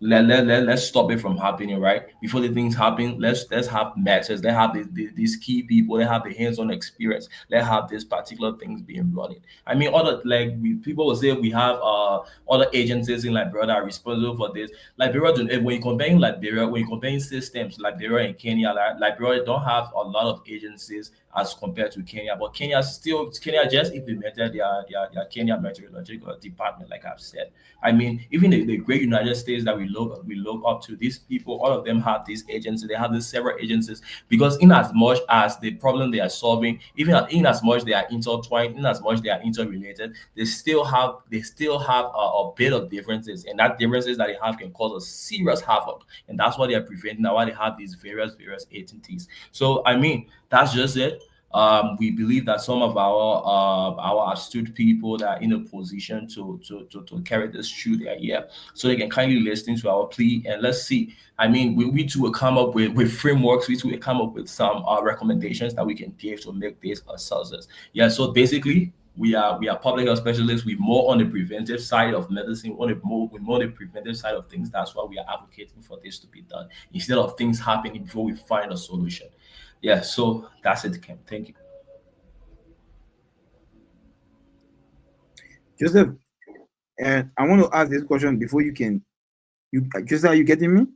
let's stop it from happening, right? Before the things happen, let's have matches. Let's have these key people. They have the hands-on experience. Let's have these particular things being running. I mean, people will say we have other agencies in Liberia that are responsible for this. Liberia, when you comparing systems, Liberia and Kenya, Liberia don't have a lot of agencies as compared to Kenya, but Kenya just implemented their Kenya Meteorological Department, like I've said. I mean, even the great United States that we look up to, these people, all of them have these agencies. They have these several agencies, because in as much as the problem they are solving, even in as much they are intertwined, in as much they are interrelated, they still have a bit of differences, and that differences that they have can cause a serious havoc, and that's why they are preventing. That's why they have these various agencies. So I mean, that's just it. We believe that some of our astute people that are in a position to carry this through their year, so they can kindly listen to our plea, and let's see. I mean, we too will come up with frameworks. We too will come up with some recommendations that we can give to make this a success. Yeah. So basically, we are public health specialists. We're more on the preventive side of medicine. We're more on the preventive side of things. That's why we are advocating for this to be done, instead of things happening before we find a solution. Yeah, so that's it, Kim. Thank you. Joseph, I want to ask this question before you can. Joseph, are you getting me?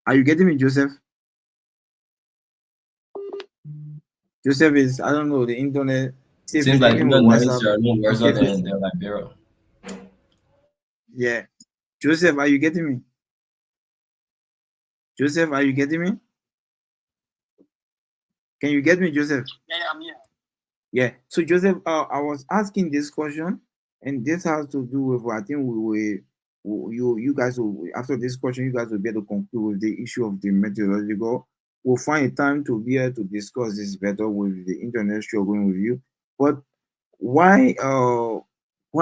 Are you getting me, Joseph? Joseph is, I don't know, the internet. See if Seems it's like even with even WhatsApp. are no worse See if it's, than Liberia. yeah. Joseph, are you getting me? Joseph, are you getting me? Can you get me, Joseph? Yeah, I'm here. Yeah. So Joseph, I was asking this question, and this has to do with what I think you guys will, after this question, you guys will be able to conclude with the issue of the meteorological. We'll find a time to be able to discuss this better with the internet struggling with you. But why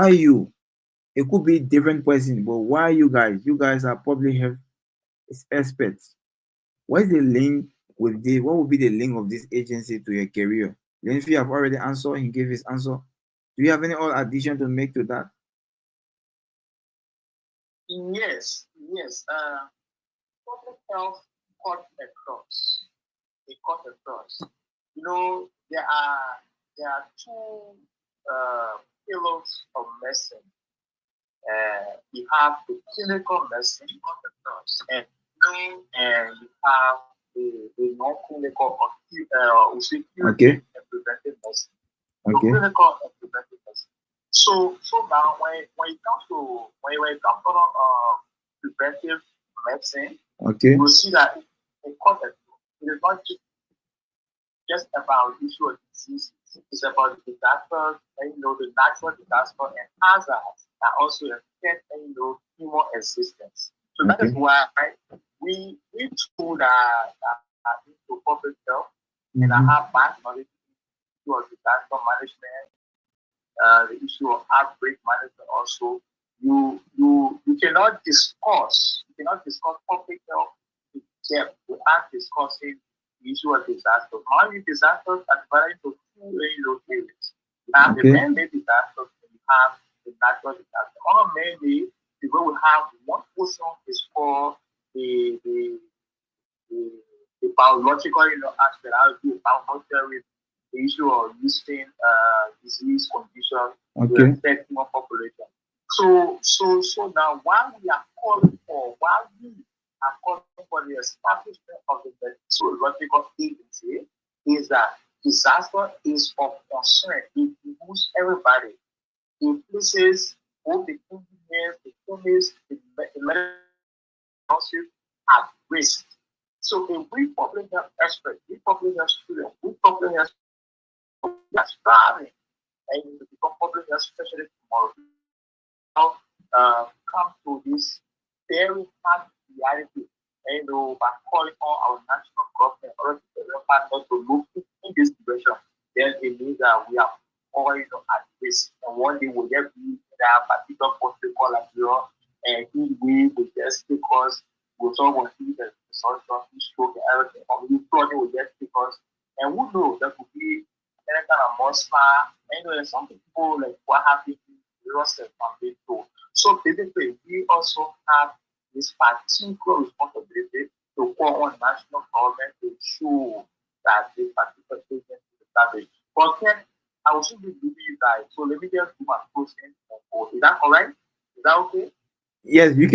you? It could be different person, but why you guys? You guys are public health experts. What is the link with the? What would be the link of this agency to your career? Lindsay have already answered. He gave his answer. Do you have any other addition to make to that? Yes. Public health cut across. They cut across. You know, there are two pillars of medicine. You have the clinical medicine and you have the non-clinical Okay. and preventive medicine. So Okay. clinical and preventive medicine. So now when it comes to preventive medicine, Okay. you will see that it is not just about the issue of disease. It's about the disaster, and the natural disaster and hazards that also affect human existence. So that is why we too that are into public health and I have vast knowledge of disaster management the issue of outbreak management also. You cannot discuss public health in depth without discussing the issue of disasters. Normally disasters are divided into two areas. You have the Okay. man-made disasters and you have the natural disasters. On man-made, the way we have one portion is called the the, the biological, aspect. I would do biological with the issue of using disease condition to Okay. affect more population. So now while we are calling for, the establishment of the meteorological agency, is that disaster is of concern. It involves everybody. It places both the engineers, the chemists, the medical at risk. So if we public health experts, we public health students, we public health are striving and to become public health specialists tomorrow, come to this very hard reality, by calling on our national government or the partners to look in this direction, then it means that we are all at risk. And one day we'll get be that particular protocol as well, and we will just because we'll talk about the source of stroke and everything, or we probably will just because, and who knows, that could be any kind of monster. Anyway, some people like what happened in lost and being told. So basically, we also have this particular responsibility to call on national government to ensure that this particular agency is established. But then I will soon be leaving you guys. So let me just do my closing. Is that correct? Is that okay? Yes, you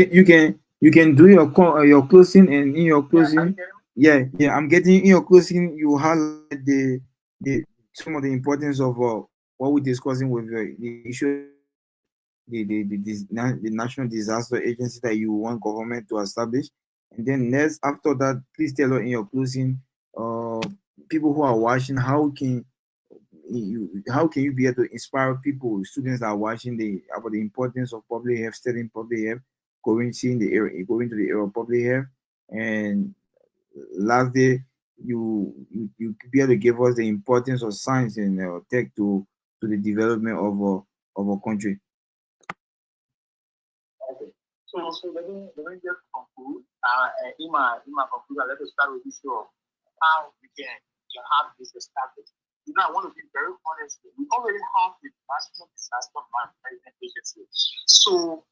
can do your closing, and in your Yeah, are you closing, getting me? I'm getting in your closing. You highlight the some of the importance of what we're discussing with the issue, the national disaster agency that you want government to establish. And then next, after that, please tell us in your closing, uh people who are watching, how can you be able to inspire people, students that are watching, about the importance of public health, studying public health, going to the area of public health. And last day, you be able to give us the importance of science and tech to the development of a country. Okay. So let me just conclude. In my conclusion, let us start with this show. How we can have this established. I want to be very honest. We already have the National Disaster Management Agency. So,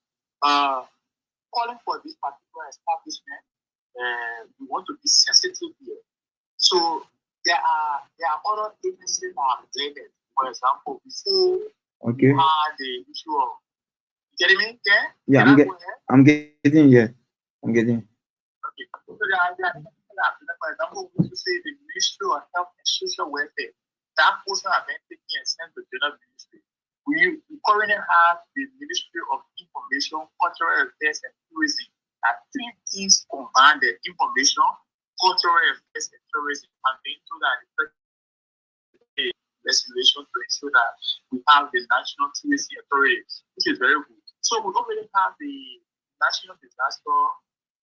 calling for this particular establishment, we want to be sensitive here. So there are other agencies that are related. For example, before Okay. we had the issue of, you getting me? Yeah, I'm getting, yeah. I'm getting. Okay. So for example, we say the Ministry of Health and Social Welfare. That portion have been taken and sent to the general ministry. We currently have the Ministry of Information, Cultural Affairs, and Tourism. That three things combine: the information, cultural affairs, and tourism, and being told that the legislation to ensure that we have the National Tourism Authority, which is very good. So we already have the National Disaster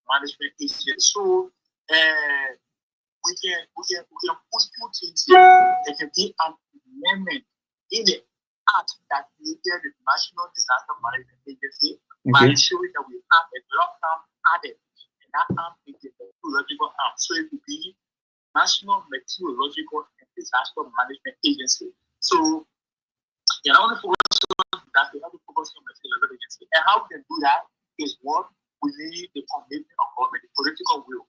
Management Agency. So we can put two things here. There can be an amendment in the act that created the National Disaster Management Agency by ensuring that we have a lockdown added, and that arm is the meteorological arm. So it will be National Meteorological and Disaster Management Agency. So you know, only focus on that, we have to focus on meteorological agency. And how we can do that is what we need: the commitment of government, the political will.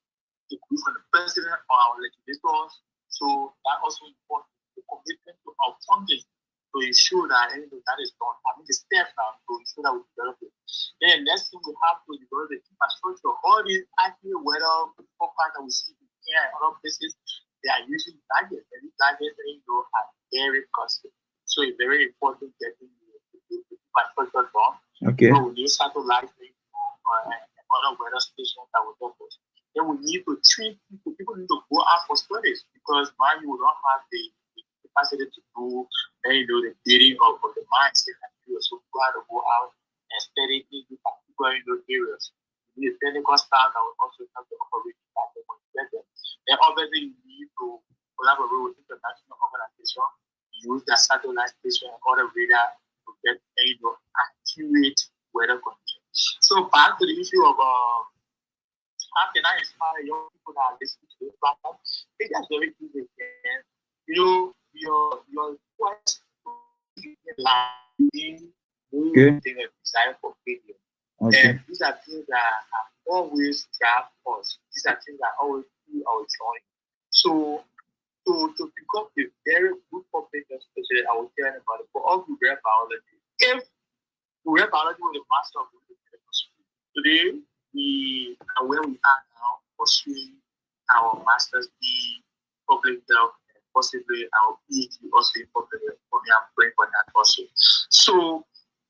The group from the president or our legislators. So that also important, the commitment to our funding to ensure that anything that is done. I mean, the steps now to ensure that we develop it. Then next thing we have to develop the infrastructure. All these accurate weather forecasts that we see here and other places, they are using gadgets, and these gadgets are very costly. So it's very important getting the infrastructure done. Okay. So we need satellite and other weather stations that will help us. Then we need to treat people. People need to go out for studies because now you will not have the capacity to do the bidding of the mindset and viewers. So people have to go out and study in the particular areas. You need technical staff that will also help the operation that they want to get them. Then obviously you need to collaborate with international organizations, use their satellite station and other radar accurate weather conditions. So back to the issue of how can I inspire young people that are listening to this platform? I think that's very easy. Again. Your quest in moving a desire for failure. Okay. And these are things that have always drive us. These are things that always do our joy. So to become a very good public especially I will tell about it. For all who read biology, if we read biology with a master of medical school, today we are where we are now pursuing our master's in public health and possibly our PhD also in public health. For me, I'm praying for that also. So,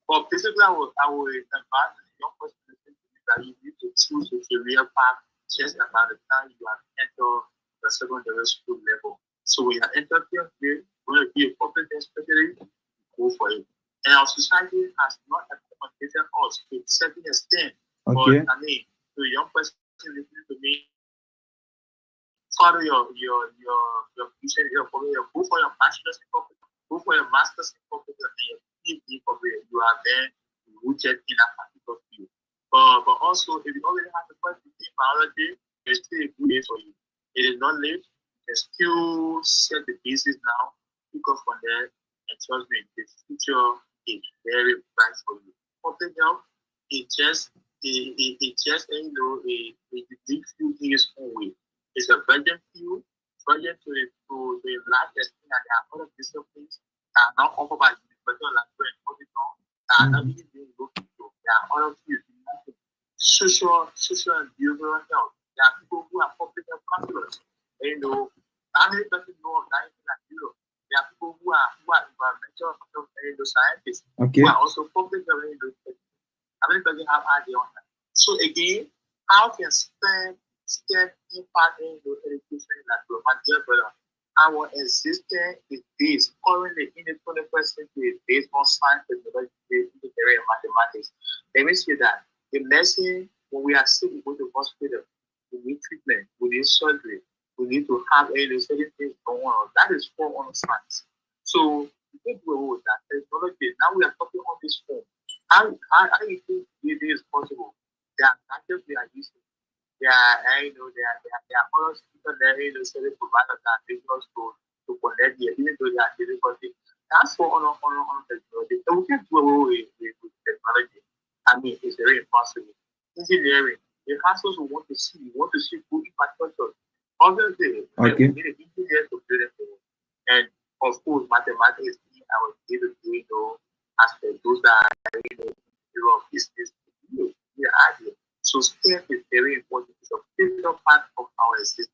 but basically, I will advise the young person that you need to choose a career path just about the time you have entered the secondary school level. So when you are entering here, you want to be a public specialist, go for it. And our society has not accommodated us to a certain extent. Okay. But I mean, to a young person listening to me, follow your future, go for your bachelor's in public, go for your master's in public, and your PhD in public. You are then rooted in a particular field. But also, if you already have the first degree in biology, there's still a good day for you. It is not late. You can still set the basis now, pick up from there, and trust me, the future is very bright for you. Public health is just a big field in its own way. It's a virgin field, virgin to the large extent that there are other disciplines that are not offered by the University of Nigeria and Hospital that are not even being looked into. There are other fields, social and behavioral health. There are people who are public health counselors. How many people know of that in Nigeria? There are people who are environmental scientists who are also public health. How many people have idea on that? So again, how can STEM impact in the education in Nigeria? My dear brother, our existence is based currently in the 21st century is based on science, technology, engineering, and mathematics. Let me say that the medicine, when we are sick, we go to hospital, we need treatment, we need surgery, we need to have certain things going on. That is for on science. So we can do with that technology. Now we are talking on this phone. How do you think it is possible? There are gadgets we are using. There are other secondary service providers that are able to connect here, even though they are difficulty. That's for on technology. So we can do away with technology. I mean, it's very impossible. Engineering, the households we want to see good infrastructure. Obviously, we need an engineer to build it. And of course, mathematics is our day-to-day aspect. Those that are of business, we are here. So STEM is very important. It's a critical part of our existence.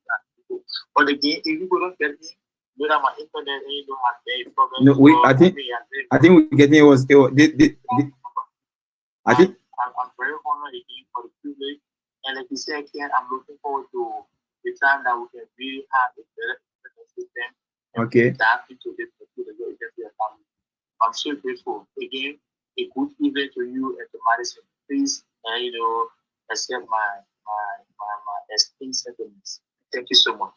But again, if you don't get me, you know my internet and you don't have any problem. No, I think we're getting it was I think I'm very honored again for the privilege. And like you said, Ken, I'm looking forward to the time that we can really have a better internet system and tap into this particular agency family. I'm so grateful. Again, a good evening to you and to Madison. Please, accept my esteemed sentiments. Thank you so much.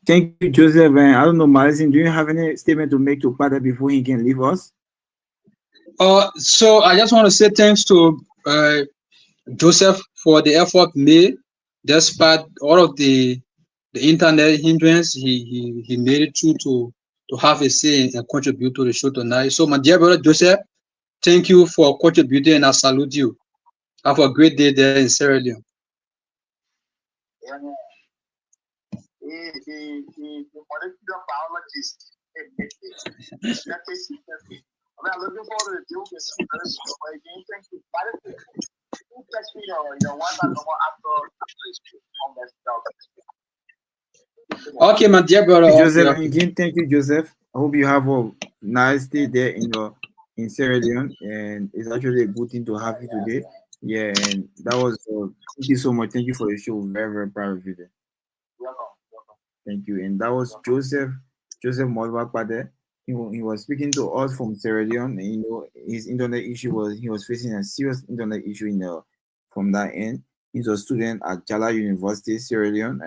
Thank you, Joseph. And I don't know, Madison, do you have any statement to make to Father before he can leave us? So I just want to say thanks to Joseph for the effort made, despite all of the internet hindrance. He made it through to have a say and contribute to the show tonight. So my dear brother Joseph, thank you for contributing, and I salute you. Have a great day there in Sierra Leone. Yeah, the molecular biologist. I'm looking forward to doing this. Thank you. You catch me your one after Okay, my dear brother. Joseph, again, thank you, Joseph. I hope you have a nice day there in Sierra Leone, and it's actually a good thing to have you today. Yeah, and that was thank you so much. Thank you for your show. Very, very proud of you there. Welcome. Thank you. And that was Joseph Molbakpade. He was speaking to us from Sierra Leone. And, his internet issue he was facing a serious internet issue from that end. He's a student at Jala University, Sierra Leone,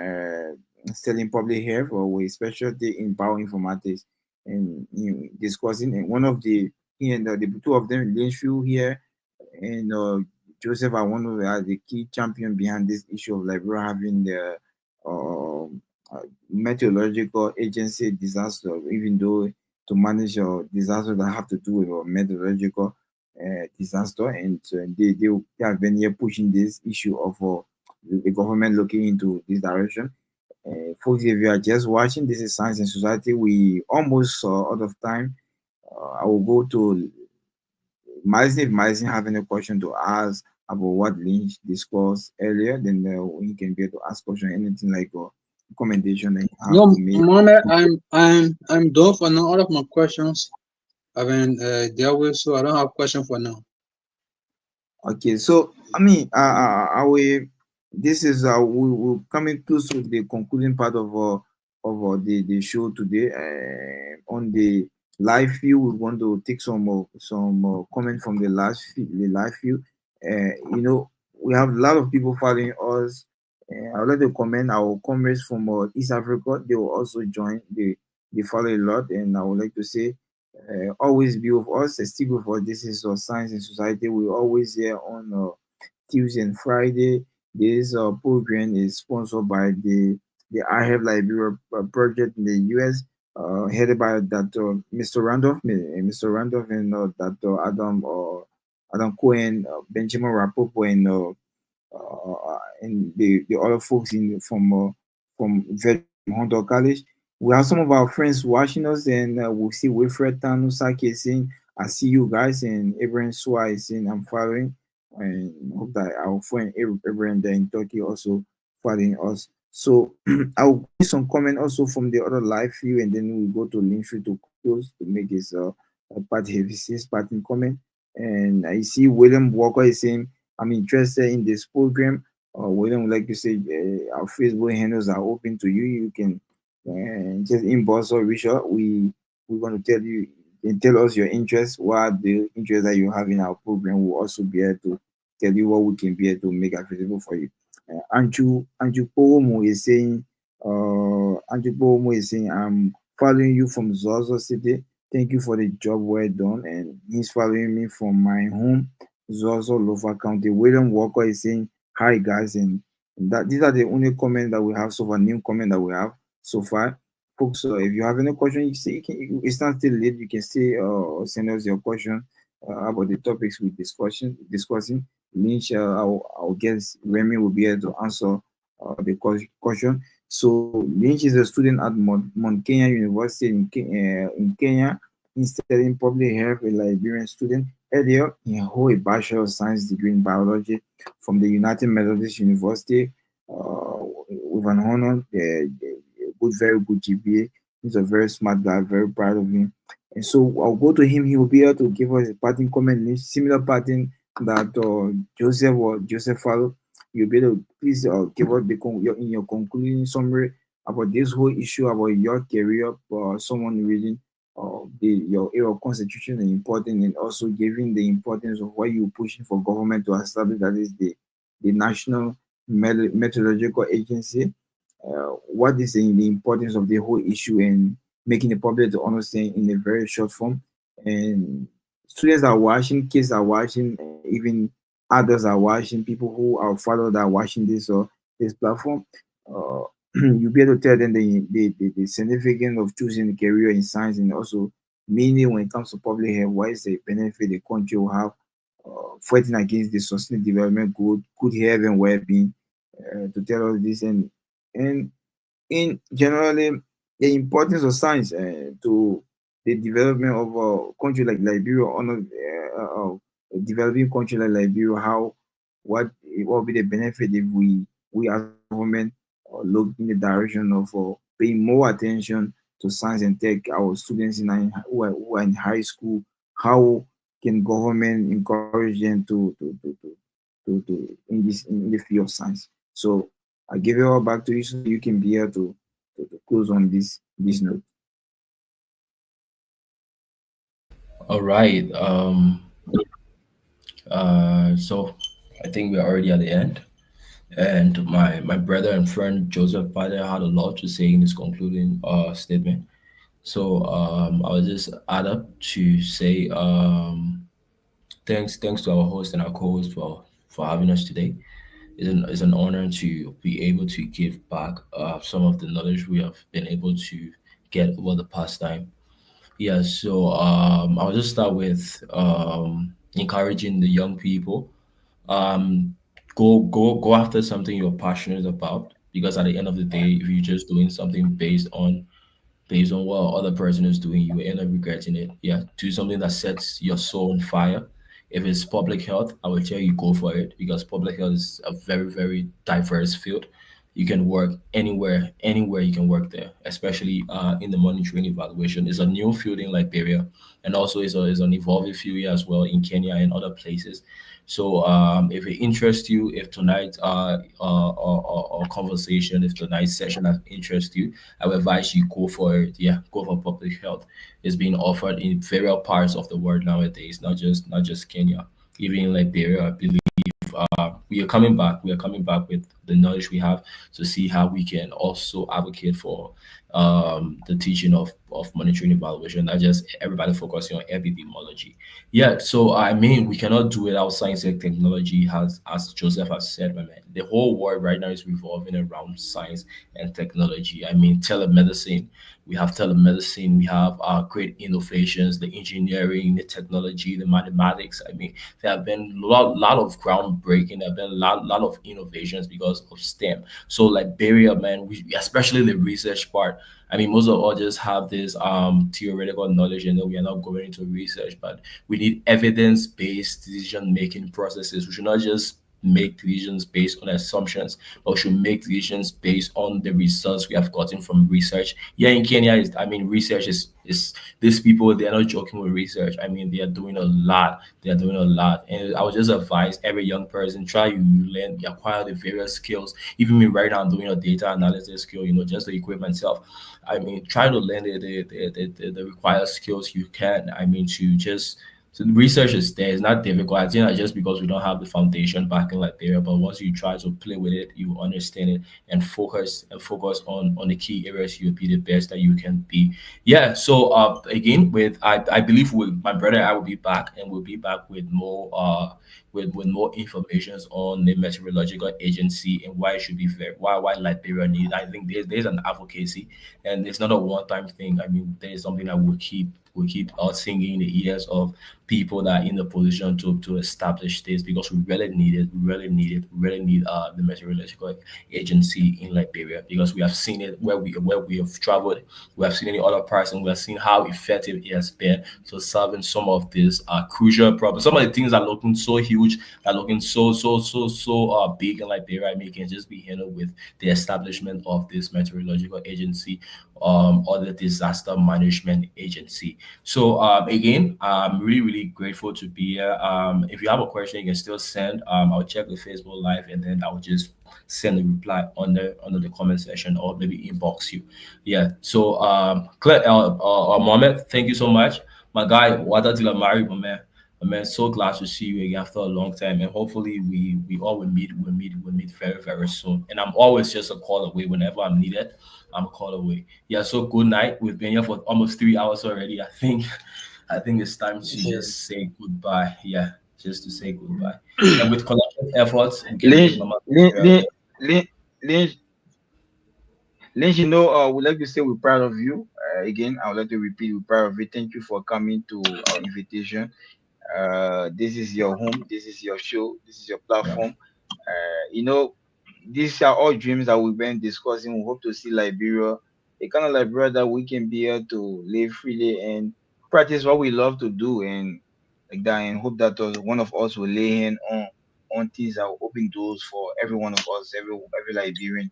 studying public health with specialty in bioinformatics, and discussing. And one of the he and the two of them, Linshu here and Joseph are one of the key champion behind this issue of Liberia having the meteorological agency disaster, even though to manage a disaster that have to do with a meteorological disaster, and they have been here pushing this issue of the government looking into this direction. Folks, if you are just watching, this is Science and Society. We almost out of time. I will go to Madison. If Madison have any question to ask about what Lynch discussed earlier, then he can be able to ask question, anything like a recommendation that you have No, to make. Mohammed, I'm done for now. All of my questions have been dealt with, so I don't have question for now. Okay, so I mean, I will. This is we're coming close to the concluding part of the show today. On the live view, we want to take some comment from the live view. We have a lot of people following us. I would like to comment our comrades from East Africa. They will also join. They follow a lot, and I would like to say always be with us. Stick with us. This is Science and Society. We're always here on Tuesday and Friday. This program is sponsored by the I Have Liberia project in the US, headed by Dr. Mr. Randolph, Mr. Randolph, and Dr. Adam Cohen, Benjamin Rapopo, and the other folks from Hunter College. We have some of our friends watching us, and we'll see Wilfred Tanu Saki is saying, I see you guys, and Abraham Swa is saying, I'm following, and hope that our friend Abraham there in Turkey also following us. So I'll give some comment also from the other live view, and then we go to Linktree to close to make his part heavy his parting comment. And I see William Walker is saying, I'm interested in this program. William would like to say our Facebook handles are open to you. You can just inbox or reach out. We're going to tell you and tell us your interest, what the interest that you have in our program. We'll also be able to tell you what we can be able to make available for you. Andrew Pomo is saying, I'm following you from Zozo City. Thank you for the job well done. And he's following me from my home, Zozo, Lofa County. William Walker is saying, hi guys, and that these are the only comment that we have so far, new comment that we have so far. Folks, if you have any question, it's not still late. You can still send us your question about the topics we discussing. Lynch, our guest Remy will be able to answer the question. So Lynch is a student at Mount Kenya University in Kenya. He's studying public health, a Liberian student. Earlier, he hold a Bachelor of Science degree in biology from the United Methodist University with an honor, very good GPA. He's a very smart guy, very proud of him. And so I'll go to him. He will be able to give us a parting comment, similar parting that Joseph follow. You'll be able to please give us in your concluding summary about this whole issue about your career, someone reading your area of constitution is important, and also giving the importance of what you're pushing for government to establish, that is the National Meteorological Agency. What is the importance of the whole issue, and making the public to understand in a very short form. And students are watching, kids are watching, even others are watching, people who are followed are watching this platform. You'll be able to tell them the significance of choosing a career in science, and also meaning when it comes to public health, what is the benefit the country will have fighting against the sustainable development, good health and well-being, to tell us this, and in generally the importance of science to the development of a country like Liberia, or a developing country like Liberia. What will be the benefit if we as government look in the direction of paying more attention to science and tech? Our students who are in high school, how can government encourage them to in the field of science? So I give it all back to you, so you can be here to close on this note. All right. So I think we're already at the end. And my brother and friend Joseph Father had a lot to say in his concluding statement. So I'll just add up to say thanks to our host and our co-host for having us today. It's an honor to be able to give back some of the knowledge we have been able to get over the past time. Yeah, so I'll just start with encouraging the young people. Um, go after something you're passionate about, because at the end of the day, if you're just doing something based on what other person is doing, you end up regretting it. Yeah, do something that sets your soul on fire. If it's public health, I will tell you go for it, because public health is a very, very diverse field. You can work anywhere you can work there, especially in the monitoring evaluation. It's a new field in Liberia, and also is an evolving field here as well in Kenya and other places. So if it interests you, if tonight or conversation, if tonight's session has interest you, I would advise you go for it. Yeah, go for public health. It's being offered in various parts of the world nowadays, not just Kenya, even in Liberia. I believe we are coming back. We are coming back with the knowledge we have to see how we can also advocate for the teaching of monitoring evaluation, not just everybody focusing on epidemiology. Yeah, so I mean, we cannot do it without science and technology. Has As Joseph has said, my man, the whole world right now is revolving around science and technology. I mean, telemedicine. We have telemedicine. We have great innovations, the engineering, the technology, the mathematics. I mean, there have been lot of groundbreaking. There have been lot of innovations because of STEM. So Liberia, man, especially the research part. I mean, most of us just have this theoretical knowledge, and then we are not going into research. But we need evidence-based decision-making processes. We should not just make decisions based on assumptions, but we should make decisions based on the results we have gotten from research. Yeah, in Kenya, I mean, research is these people, they are not joking with research. I mean, they are doing a lot. They are doing a lot, and I would just advise every young person try you learn, you acquire the various skills. Even me right now, I'm doing a data analysis skill, just to equip myself. I mean, try to learn the required skills you can. I mean, to just so the research is there. It's not difficult. I think that just because we don't have the foundation backing like there, but once you try to play with it, you understand it and focus on the key areas, you'll be the best that you can be. Yeah. So again, with I believe with my brother, I will be back, and we'll be back with more with more information on the meteorological agency and why it should be fair, why Liberia needs. I think there's an advocacy, and it's not a one time thing. I mean, there is something that will keep singing in the ears of people that are in the position to establish this, because we really need it. We really need it. We really need the meteorological agency in Liberia, because we have seen it where we have traveled. We have seen it in other parts, and we have seen how effective it has been to solving some of these crucial problems. Some of the things are looking so huge, are looking so big in Liberia. I mean, it can just be handled with the establishment of this meteorological agency, or the disaster management agency. So again, I'm really grateful to be here. If you have a question, you can still send. I'll check the Facebook Live, and then I'll just send a reply under the comment section, or maybe inbox you. Yeah. So Claire, Mohammed, thank you so much, my guy. Wada Dilamari, my man. My man, so glad to see you again after a long time, and hopefully we all will meet very soon. And I'm always just a call away whenever I'm needed. I'm a call away. Yeah, so good night. We've been here for almost 3 hours already. I think it's time to Yes. just say goodbye. Yeah, just to say goodbye. And with collective efforts, we can make Lynch, Mama Lynch, Liberia Lynch, better. Lynch, Lynch, Lynch, we'd like to say we're proud of you. Again, I would like to repeat, we're proud of you. Thank you for coming to our invitation. This is your home. This is your show. This is your Yeah. platform. These are all dreams that we've been discussing. We hope to see Liberia, a kind of Liberia that we can be able to live freely and practice what we love to do, and like that, and hope that one of us will lay hand on things that will open doors for every one of us, every Liberian.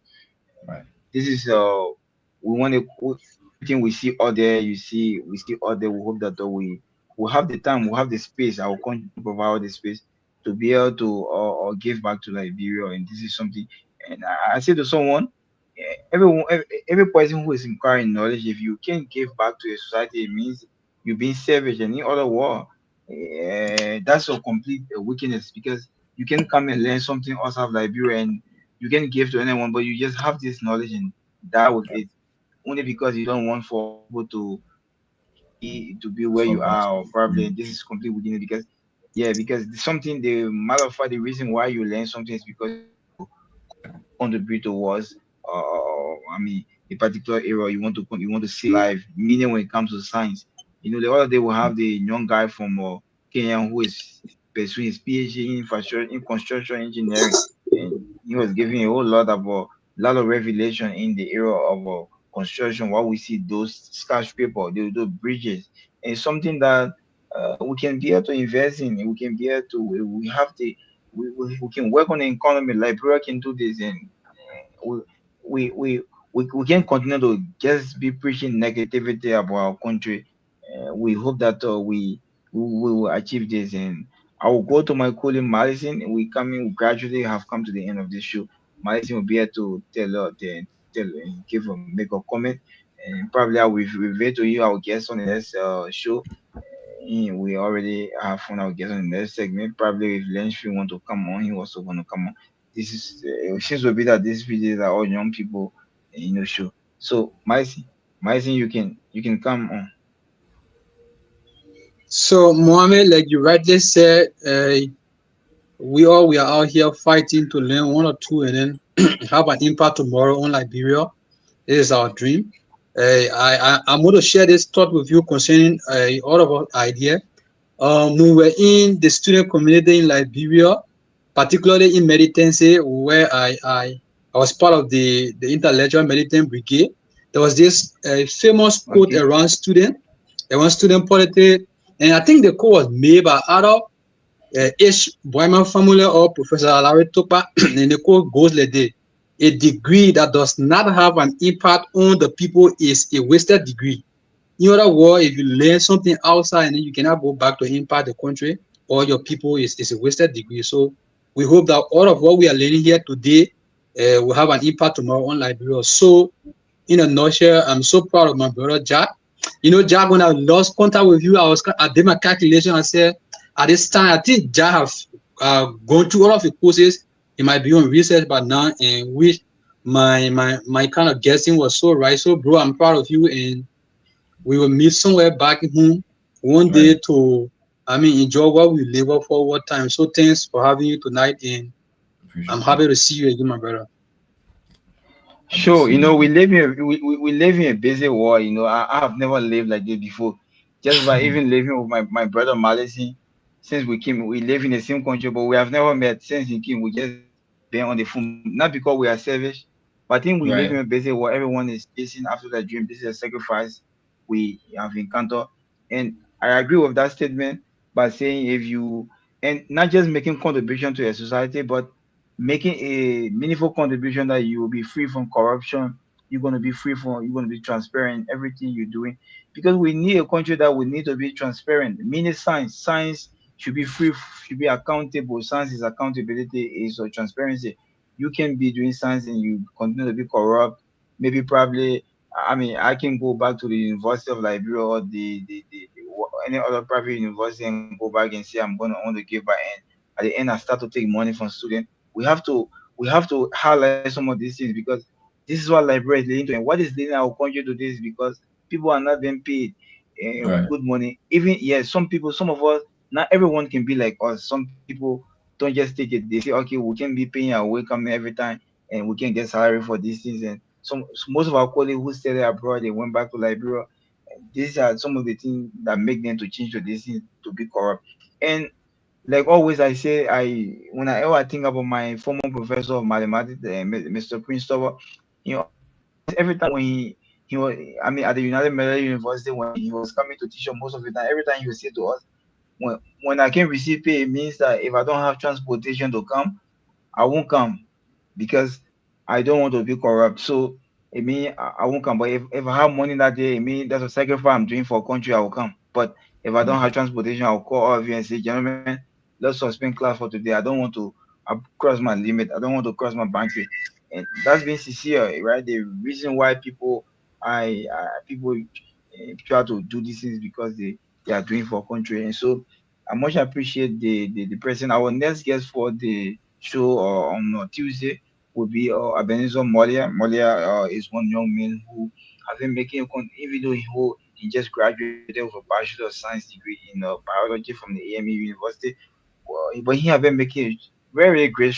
Right. This is we want to everything we see out there. We see out there. We hope that we will have the time, we have the space. Our country provide the space to be able to or give back to Liberia, and this is something. And I say to someone, everyone, every person who is inquiring knowledge, if you can give back to your society, it means you're being savage. And in other words, that's a complete wickedness, because you can come and learn something outside of Liberia, and you can give to anyone, but you just have this knowledge and die with it. only because you don't want for people to be where you Surprise. are, or probably this is completely within it. Because yeah, because something, the matter of fact, the reason why you learn something is because you want to contribute towards I mean a particular area you want to see life, meaning when it comes to science. The other day we have the young guy from Kenya who is pursuing his PhD in infrastructure in construction engineering, and he was giving a whole lot about lot of revelation in the area of construction. What we see, those skyscraper, those bridges, and something that we can be able to invest in. We can be able to. We have the. We can work on the economy. Liberia can do this, and we we we we can't continue to just be preaching negativity about our country. We hope that we will achieve this. And I will go to my colleague Madison. We gradually have come to the end of this show. Madison will be here to give a make a comment, and probably I will reveal to you our guest on the next show. We already have found our guest on the next segment. Probably if Lenchfield want to come on, he also want to come on. This is it seems to be that these videos are all young people, show. So Myson, you can come on. So, Mohammed, like you rightly said, we are out here fighting to learn one or two and then have an impact tomorrow on Liberia. This is our dream. I'm going to share this thought with you concerning all of our idea. We were in the student community in Liberia, particularly in Meditense, where I was part of the intellectual militant brigade. There was this famous quote Okay. around student politics, and I think the quote was made by either H. Boyman Family or Professor Alari Topa, and the quote goes like this: a degree that does not have an impact on the people is a wasted degree. In other words, if you learn something outside and then you cannot go back to impact the country or your people, is a wasted degree. So we hope that all of what we are learning here today will have an impact tomorrow on Liberia. So in a nutshell, I'm so proud of my brother Jack. Jack, when I lost contact with you, I did my calculation. I said at this time, I think Jack have gone through all of the courses. He might be on research by now, and which my kind of guessing was so right. So, bro, I'm proud of you, and we will meet somewhere back home one day Right. to, enjoy what we labor for what time. So, thanks for having you tonight, and I'm Appreciate happy that. to see you again, my brother. Happy to Sure, see you. we live in a busy world. I have never lived like this before. Just by even living with my brother Madison, since we live in the same country, but we have never met since he came. We just been on the phone, not because we are selfish, but I think we live in a Right. busy world. Everyone is chasing after that dream. This is a sacrifice we have encountered, and I agree with that statement by saying if you and not just making contribution to a society, but making a meaningful contribution that you will be free from corruption. You're going to be transparent in everything you're doing, because we need a country that will need to be transparent. Meaning science should be free, should be accountable. Science is accountability, is transparency. You can be doing science and you continue to be corrupt. Maybe probably, I mean, I can go back to the University of Liberia or any other private university and go back and say I want to give back, and at the end I start to take money from students. We have to highlight some of these things, because this is what Liberia is leading to, and what is leading our country to this, because people are not being paid Right. good money. Even yes, some of us, not everyone can be like us. Some people don't just take it. They say, okay, we can be paying our way coming every time, and we can get salary for these things. And most of our colleagues who stayed abroad, they went back to Liberia. These are some of the things that make them to change to these things to be corrupt. And like always, I say, when I ever think about my former professor of mathematics, Mr. Prince Tower, every time when he was, I mean, at the United Methodist University, when he was coming to teach us, most of the time, every time he would say to us, when I can receive pay, it means that if I don't have transportation to come, I won't come, because I don't want to be corrupt. So it mean I won't come. But if I have money that day, it mean that's a sacrifice I'm doing for a country, I will come. But if I don't have Right. transportation, I'll call all of you and say, gentlemen, let's suspend class for today. I don't want to cross my limit. I don't want to cross my boundary. And that's being sincere, right? The reason why people try to do these things, because they are doing for country. And so I much appreciate the person. Our next guest for the show on Tuesday will be Ebenezer Molia. Molia is one young man who having making even though he just graduated with a Bachelor of Science degree in biology from the AME University. Well, but he have been making a very great,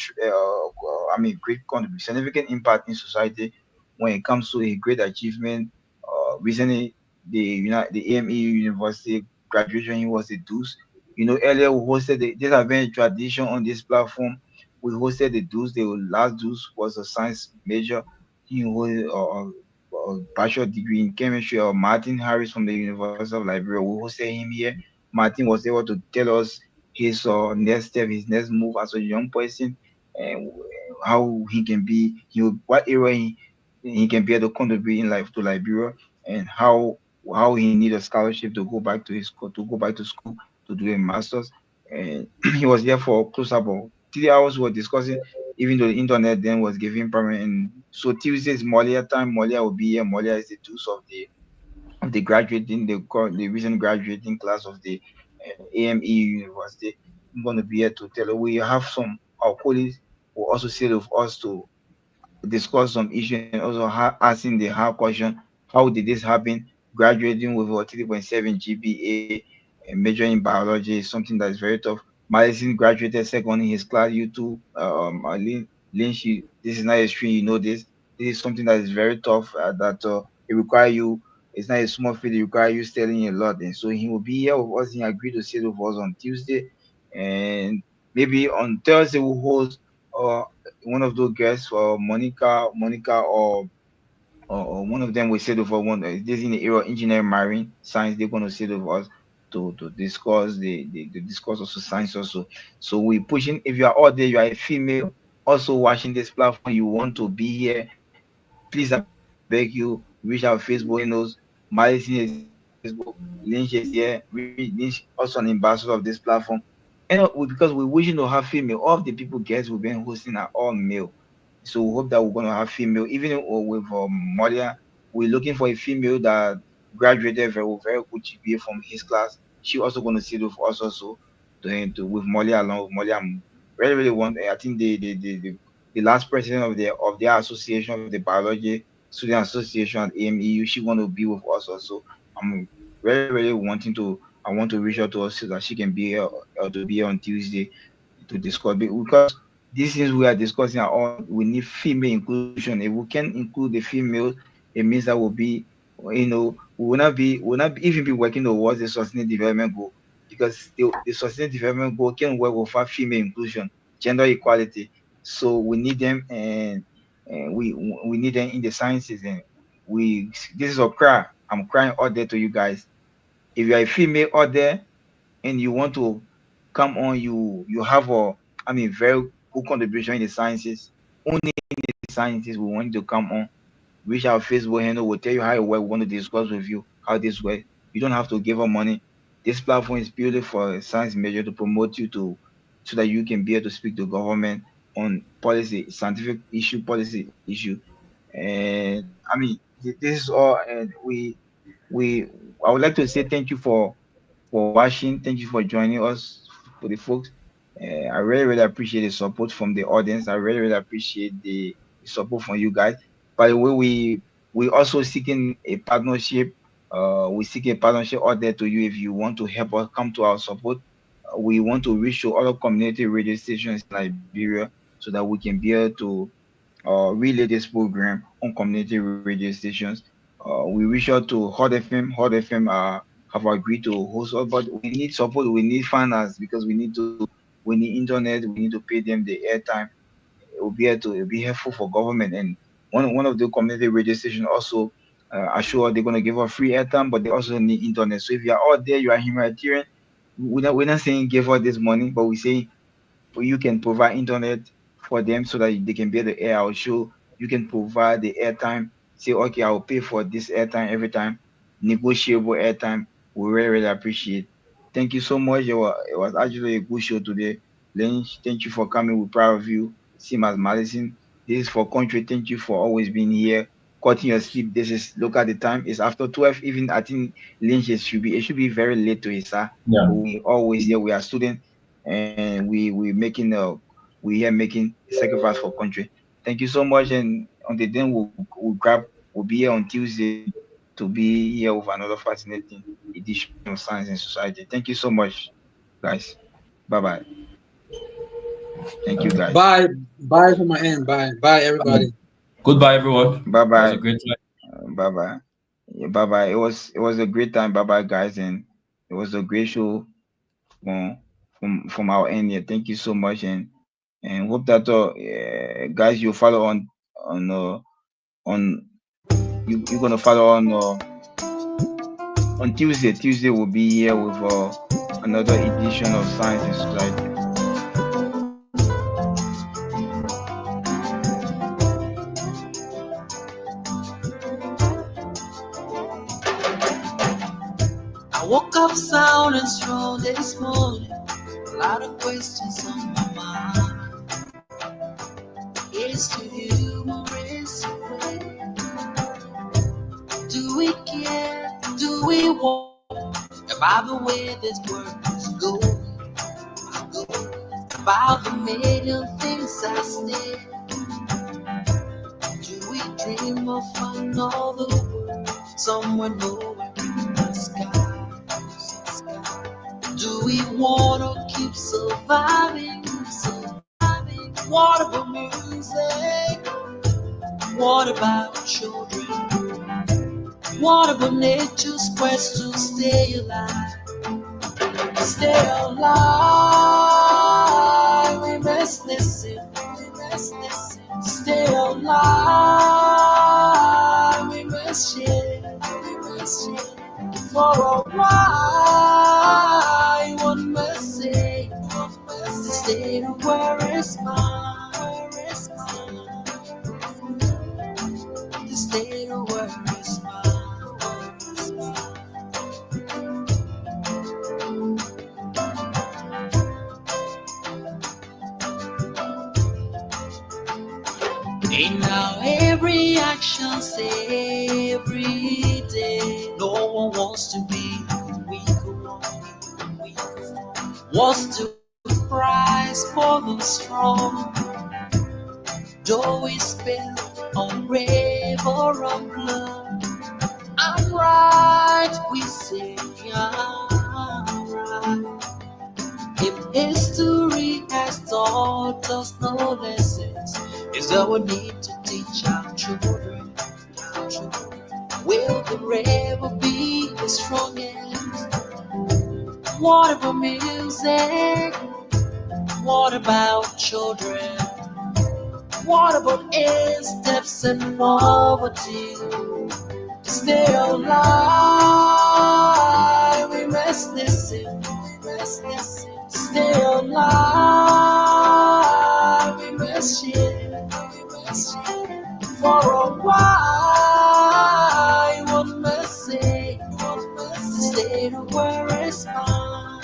great contribution, significant impact in society when it comes to a great achievement. Recently, the AME University graduation, he was a deuce. Earlier we hosted this have been a tradition on this platform. We hosted the deuce. The last deuce was a science major. He was a bachelor degree in chemistry. Martin Harris from the University of Liberia. We hosted him here. Martin was able to tell us his next step, his next move as a young person, and how he can be, what area he can be able to contribute in life to Liberia, and how he need a scholarship to go back to his school, to go back to school to do a master's. And he was there for close about 3 hours. We were discussing, even though the internet then was giving permanent. And so Tuesday is Molia time. Molia will be here. Molia is the deuce of the graduating, the recent graduating class of the AME University. I'm going to be here to tell you. We have some our colleagues who also sit with us to discuss some issue, and also asking the hard question: how did this happen? Graduating with a 3.7 GPA and majoring in biology is something that is very tough. Madison graduated second in his class. You too, Lynch. This is not a stream. You know this. This is something that is very tough. That it require you. It's not a small field. It require you studying a lot. And so he will be here with us. He agreed to sit with us on Tuesday, and maybe on Thursday we'll host uh, one of those guests, Monica, or one of them will sit over one. This in the area of engineering, marine science. They're going to sit with us to discuss the discuss also science also. So we pushing. If you are out there, you are a female also watching this platform. You want to be here, please, I beg you, reach our Facebook channels. Madison is here on Facebook. Lynch is here. Lynch also an ambassador of this platform. And because we wishing to have female, all of the people guests we've been hosting are all male. So we hope that we're gonna have female. Even with Molia, we're looking for a female that graduated very good GPA from his class. She also gonna sit with us also with Molia along with Molia. I'm really want. I think the last president of the association of the biology student association at AMEU, she want to be with us also. I'm really wanting to. I want to reach out to her so that she can be here to be here on Tuesday to discuss because these things we are discussing are all we need female inclusion. If we can include the females, it means that will be, we will not be, even be working towards the sustainable development goal, because the sustainable development goal can work without female inclusion, gender equality. So we need them, and we need them in the sciences. And we this is a cry. I'm crying out there to you guys. If you are a female out there and you want to come on, you have very good contribution in the sciences. Only in the sciences we want you to come on. Reach our Facebook handle. We'll tell you how it works. We want to discuss with you how this works. You don't have to give us money. This platform is purely for a science major to promote you to so that you can be able to speak to government on policy, scientific issue, policy issue. And this is all. And we I would like to say thank you for watching. Thank you for joining us for the folks. I really appreciate the support from the audience. I really appreciate the support from you guys. By the way, we also seeking a partnership. We seek a partnership out there to you if you want to help us come to our support. We want to reach to other community radio stations in Liberia so that we can be able to relay this program on community radio stations. We reach out to Hot FM. Hot FM have agreed to host us, but we need support. We need finance because we need internet. We need to pay them the airtime. It will be helpful for government. And one of the community radio station also assure they're going to give us free airtime, but they also need internet. So if you are out there, you are humanitarian. We're not saying give us this money, but we say you can provide internet for them so that they can be able to air our show. You can provide the airtime. Say, okay, I'll pay for this airtime every time. Negotiable airtime. We really appreciate. Thank you so much. It was actually a good show today. Lynch, thank you for coming. We're proud of you. Same as Madison. This is for country. Thank you for always being here. Cutting your sleep. This is look at the time. It's after 12. Even I think Lynch it should be very late to his sir. Yeah. But we always here. We are students and we here making a sacrifice for country. Thank you so much. And on the day we'll be here on Tuesday to be here with another fascinating edition of Science and Society. Thank you so much, guys. Bye bye. Thank you, guys. Bye. Bye from my end. Bye. Bye, everybody. Goodbye, everyone. Bye It was bye. a great time. Bye bye. Yeah, bye bye. It was a great time. Bye bye, guys, and it was a great show from our end here. Thank you so much, and hope that guys you follow on you're gonna follow on Tuesday. Tuesday will be here with another edition of Science and Society. I woke up sound and strong this morning. A lot of questions on my mind. Is to you or is to wait? Do we care? Do we want? About the way this world is going, about the million things I said. Do we dream of another world, somewhere nowhere in the sky? Do we wanna keep surviving? What about music? What about children? What about nature's quest to stay alive? Stay alive, we must listen. Stay alive, we must share. For a while, one must say, the state of where is mine? The state of where is mine? And now every action say every day. No one wants to be weaker one. Wants to prize for the strong. Though we spill on grave or on blood, I'm right, we say I'm right. If history has taught us no lessons, is that we need to teach our children. Will the rebel be the strongest? What about music? What about children? What about steps and poverty? Stay alive, we must listen. Stay alive, we must share. For a while, one must say, stay to where is mine.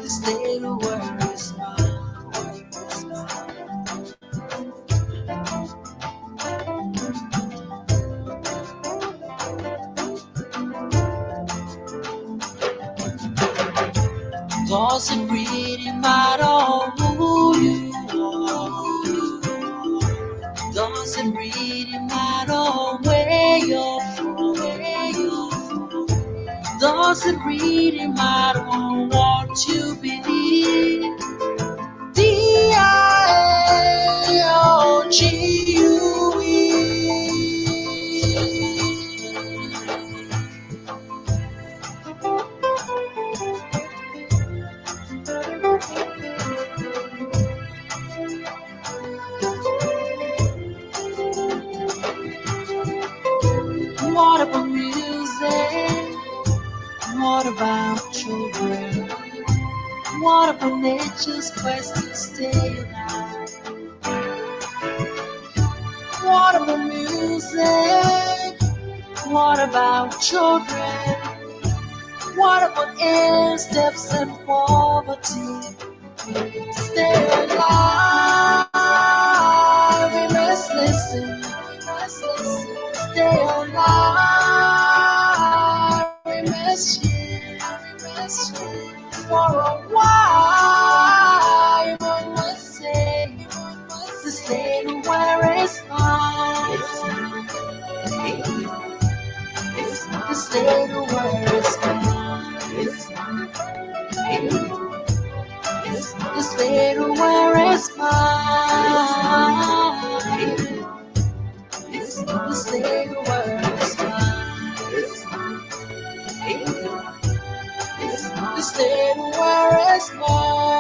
Stay to where is mine. Doesn't really matter who you are. Doesn't really matter where you're from. Doesn't really matter what you believe. What about music? What about children? What about nature's quest to stay alive? What about music? What about children? What about air steps and poverty? Stay alive, we must listen. Stay alive, we must share. For a while, one must say, the state of where is mine. This little world is mine. This little world is mine. This little world is mine. This little world is mine.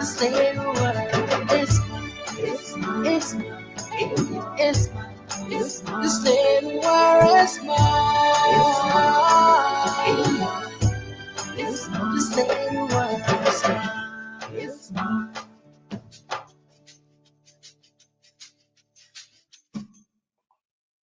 This little world is mine. It's mine. It's mine. This little